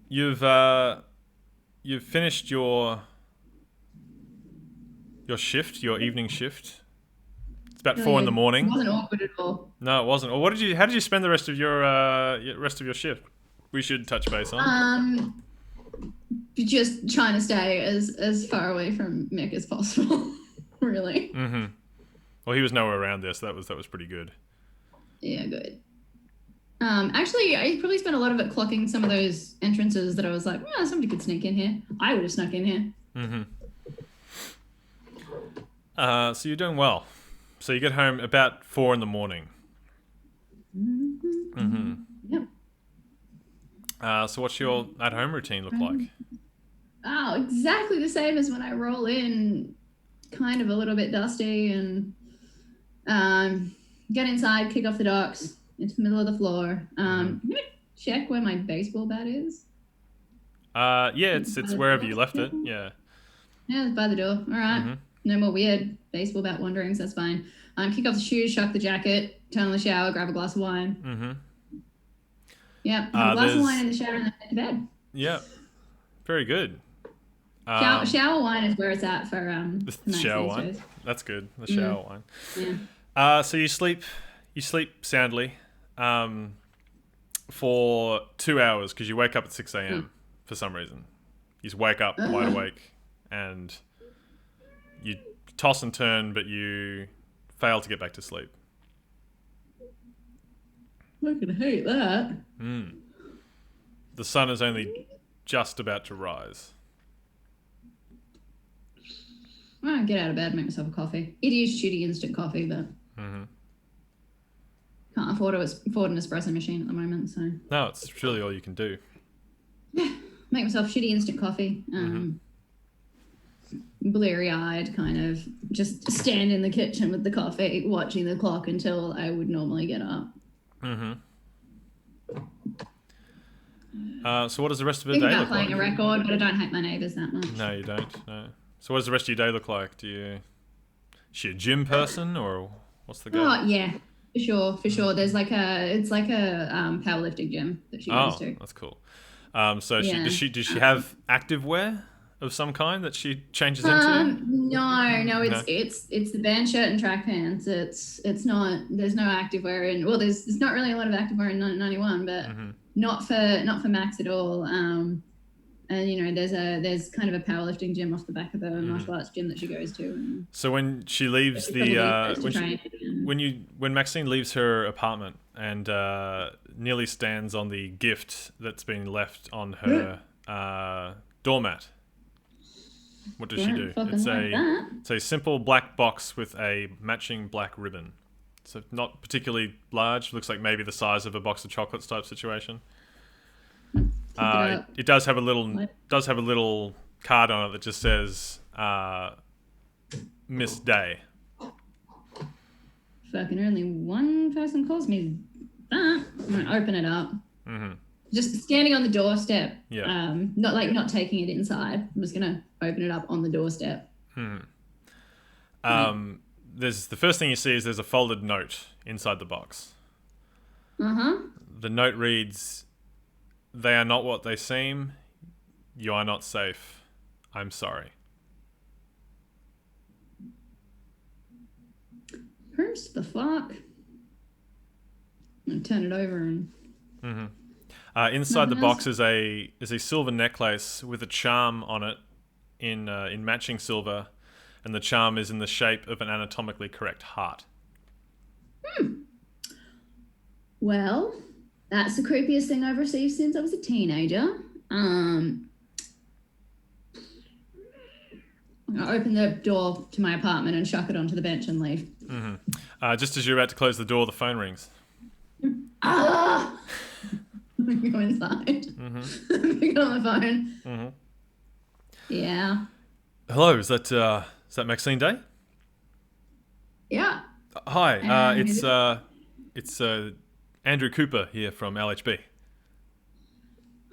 Speaker 1: You've finished your shift, your evening shift. It's about 4 in the morning.
Speaker 3: It wasn't awkward at all.
Speaker 1: No, it wasn't. Or how did you spend the rest of your shift? We should touch base on.
Speaker 3: Just trying to stay as far away from Mick as possible. Really.
Speaker 1: Mm-hmm. Well, he was nowhere around there, so that was pretty good.
Speaker 3: Yeah, good. Actually, I probably spent a lot of it clocking some of those entrances that I was like, somebody could sneak in here. I would have snuck in here.
Speaker 1: Mm-hmm. So you're doing well. So you get home about 4 in the morning.
Speaker 3: Mm-hmm.
Speaker 1: Mm-hmm.
Speaker 3: Yep.
Speaker 1: So what's your at-home routine look like?
Speaker 3: Oh, exactly the same as when I roll in, kind of a little bit dusty, and get inside, kick off the docks into the middle of the floor. I'm gonna check where my baseball bat is.
Speaker 1: Yeah, it's wherever you left it. Yeah.
Speaker 3: Yeah, it's by the door. All right.
Speaker 1: Mm-hmm.
Speaker 3: No more weird baseball bat wanderings. That's fine. Kick off the shoes, chuck the jacket, turn on the shower, grab a glass of wine.
Speaker 1: Mm-hmm.
Speaker 3: Yeah, have a glass of wine in the shower and then head to bed.
Speaker 1: Yeah, very good.
Speaker 3: Shower wine is where it's at for
Speaker 1: the shower wine. That's good. The shower wine.
Speaker 3: Yeah.
Speaker 1: So you sleep soundly, for 2 hours because you wake up at 6 a.m. for some reason. You just wake up wide awake and you toss and turn, but you fail to get back to sleep.
Speaker 3: I can hate that.
Speaker 1: The sun is only just about to rise.
Speaker 3: Well, get out of bed, make myself a coffee. It is shitty instant coffee, but can't afford an espresso machine at the moment, so.
Speaker 1: No, it's really all you can do.
Speaker 3: Yeah, make myself shitty instant coffee. Bleary-eyed, kind of just stand in the kitchen with the coffee, watching the clock until I would normally get up.
Speaker 1: So what does the rest of your day look like?
Speaker 3: Playing a record, but I don't hate my neighbours that much.
Speaker 1: No, you don't. No. So what does the rest of your day look like? Is she a gym person or what's the goal?
Speaker 3: Oh yeah, for sure. There's like a powerlifting gym that she goes to.
Speaker 1: Oh, that's cool. So does she have active wear of some kind that she changes into?
Speaker 3: No, it's the band shirt and track pants. It's not. There's no active wear in. Well, there's not really a lot of active wear in 91, but not for Max at all. And there's kind of a powerlifting gym off the back of the martial arts gym that she goes to. And
Speaker 1: so when she leaves when Maxine leaves her apartment and nearly stands on the gift that's been left on her doormat, what does she do? It's a simple black box with a matching black ribbon. So not particularly large. Looks like maybe the size of a box of chocolates type situation. It does have a little card on it that just says Miss Day.
Speaker 3: Fucking only one person calls me that. I'm gonna open it up. Just standing on the doorstep.
Speaker 1: Yeah.
Speaker 3: Not taking it inside. I'm just gonna open it up on the doorstep.
Speaker 1: there's the first thing you see is there's a folded note inside the box.
Speaker 3: Uh-huh.
Speaker 1: The note reads, "They are not what they seem. You are not safe. I'm sorry."
Speaker 3: First, the fuck. I'm gonna turn it over and.
Speaker 1: Inside the
Speaker 3: Nothing
Speaker 1: box
Speaker 3: else?
Speaker 1: is a silver necklace with a charm on it in matching silver, and the charm is in the shape of an anatomically correct heart.
Speaker 3: Well, that's the creepiest thing I've received since I was a teenager. I'm gonna open the door to my apartment and chuck it onto the bench and leave.
Speaker 1: Just as you're about to close the door, the phone rings.
Speaker 3: Ah! I go inside. Pick it on the phone. Yeah.
Speaker 1: Hello, is that Maxine Day?
Speaker 3: Yeah.
Speaker 1: Hi,
Speaker 3: Who
Speaker 1: it's Andrew Cooper here from LHB.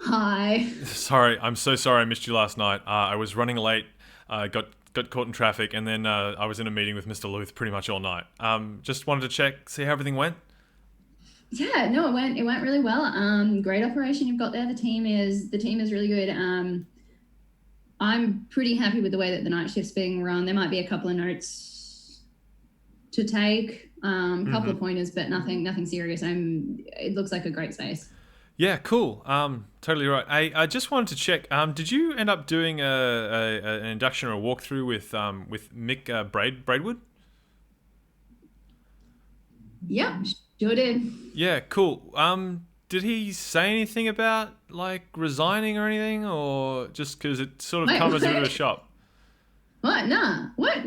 Speaker 3: Hi.
Speaker 1: Sorry, I'm so sorry I missed you last night. I was running late, got caught in traffic, and then I was in a meeting with Mr. Luth pretty much all night. Just wanted to check, see how everything went.
Speaker 3: Yeah, no, it went really well. Great operation you've got there. The team is really good. I'm pretty happy with the way that the night shift's being run. There might be a couple of notes to take, couple of pointers, but nothing serious. It looks like a great space.
Speaker 1: Yeah, cool. Totally right. I just wanted to check. Did you end up doing an induction or a walkthrough with Mick Braidwood?
Speaker 3: Yep, sure did.
Speaker 1: Yeah, cool. Did he say anything about like resigning or anything, or just because it sort of
Speaker 3: Wait,
Speaker 1: come as a bit of a
Speaker 3: what?
Speaker 1: shock?
Speaker 3: What? Nah. What?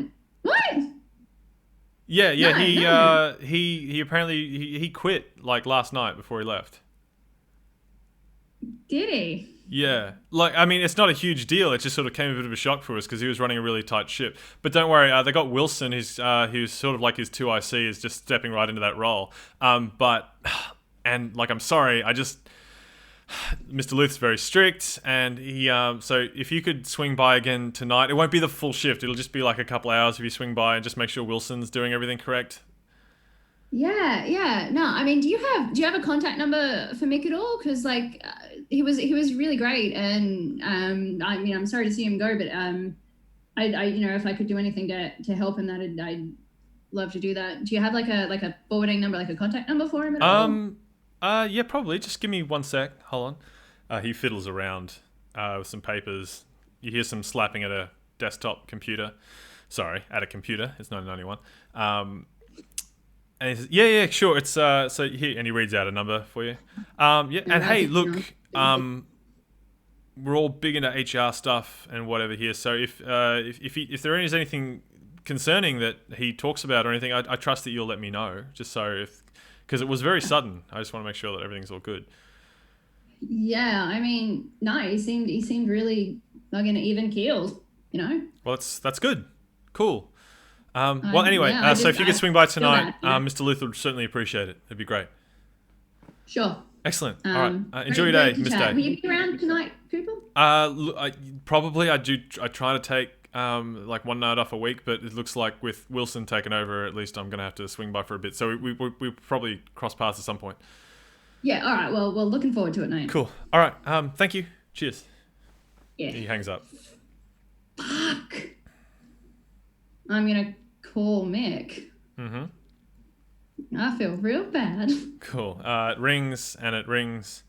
Speaker 1: Yeah.
Speaker 3: No.
Speaker 1: He apparently he quit like last night before he left.
Speaker 3: Did he?
Speaker 1: Yeah, like I mean, it's not a huge deal. It just sort of came a bit of a shock for us because he was running a really tight ship. But don't worry, they got Wilson, who's sort of like his 2IC, is just stepping right into that role. And like I'm sorry, Mr. Luth's very strict, and he so if you could swing by again tonight, it won't be the full shift. It'll just be like a couple hours if you swing by and just make sure Wilson's doing everything correct.
Speaker 3: Yeah. No, I mean, do you have a contact number for Mick at all? Because like, he was really great, and I mean, I'm sorry to see him go, but I if I could do anything to help him, I'd love to do that. Do you have like a forwarding number, like a contact number for him at all?
Speaker 1: Yeah, probably. Just give me 1 sec. Hold on. He fiddles around with some papers. You hear some slapping at a desktop computer. Sorry, at a computer. It's 1991. And he says, yeah, sure. It's so here, and he reads out a number for you. Yeah, and hey, look, we're all big into HR stuff and whatever here. So if there is anything concerning that he talks about or anything, I trust that you'll let me know. Just so because it was very sudden. I just want to make sure that everything's all good.
Speaker 3: Yeah, I mean, no, he seemed really fucking even keeled,
Speaker 1: Well, that's good. Cool. Well, anyway,
Speaker 3: yeah,
Speaker 1: so if you could swing by tonight,
Speaker 3: bad,
Speaker 1: Mr. Luth would certainly appreciate it. It'd be great.
Speaker 3: Sure.
Speaker 1: Excellent. All right. Enjoy your
Speaker 3: Great
Speaker 1: day,
Speaker 3: to
Speaker 1: Miss
Speaker 3: chat.
Speaker 1: Day.
Speaker 3: Will you be around tonight, Cooper?
Speaker 1: Look, I try to take like one night off a week, but it looks like with Wilson taking over, at least I'm gonna have to swing by for a bit. So we probably cross paths at some point.
Speaker 3: Yeah. All right. Well, looking forward to it, mate.
Speaker 1: Cool. All right. Thank you. Cheers.
Speaker 3: Yeah.
Speaker 1: He hangs up.
Speaker 3: Fuck. I'm gonna call Mick. I feel real bad.
Speaker 1: Cool. It rings and it rings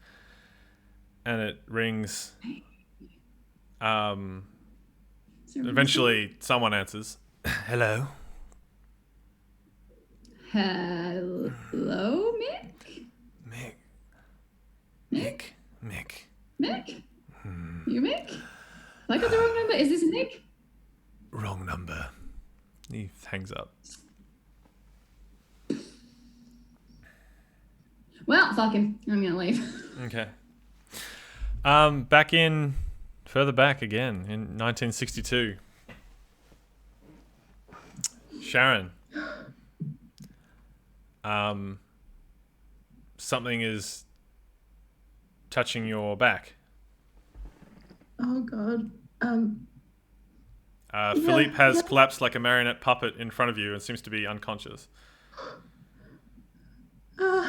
Speaker 1: and it rings. Eventually, someone answers. Hello.
Speaker 3: Hello, Mick?
Speaker 1: Mick.
Speaker 3: Mick? You Mick? Have I got the wrong number? Is this Mick?
Speaker 1: Wrong number. He hangs up.
Speaker 3: Well, fuck him. I'm gonna leave.
Speaker 1: Okay. Further back again in 1962. Sharon. Something is touching your back.
Speaker 2: Oh God.
Speaker 1: Philippe has collapsed like a marionette puppet in front of you and seems to be unconscious.
Speaker 2: 5,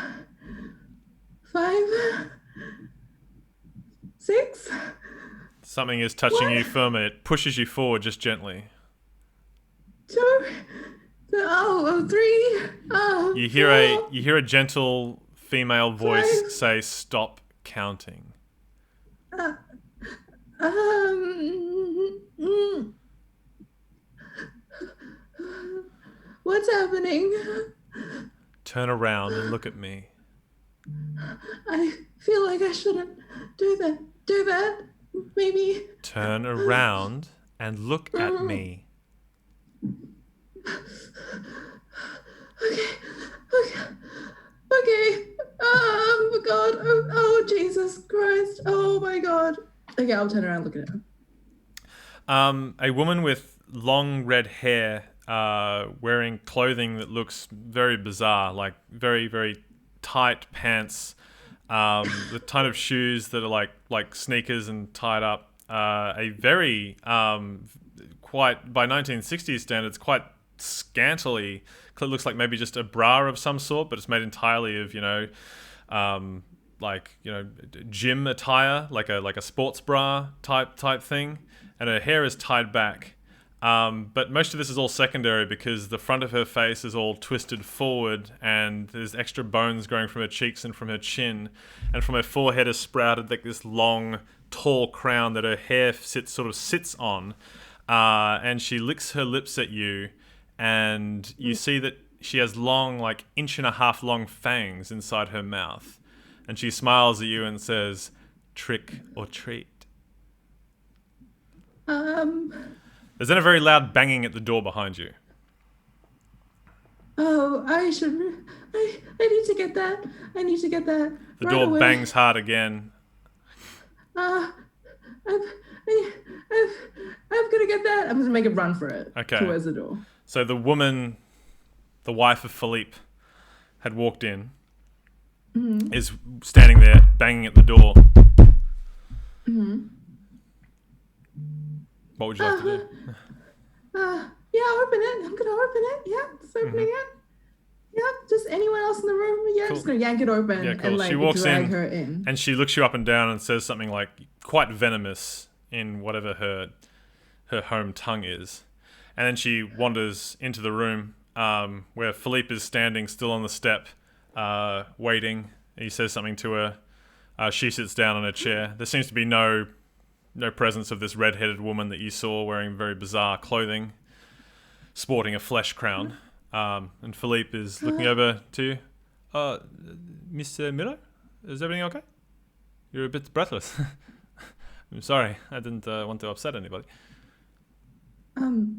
Speaker 2: 6.
Speaker 1: Something is touching you firmly. It pushes you forward just gently.
Speaker 2: 2, 3.
Speaker 1: You hear a gentle female voice
Speaker 2: 5.
Speaker 1: say, "Stop counting."
Speaker 2: What's happening?
Speaker 1: Turn around and look at me.
Speaker 2: I feel like I shouldn't do that. Maybe.
Speaker 1: Turn around and look at me.
Speaker 2: Okay. Oh God. Oh Jesus Christ. Oh my God. Okay, I'll turn around and look at her.
Speaker 1: A woman with long red hair, wearing clothing that looks very bizarre, like very, very tight pants, the kind of shoes that are like sneakers and tied up. A very quite, by 1960s standards, quite scantily. It looks like maybe just a bra of some sort, but it's made entirely of gym attire, like a sports bra type thing, and her hair is tied back. But most of this is all secondary because the front of her face is all twisted forward and there's extra bones growing from her cheeks and from her chin, and from her forehead is sprouted like this long, tall crown that her hair sits on. And she licks her lips at you, and you see that she has long, like 1.5 inch long fangs inside her mouth. And she smiles at you and says, "Trick or treat." There's then a very loud banging at the door behind you.
Speaker 2: Oh, I need to get that. I need to get that.
Speaker 1: The
Speaker 2: right
Speaker 1: door
Speaker 2: away.
Speaker 1: bangs hard again.
Speaker 2: I'm gonna get that. I'm gonna make a run for it.
Speaker 1: Okay.
Speaker 2: Towards the door.
Speaker 1: So the woman, the wife of Philippe, had walked in, is standing there banging at the door. What would you like to do?
Speaker 2: Yeah, open it. I'm gonna open it. Yeah, it's opening it. Yeah, just anyone else in the room. Yeah,
Speaker 1: Cool.
Speaker 2: just gonna yank it open
Speaker 1: Yeah, cool.
Speaker 2: and like
Speaker 1: She walks
Speaker 2: drag
Speaker 1: in,
Speaker 2: her in.
Speaker 1: And she looks you up and down and says something like quite venomous in whatever her home tongue is. And then she wanders into the room where Philippe is standing still on the step, waiting. He says something to her. She sits down on a chair. There seems to be no presence of this red-headed woman that you saw wearing very bizarre clothing, sporting a flesh crown. And Philippe is looking over to you. Miss Miller, is everything okay? You're a bit breathless. I'm sorry, I didn't want to upset anybody.
Speaker 2: No.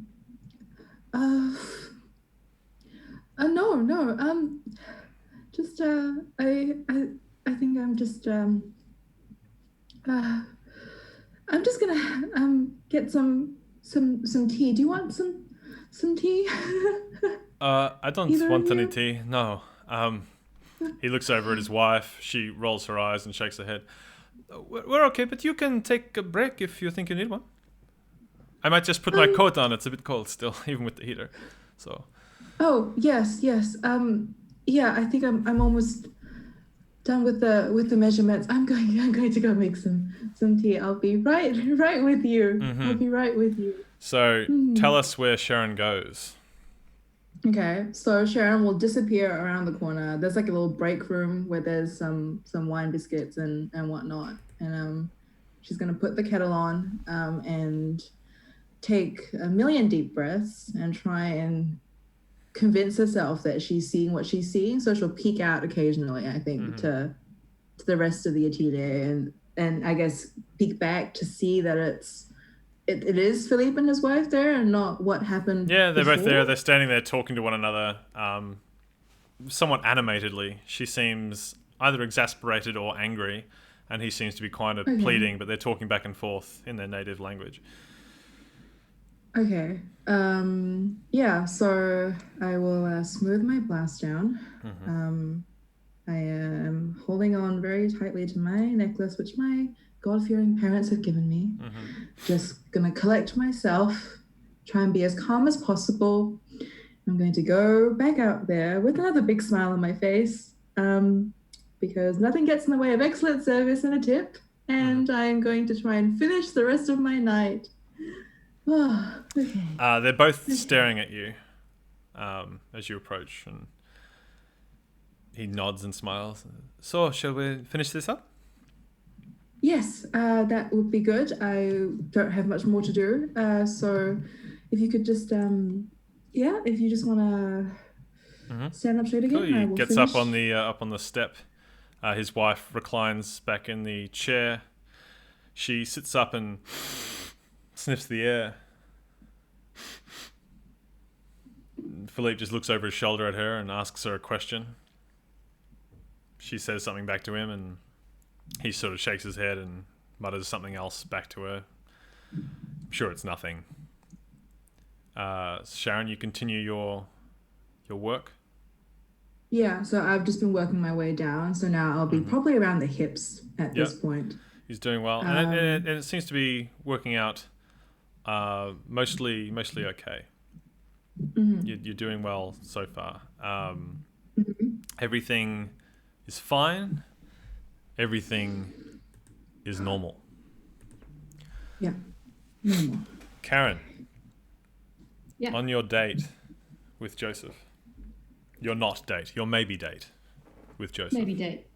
Speaker 2: Just I think I'm just I'm just gonna get some tea. Do you want some tea?
Speaker 1: I don't
Speaker 2: Either
Speaker 1: want
Speaker 2: of
Speaker 1: any
Speaker 2: you?
Speaker 1: tea. No. He looks over at his wife. She rolls her eyes and shakes her head. We're okay, but you can take a break if you think you need one. I might just put my coat on. It's a bit cold still, even with the heater. So.
Speaker 2: Oh yes. Yeah, I think I'm almost done with the measurements. I'm going to go make some tea. I'll be right with you. I'll be right with you.
Speaker 1: So tell us where Sharon goes.
Speaker 2: Okay, so Sharon will disappear around the corner. There's like a little break room where there's some wine biscuits and whatnot. And she's gonna put the kettle on and take a million deep breaths and try and convince herself that she's seeing what she's seeing. So she'll peek out occasionally, I think, to the rest of the atelier and I guess peek back to see that it is Philippe and his wife there and not what happened.
Speaker 1: Yeah, they're both
Speaker 2: before.
Speaker 1: there. They're standing there talking to one another, somewhat animatedly. She seems either exasperated or angry, and he seems to be kind of pleading, but they're talking back and forth in their native language.
Speaker 2: Okay. Yeah, so I will smooth my blast down. I am holding on very tightly to my necklace, which my God-fearing parents have given me. Just gonna collect myself try and be as calm as possible. I'm going to go back out there with another big smile on my face, because nothing gets in the way of excellent service and a tip. And I'm going to try and finish the rest of my night. Okay.
Speaker 1: They're both staring at you as you approach, and he nods and smiles. So, shall we finish this up?
Speaker 2: Yes, that would be good. I don't have much more to do. So if you could just, if you just want to stand up straight again,
Speaker 1: Cool.
Speaker 2: I
Speaker 1: He
Speaker 2: will
Speaker 1: gets
Speaker 2: finish.
Speaker 1: up on the step. His wife reclines back in the chair. She sits up and sniffs the air. Philippe just looks over his shoulder at her and asks her a question. She says something back to him, and he sort of shakes his head and mutters something else back to her. I'm sure it's nothing. Sharon, you continue your work?
Speaker 2: Yeah, so I've just been working my way down. So now I'll be probably around the hips at this point.
Speaker 1: He's doing well. And it seems to be working out mostly okay. You're doing well so far. Everything is fine. Everything is normal.
Speaker 2: Yeah, normal.
Speaker 1: Karen,
Speaker 4: Yeah.
Speaker 1: on your date with Joseph, your not date, your maybe date with Joseph.
Speaker 4: Maybe date.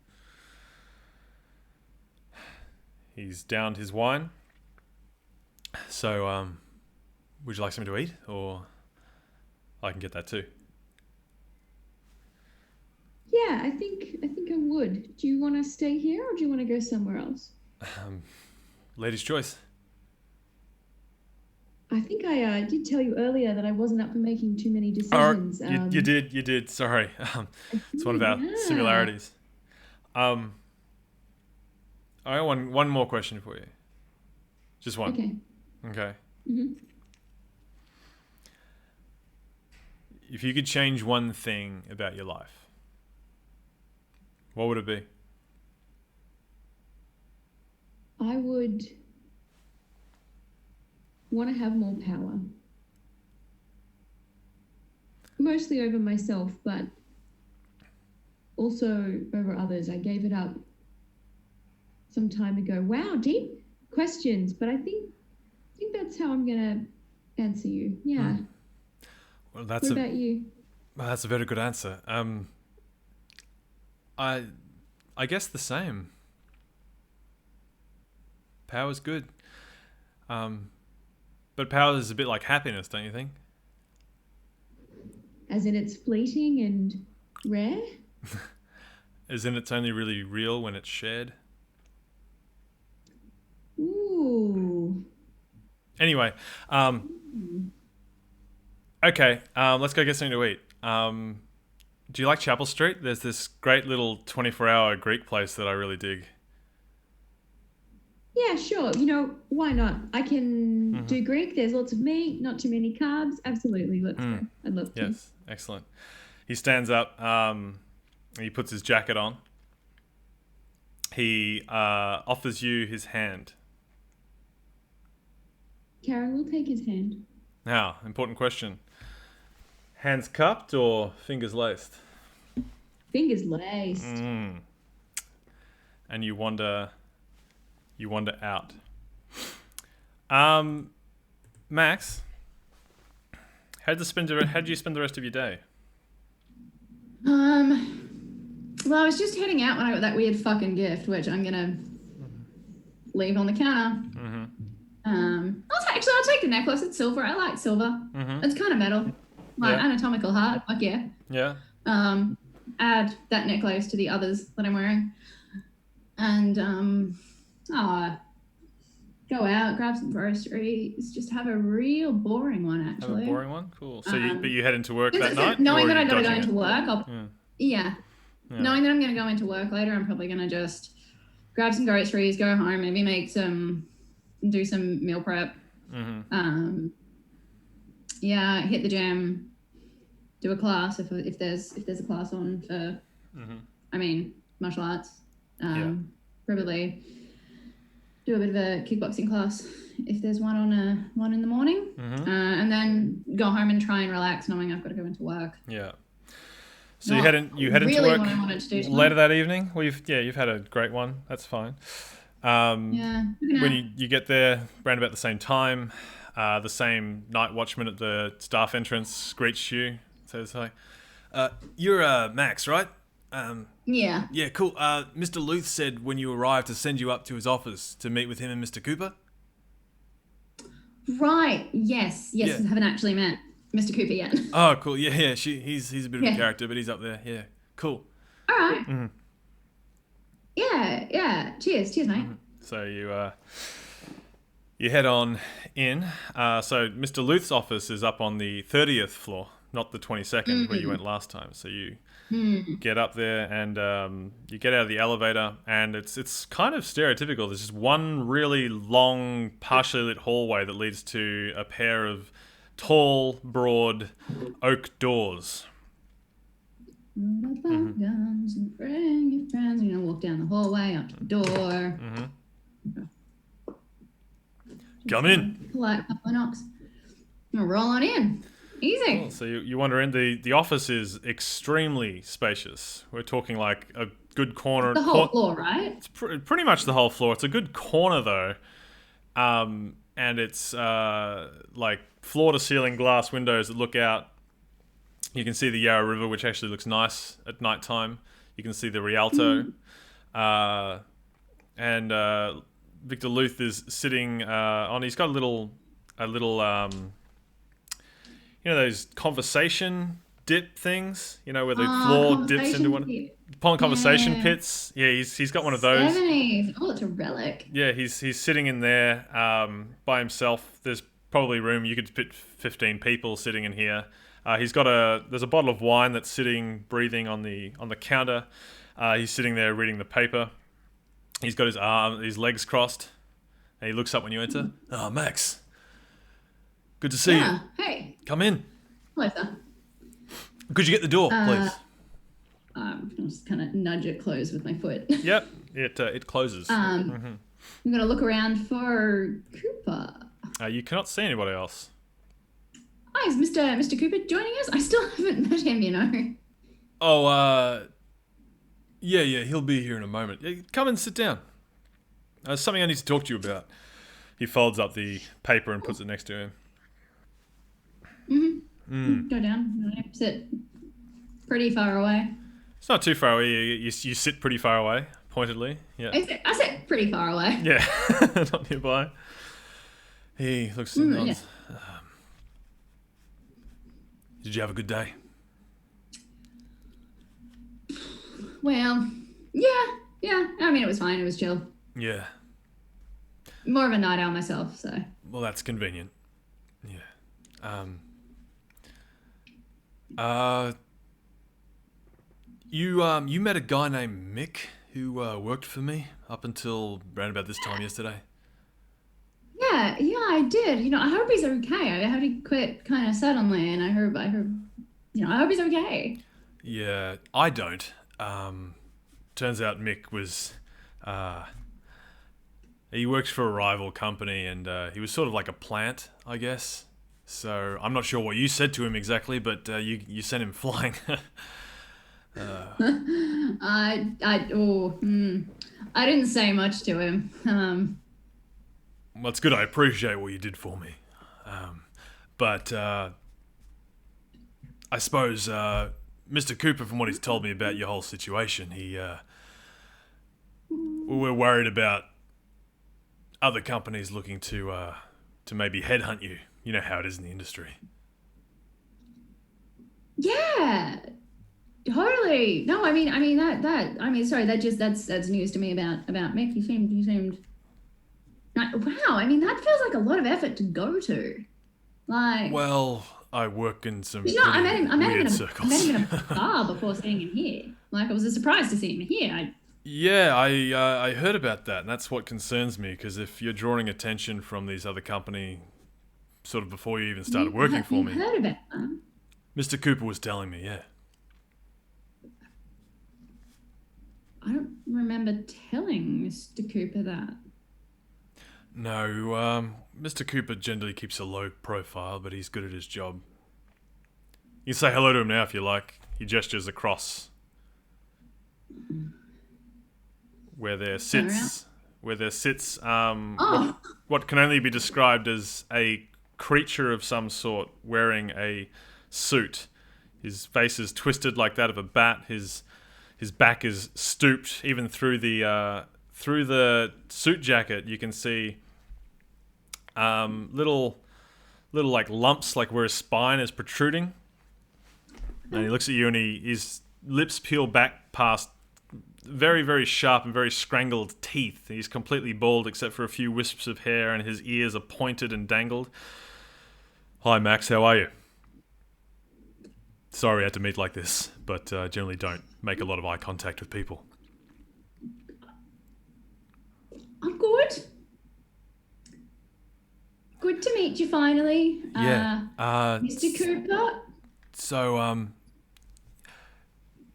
Speaker 1: He's downed his wine. So, would you like something to eat, or I can get that too?
Speaker 4: Yeah, I think I would. Do you want to stay here or do you want to go somewhere else?
Speaker 1: Ladies' choice.
Speaker 4: I think I did tell you earlier that I wasn't up for making too many decisions.
Speaker 1: You did. Sorry. It's one of our similarities. I got one more question for you. Just one.
Speaker 4: Okay.
Speaker 1: Okay. If you could change one thing about your life, what would it be?
Speaker 4: I would want to have more power. Mostly over myself, but also over others. I gave it up some time ago. Wow, deep questions, but I think that's how I'm gonna answer you. Yeah.
Speaker 1: Well,
Speaker 4: What about you?
Speaker 1: that's a very good answer. I guess the same. Power's good. But power is a bit like happiness, don't you think?
Speaker 4: As in it's fleeting and rare?
Speaker 1: As in it's only really real when it's shared.
Speaker 4: Ooh.
Speaker 1: Anyway, okay, let's go get something to eat. Do you like Chapel Street? There's this great little 24-hour Greek place that I really dig.
Speaker 4: Yeah, sure. Why not? I can do Greek. There's lots of meat, not too many carbs. Absolutely. Let's go. I'd love to.
Speaker 1: Yes, excellent. He stands up, he puts his jacket on. He offers you his hand.
Speaker 4: Karen will take his hand.
Speaker 1: Now, important question. Hands cupped or fingers laced?
Speaker 4: Fingers laced.
Speaker 1: And you wander out. Max, how did you spend the rest of your day?
Speaker 3: Well, I was just heading out when I got that weird fucking gift, which I'm gonna leave on the counter. I'll take the necklace. It's silver. I like silver. It's kind of metal, like anatomical heart. Fuck yeah.
Speaker 1: Yeah.
Speaker 3: Add that necklace to the others that I'm wearing, and go out, grab some groceries, just have a real boring one. Actually,
Speaker 1: Have a boring one. Cool. So, but you head into work that night.
Speaker 3: Knowing
Speaker 1: or
Speaker 3: that
Speaker 1: are
Speaker 3: I
Speaker 1: you
Speaker 3: gotta go
Speaker 1: dodging
Speaker 3: into
Speaker 1: it?
Speaker 3: work, knowing that I'm gonna go into work later, I'm probably gonna just grab some groceries, go home, maybe do some meal prep. Hit the gym, do a class if there's a class on for, martial arts. Probably do a bit of a kickboxing class if there's one in the morning, and then go home and try and relax, knowing I've got to go into work.
Speaker 1: Yeah. So you head into
Speaker 3: really
Speaker 1: work
Speaker 3: what I wanted to do tonight.
Speaker 1: later that evening. Well, you've had a great one. That's fine. When you get there, around about the same time, the same night watchman at the staff entrance greets you. Says hi. You're Max, right?
Speaker 3: Yeah.
Speaker 1: Yeah, cool. Mr. Luth said when you arrived to send you up to his office to meet with him and Mr. Cooper.
Speaker 3: Right. Yes.
Speaker 1: Yeah.
Speaker 3: I haven't actually met Mr. Cooper yet.
Speaker 1: Oh, cool. Yeah. He's a bit of a character, but he's up there. Yeah. Cool.
Speaker 3: All right. Mm-hmm. Yeah. Cheers, mate.
Speaker 1: Mm-hmm. So you head on in. So Mr. Luth's office is up on the 30th floor, not the 22nd where you went last time. So you get up there and you get out of the elevator, and it's kind of stereotypical. There's just one really long, partially lit hallway that leads to a pair of tall, broad oak doors.
Speaker 3: Guns and bring your friends. You're gonna walk down the hallway up to the door.
Speaker 1: Come in.
Speaker 3: Polite couple of knocks. I'm gonna roll on in. Easy.
Speaker 1: Cool. So you wander in. The office is extremely spacious. We're talking like a good corner.
Speaker 3: The whole floor, right?
Speaker 1: It's pretty much the whole floor. It's a good corner though, and it's like floor to ceiling glass windows that look out. You can see the Yarra River, which actually looks nice at night time. You can see the Rialto, and Victor Luth is sitting on. He's got a little. You know those conversation dip things? You know, where the floor dips into one. Conversation pits. Yeah, he's got one of those.
Speaker 3: 70s. Oh, it's a relic.
Speaker 1: Yeah, he's sitting in there by himself. There's probably room. You could fit 15 people sitting in here. There's a bottle of wine that's sitting, breathing on the counter. He's sitting there reading the paper. He's got his legs crossed. And he looks up when you enter. Oh, Max. Good to see you.
Speaker 3: Hey.
Speaker 1: Come in.
Speaker 3: Hello, sir.
Speaker 1: Could you get the door, please?
Speaker 3: I'm just kind of nudge it closed with my foot.
Speaker 1: Yep, it closes.
Speaker 3: I'm gonna look around for Cooper.
Speaker 1: You cannot see anybody else.
Speaker 3: Hi, is Mr. Cooper joining us? I still haven't met him, you know.
Speaker 1: Oh, yeah, he'll be here in a moment. Yeah, come and sit down. There's something I need to talk to you about. He folds up the paper and puts it next to him.
Speaker 3: Go down. Sit pretty far away.
Speaker 1: It's not too far away. You sit pretty far away, pointedly. Yeah.
Speaker 3: I sit pretty far away.
Speaker 1: Yeah, not nearby. He looks and nods. Yeah. Did you have a good day?
Speaker 3: Well, yeah. I mean, it was fine. It was chill.
Speaker 1: Yeah.
Speaker 3: More of a night owl myself, so.
Speaker 1: Well, that's convenient. Yeah. You met a guy named Mick who worked for me up until around about this time yesterday.
Speaker 3: Yeah, I did. You know, I hope he's okay. I heard he quit kind of suddenly, and I heard, you know, I hope he's okay.
Speaker 1: Yeah, I don't. Turns out Mick was, he works for a rival company, and he was sort of like a plant, I guess. So I'm not sure what you said to him exactly, but you sent him flying.
Speaker 3: I didn't say much to him.
Speaker 1: Well, it's good. I appreciate what you did for me. But I suppose Mr. Cooper, from what he's told me about your whole situation, we're worried about other companies looking to maybe headhunt you. You know how it is in the industry.
Speaker 3: Yeah, totally. No, I mean, sorry, that's news to me about Mick. He seemed. Wow, I mean, that feels like a lot of effort to go to. Like.
Speaker 1: Well, I work in some
Speaker 3: I met him in a
Speaker 1: circles.
Speaker 3: bar before seeing him here. Like, it was a surprise to see him here.
Speaker 1: Yeah, I heard about that, and that's what concerns me, because if you're drawing attention from these other company sort of before you even started working for me.
Speaker 3: You heard about that?
Speaker 1: Mr. Cooper was telling me, yeah.
Speaker 3: I don't remember telling Mr. Cooper that.
Speaker 1: No, Mr. Cooper generally keeps a low profile, but he's good at his job. You can say hello to him now if you like. He gestures across where there sits what can only be described as a creature of some sort wearing a suit. His face is twisted like that of a bat. His back is stooped. Even through the suit jacket, you can see little like lumps, like where his spine is protruding. And he looks at you, and his lips peel back past very, very sharp and very scrangled teeth. He's completely bald except for a few wisps of hair, and his ears are pointed and dangled. Hi, Max. How are you? Sorry I had to meet like this, but generally don't make a lot of eye contact with people.
Speaker 3: I'm good. Good to meet you finally.
Speaker 1: Yeah.
Speaker 3: Mr. Cooper.
Speaker 1: So,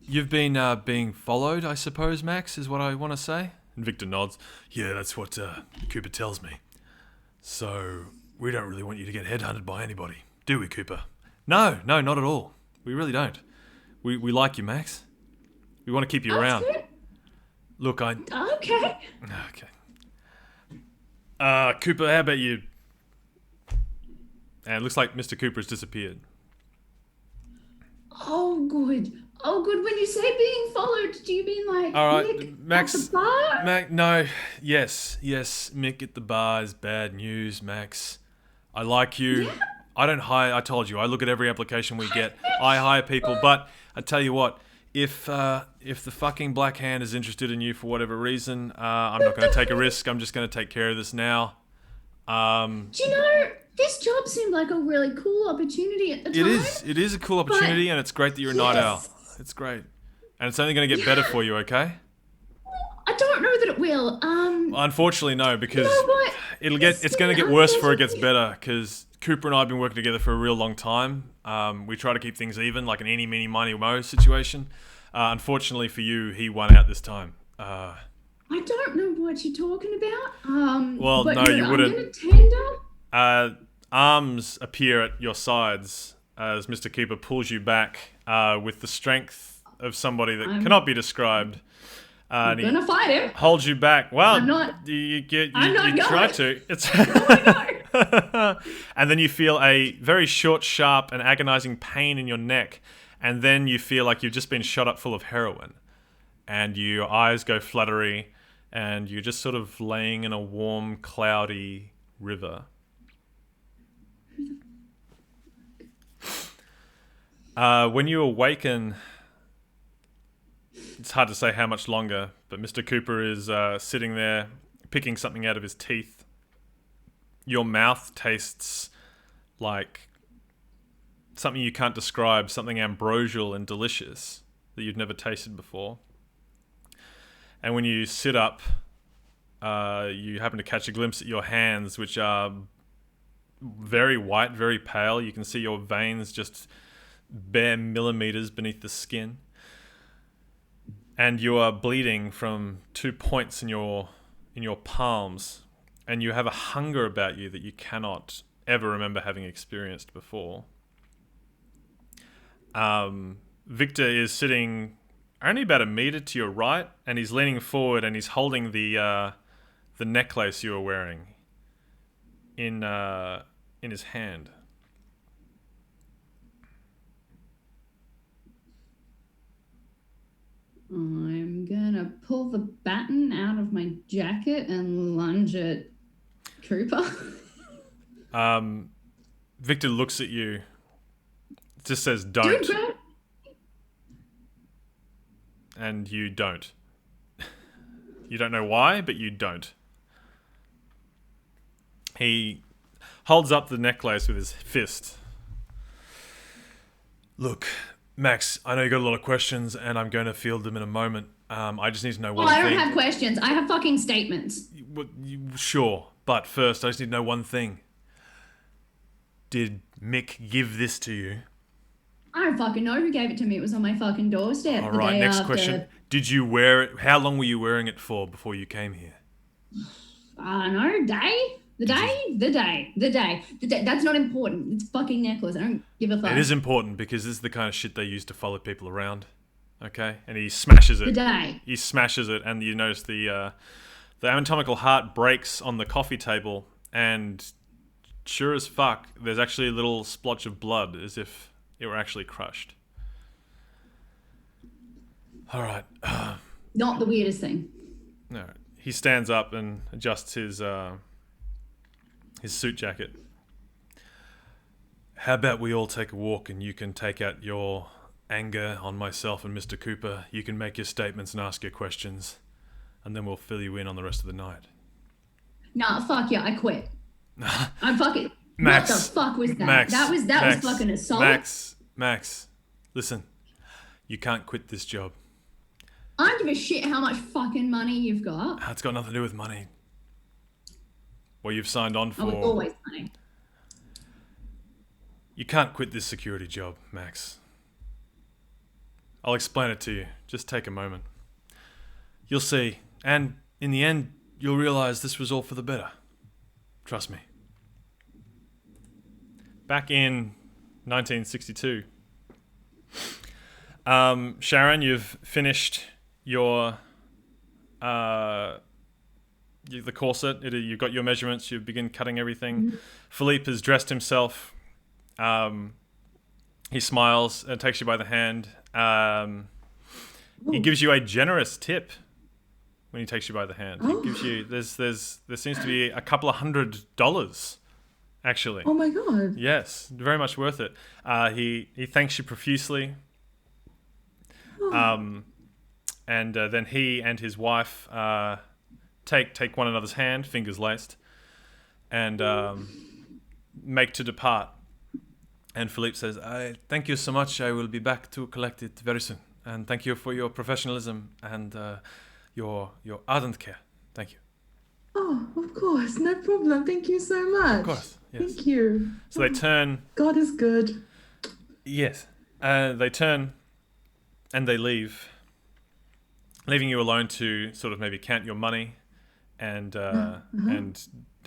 Speaker 1: you've been being followed, I suppose, Max, is what I want to say? And Victor nods. Yeah, that's what Cooper tells me. So, we don't really want you to get headhunted by anybody, do we, Cooper? No, not at all. We really don't. We like you, Max. We want to keep you around.
Speaker 3: Good.
Speaker 1: Look,
Speaker 3: Okay.
Speaker 1: Cooper, how about you? And it looks like Mr. Cooper has disappeared.
Speaker 3: Oh, good. When you say being followed, do you mean like
Speaker 1: All right,
Speaker 3: Mick
Speaker 1: Max.
Speaker 3: at the bar?
Speaker 1: No. Yes. Mick at the bar is bad news, Max. I like you.
Speaker 3: Yeah.
Speaker 1: I don't hire. I told you. I look at every application we get. I hire people, but I tell you what. If the fucking Black Hand is interested in you for whatever reason, I'm not going to take a risk. I'm just going to take care of this now.
Speaker 3: Do you know, this job seemed like a really cool opportunity at the time.
Speaker 1: It is a cool opportunity, and it's great that you're a night owl. It's great. And it's only going to get better for you, okay?
Speaker 3: I don't know that it will.
Speaker 1: Unfortunately, no, because
Speaker 3: you know what?
Speaker 1: it's going to get worse before it gets better, because Cooper and I have been working together for a real long time. We try to keep things even, like an eeny, meeny, miny, mo situation. Unfortunately for you, he won out this time.
Speaker 3: I don't know what you're talking about.
Speaker 1: Well,
Speaker 3: but
Speaker 1: no, you wouldn't.
Speaker 3: I'm gonna tender.
Speaker 1: Arms appear at your sides as Mr. Cooper pulls you back with the strength of somebody that cannot be described.
Speaker 3: I'm gonna fight him.
Speaker 1: Holds you back. Well,
Speaker 3: I'm not.
Speaker 1: You
Speaker 3: I'm not
Speaker 1: try
Speaker 3: going.
Speaker 1: to. It's
Speaker 3: No.
Speaker 1: And then you feel a very short, sharp, and agonizing pain in your neck, and then you feel like you've just been shot up full of heroin, and your eyes go fluttery, and you're just sort of laying in a warm, cloudy river. When you awaken, it's hard to say how much longer, but Mr. Cooper is sitting there picking something out of his teeth. Your mouth tastes like something you can't describe, something ambrosial and delicious that you've never tasted before. And when you sit up, you happen to catch a glimpse at your hands, which are very white, very pale. You can see your veins just bare millimeters beneath the skin. And you are bleeding from 2 points in your palms. And you have a hunger about you that you cannot ever remember having experienced before. Victor is sitting only about a meter to your right, and he's leaning forward, and he's holding the necklace you were wearing in his hand.
Speaker 3: I'm gonna pull the baton out of my jacket and lunge at Cooper.
Speaker 1: Victor looks at you. Just says, "Don't,"
Speaker 3: Dude, bro.
Speaker 1: and you don't. You don't know why, but you don't. He holds up the necklace with his fist. Look, Max, I know you got a lot of questions, and I'm going to field them in a moment. I just need to know one
Speaker 3: I
Speaker 1: thing.
Speaker 3: don't have questions. I have fucking statements.
Speaker 1: Sure, but first, I just need to know one thing. Did Mick give this to you?
Speaker 3: I don't fucking know who gave it to me. It was on my fucking doorstep.
Speaker 1: All
Speaker 3: the
Speaker 1: right,
Speaker 3: day
Speaker 1: next
Speaker 3: after.
Speaker 1: question. Did you wear it? How long were you wearing it for before you came here?
Speaker 3: I don't know, day? The day. That's not important. It's fucking necklace. I don't give a fuck.
Speaker 1: It is important because this is the kind of shit they use to follow people around. Okay? And he smashes it.
Speaker 3: The day.
Speaker 1: He smashes it, and you notice the anatomical heart breaks on the coffee table, and sure as fuck, there's actually a little splotch of blood as if it were actually crushed. All right.
Speaker 3: Not the weirdest thing.
Speaker 1: No. He stands up and adjusts his suit jacket. How about we all take a walk and you can take out your anger on myself and Mr. Cooper. You can make your statements and ask your questions, and then we'll fill you in on the rest of the night.
Speaker 3: Nah, fuck yeah, I quit. I'm fucking...
Speaker 1: Max,
Speaker 3: what the fuck was that?
Speaker 1: Max,
Speaker 3: that was fucking assault.
Speaker 1: Max, listen. You can't quit this job.
Speaker 3: I don't give a shit how much fucking money you've got.
Speaker 1: It's got nothing to do with money. What you've signed on for.
Speaker 3: Oh, it's always money.
Speaker 1: You can't quit this security job, Max. I'll explain it to you. Just take a moment. You'll see. And in the end, you'll realize this was all for the better. Trust me. Back in 1962, Sharon, you've finished your the corset. You've got your measurements. You begin cutting everything. Mm-hmm. Philippe has dressed himself. He smiles and takes you by the hand. He gives you a generous tip when he takes you by the hand. He gives you there seems to be a couple of $100 actually.
Speaker 2: Oh my god.
Speaker 1: Yes, very much worth it. He thanks you profusely. And then he and his wife take one another's hand, fingers laced, and make to depart. And Philippe says, thank you so much. I will be back to collect it very soon. And thank you for your professionalism and your ardent care. Thank you.
Speaker 2: Oh, of course. No problem. Thank you so much.
Speaker 1: Of course. Yes.
Speaker 2: Thank you.
Speaker 1: So they turn.
Speaker 2: God is good.
Speaker 1: Yes. They turn and they leave, leaving you alone to sort of maybe count your money and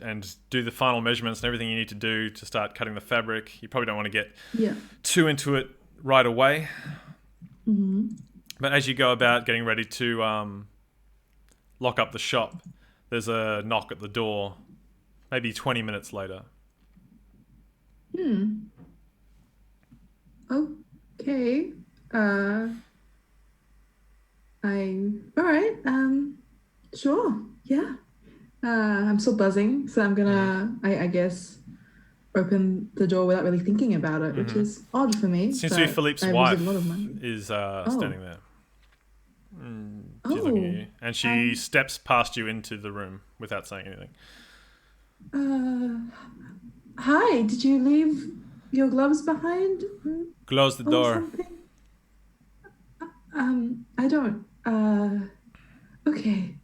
Speaker 1: and do the final measurements and everything you need to do to start cutting the fabric. You probably don't want to get too into it right away.
Speaker 2: Mm-hmm.
Speaker 1: But as you go about getting ready to lock up the shop, there's a knock at the door, maybe 20 minutes later.
Speaker 2: Okay. All right. Sure. Yeah. I'm still buzzing, so I'm gonna, I guess, open the door without really thinking about it, which is odd for me.
Speaker 1: Seems to be Philippe's wife is standing there. She's looking at you, and she steps past you into the room without saying anything.
Speaker 2: Hi, did you leave your gloves behind?
Speaker 1: Close the door.
Speaker 2: I don't. Okay.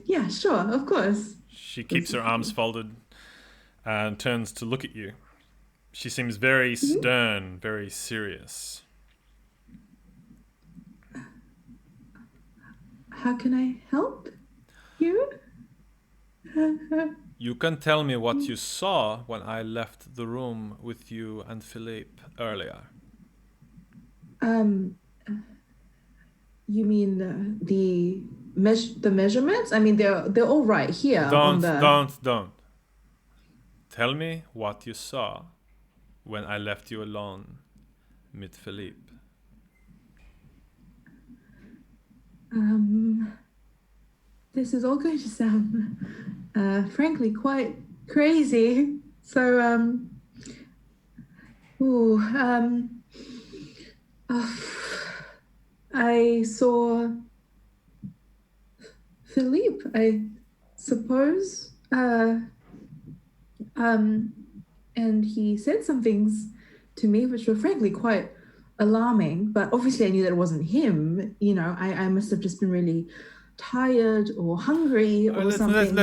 Speaker 2: Yeah, sure, of course.
Speaker 1: She keeps her arms folded and turns to look at you. She seems very stern, very serious.
Speaker 2: How can I help you?
Speaker 1: You can tell me what you saw when I left the room with you and Philippe earlier.
Speaker 2: You mean the measurements? I mean, they're all right here.
Speaker 1: Don't. Tell me what you saw when I left you alone with Philippe.
Speaker 2: This is all going to sound, frankly, quite crazy. So, I saw Philippe, I suppose, and he said some things to me which were frankly quite alarming, but obviously I knew that it wasn't him. You know, I must have just been really tired or hungry or something.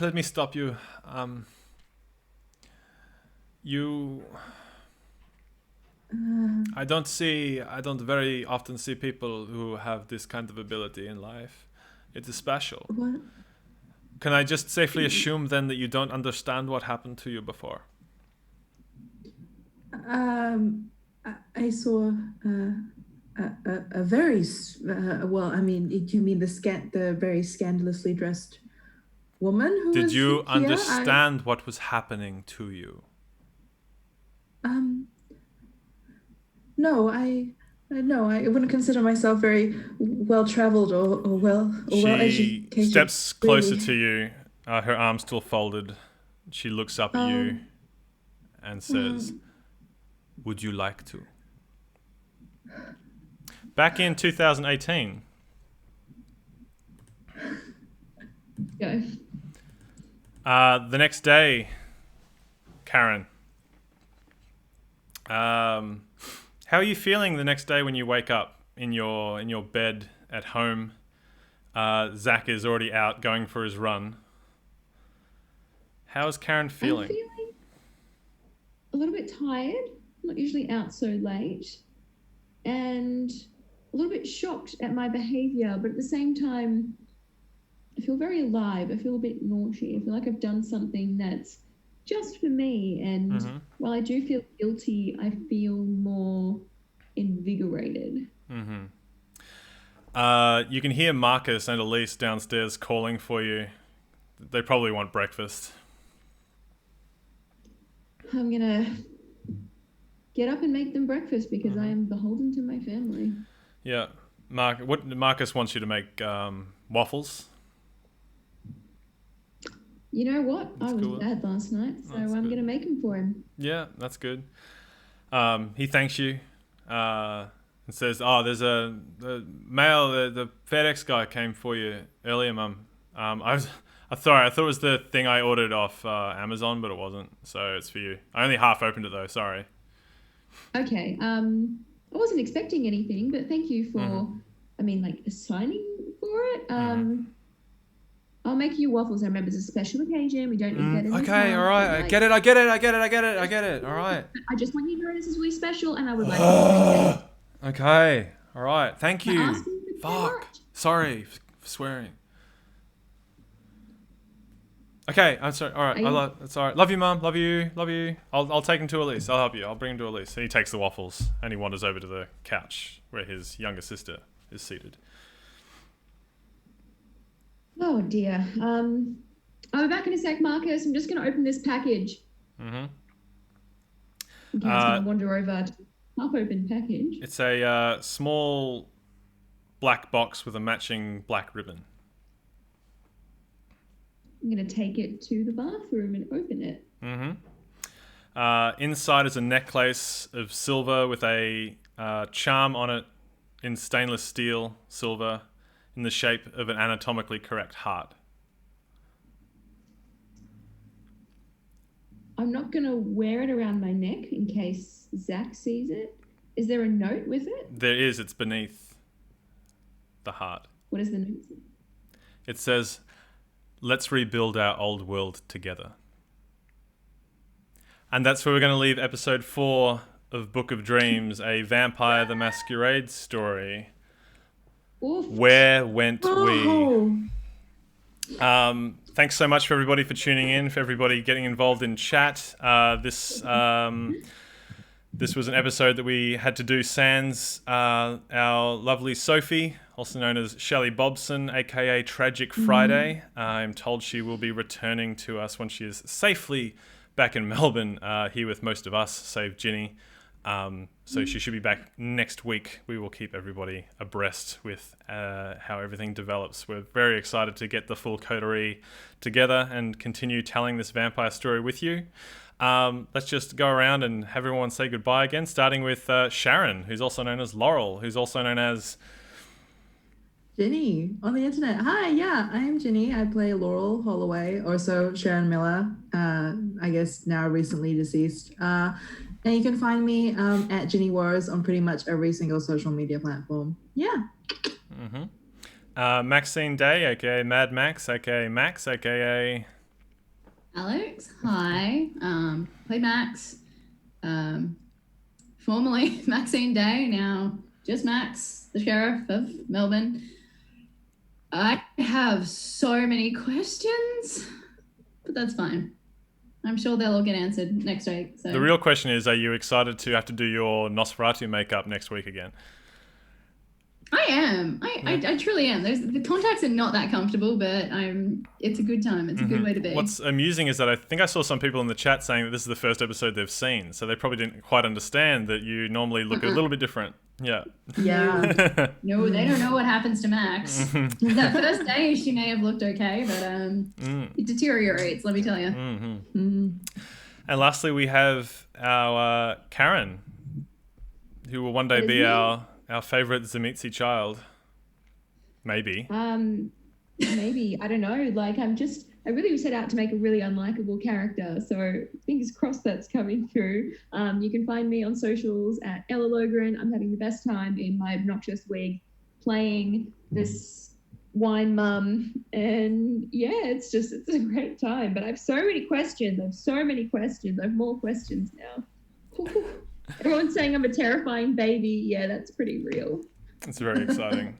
Speaker 1: Let me stop you. I don't very often see people who have this kind of ability in life. It is special.
Speaker 2: What?
Speaker 1: can I just safely assume then that you don't understand what happened to you before?
Speaker 2: I saw a very well. I mean, do you mean the very scandalously dressed woman who
Speaker 1: Did
Speaker 2: was
Speaker 1: you
Speaker 2: here?
Speaker 1: understand what was happening to you?
Speaker 2: No, no, I wouldn't consider myself very well traveled or well
Speaker 1: She
Speaker 2: educated.
Speaker 1: steps closer
Speaker 2: really.
Speaker 1: to you, her arms still folded. She looks up at you and says, "Would you like to?" Back in 2018,
Speaker 4: Go.
Speaker 1: the next day, Karen, how are you feeling the next day when you wake up in your bed at home? Zach is already out going for his run. How is Karen feeling?
Speaker 4: I'm feeling a little bit tired. I'm not usually out so late. And a little bit shocked at my behavior, but at the same time, I feel very alive. I feel a bit naughty. I feel like I've done something that's just for me. And while I do feel guilty, I feel more invigorated.
Speaker 1: You can hear Marcus and Elise downstairs calling for you. They probably want breakfast.
Speaker 4: I'm going to get up and make them breakfast because I am beholden to my family.
Speaker 1: Yeah. Marcus wants you to make waffles.
Speaker 4: You know what?
Speaker 1: That's
Speaker 4: I was
Speaker 1: cool.
Speaker 4: bad last night, so
Speaker 1: That's
Speaker 4: I'm
Speaker 1: good.
Speaker 4: going to make them for him.
Speaker 1: Yeah, that's good. He thanks you and says, "Oh, there's the mail. The FedEx guy came for you earlier, Mum. I thought it was the thing I ordered off Amazon, but it wasn't. So it's for you. I only half opened it though. Sorry."
Speaker 4: Okay. I wasn't expecting anything, but thank you for, assigning for it. I'll make you waffles. I remember it's a special occasion. We don't eat that in this
Speaker 1: Okay,
Speaker 4: house,
Speaker 1: all right.
Speaker 4: but,
Speaker 1: I
Speaker 4: like,
Speaker 1: get it. All right.
Speaker 4: I just want you to know this is really special, and I would like to
Speaker 1: Okay. All right. Thank
Speaker 4: Am I
Speaker 1: you.
Speaker 4: asking for too
Speaker 1: Fuck.
Speaker 4: much?
Speaker 1: Sorry for swearing. Okay, I'm sorry. All right, it's all right. Love you, Mum. Love you. I'll take him to Elise. I'll help you. I'll bring him to Elise. He takes the waffles and he wanders over to the couch where his younger sister is seated.
Speaker 4: Oh dear. I'll be back in a sec, Marcus. I'm just going to open this package.
Speaker 1: Mm-hmm.
Speaker 4: In case I wander over to the half-open package.
Speaker 1: It's a small black box with a matching black ribbon.
Speaker 4: I'm going to take it to the bathroom and open it.
Speaker 1: Mm-hmm. Inside is a necklace of silver with a charm on it in stainless steel silver in the shape of an anatomically correct heart.
Speaker 4: I'm not going to wear it around my neck in case Zach sees it. Is there a note with it?
Speaker 1: There is. It's beneath the heart.
Speaker 4: What is the note?
Speaker 1: It says, "Let's rebuild our old world together." And that's where we're going to leave episode 4 of Book of Dreams, a Vampire the Masquerade story.
Speaker 4: Oof.
Speaker 1: Where went
Speaker 2: Oh.
Speaker 1: we? Thanks so much for everybody for tuning in, for everybody getting involved in chat. This was an episode that we had to do sans our lovely Sophie, also known as Shelley Bobson, aka Tragic Friday. I'm told she will be returning to us when she is safely back in Melbourne, here with most of us, save Ginny. So she should be back next week. We will keep everybody abreast with how everything develops. We're very excited to get the full coterie together and continue telling this vampire story with you. Let's just go around and have everyone say goodbye again, starting with Sharon, who's also known as Laurel, who's also known as
Speaker 2: Ginny on the internet. Hi, yeah, I am Ginny. I play Laurel Holloway, also Sharon Miller, I guess now recently deceased. And you can find me at Ginny Wars on pretty much every single social media platform. Yeah.
Speaker 1: Maxine Day, aka Mad Max, aka Max, aka
Speaker 3: Alex, hi. Played Max. Formerly Maxine Day, now just Max, the sheriff of Melbourne. I have so many questions, but that's fine. I'm sure they'll all get answered next week. So.
Speaker 1: The real question is, are you excited to have to do your Nosferatu makeup next week again?
Speaker 3: I am. I truly am. The contacts are not that comfortable, but it's a good time. It's a good way to be.
Speaker 1: What's amusing is that I think I saw some people in the chat saying that this is the first episode they've seen, so they probably didn't quite understand that you normally look a little bit different. Yeah.
Speaker 2: Yeah.
Speaker 3: No, they don't know what happens to Max. That first day, she may have looked okay, but it deteriorates, let me tell you.
Speaker 1: And lastly, we have our Karen, who will one day be our favorite Zemitzi child. Maybe.
Speaker 4: Maybe. I don't know. Like, I really set out to make a really unlikable character. So fingers crossed that's coming through. You can find me on socials at Ella Lowgren. I'm having the best time in my obnoxious wig playing this wine mum. And yeah, it's a great time. But I have so many questions. I have more questions now. Everyone's saying I'm a terrifying baby. Yeah, that's pretty real.
Speaker 1: It's very exciting.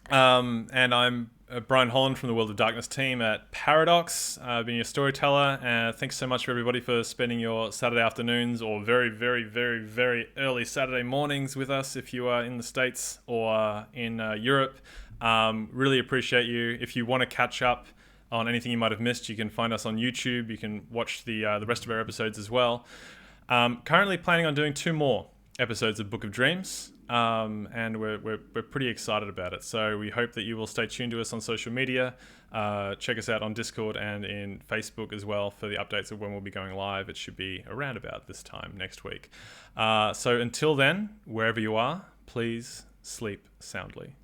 Speaker 1: And I'm Brian Holland from the World of Darkness team at Paradox. I've been your storyteller. Thanks so much for everybody for spending your Saturday afternoons or very, very, very, very early Saturday mornings with us if you are in the States or in Europe. Really appreciate you. If you want to catch up on anything you might have missed, you can find us on YouTube. You can watch the rest of our episodes as well. Currently planning on doing 2 more episodes of Book of Dreams, and we're pretty excited about it. So we hope that you will stay tuned to us on social media. Check us out on Discord and in Facebook as well for the updates of when we'll be going live. It should be around about this time next week. So until then, wherever you are, please sleep soundly.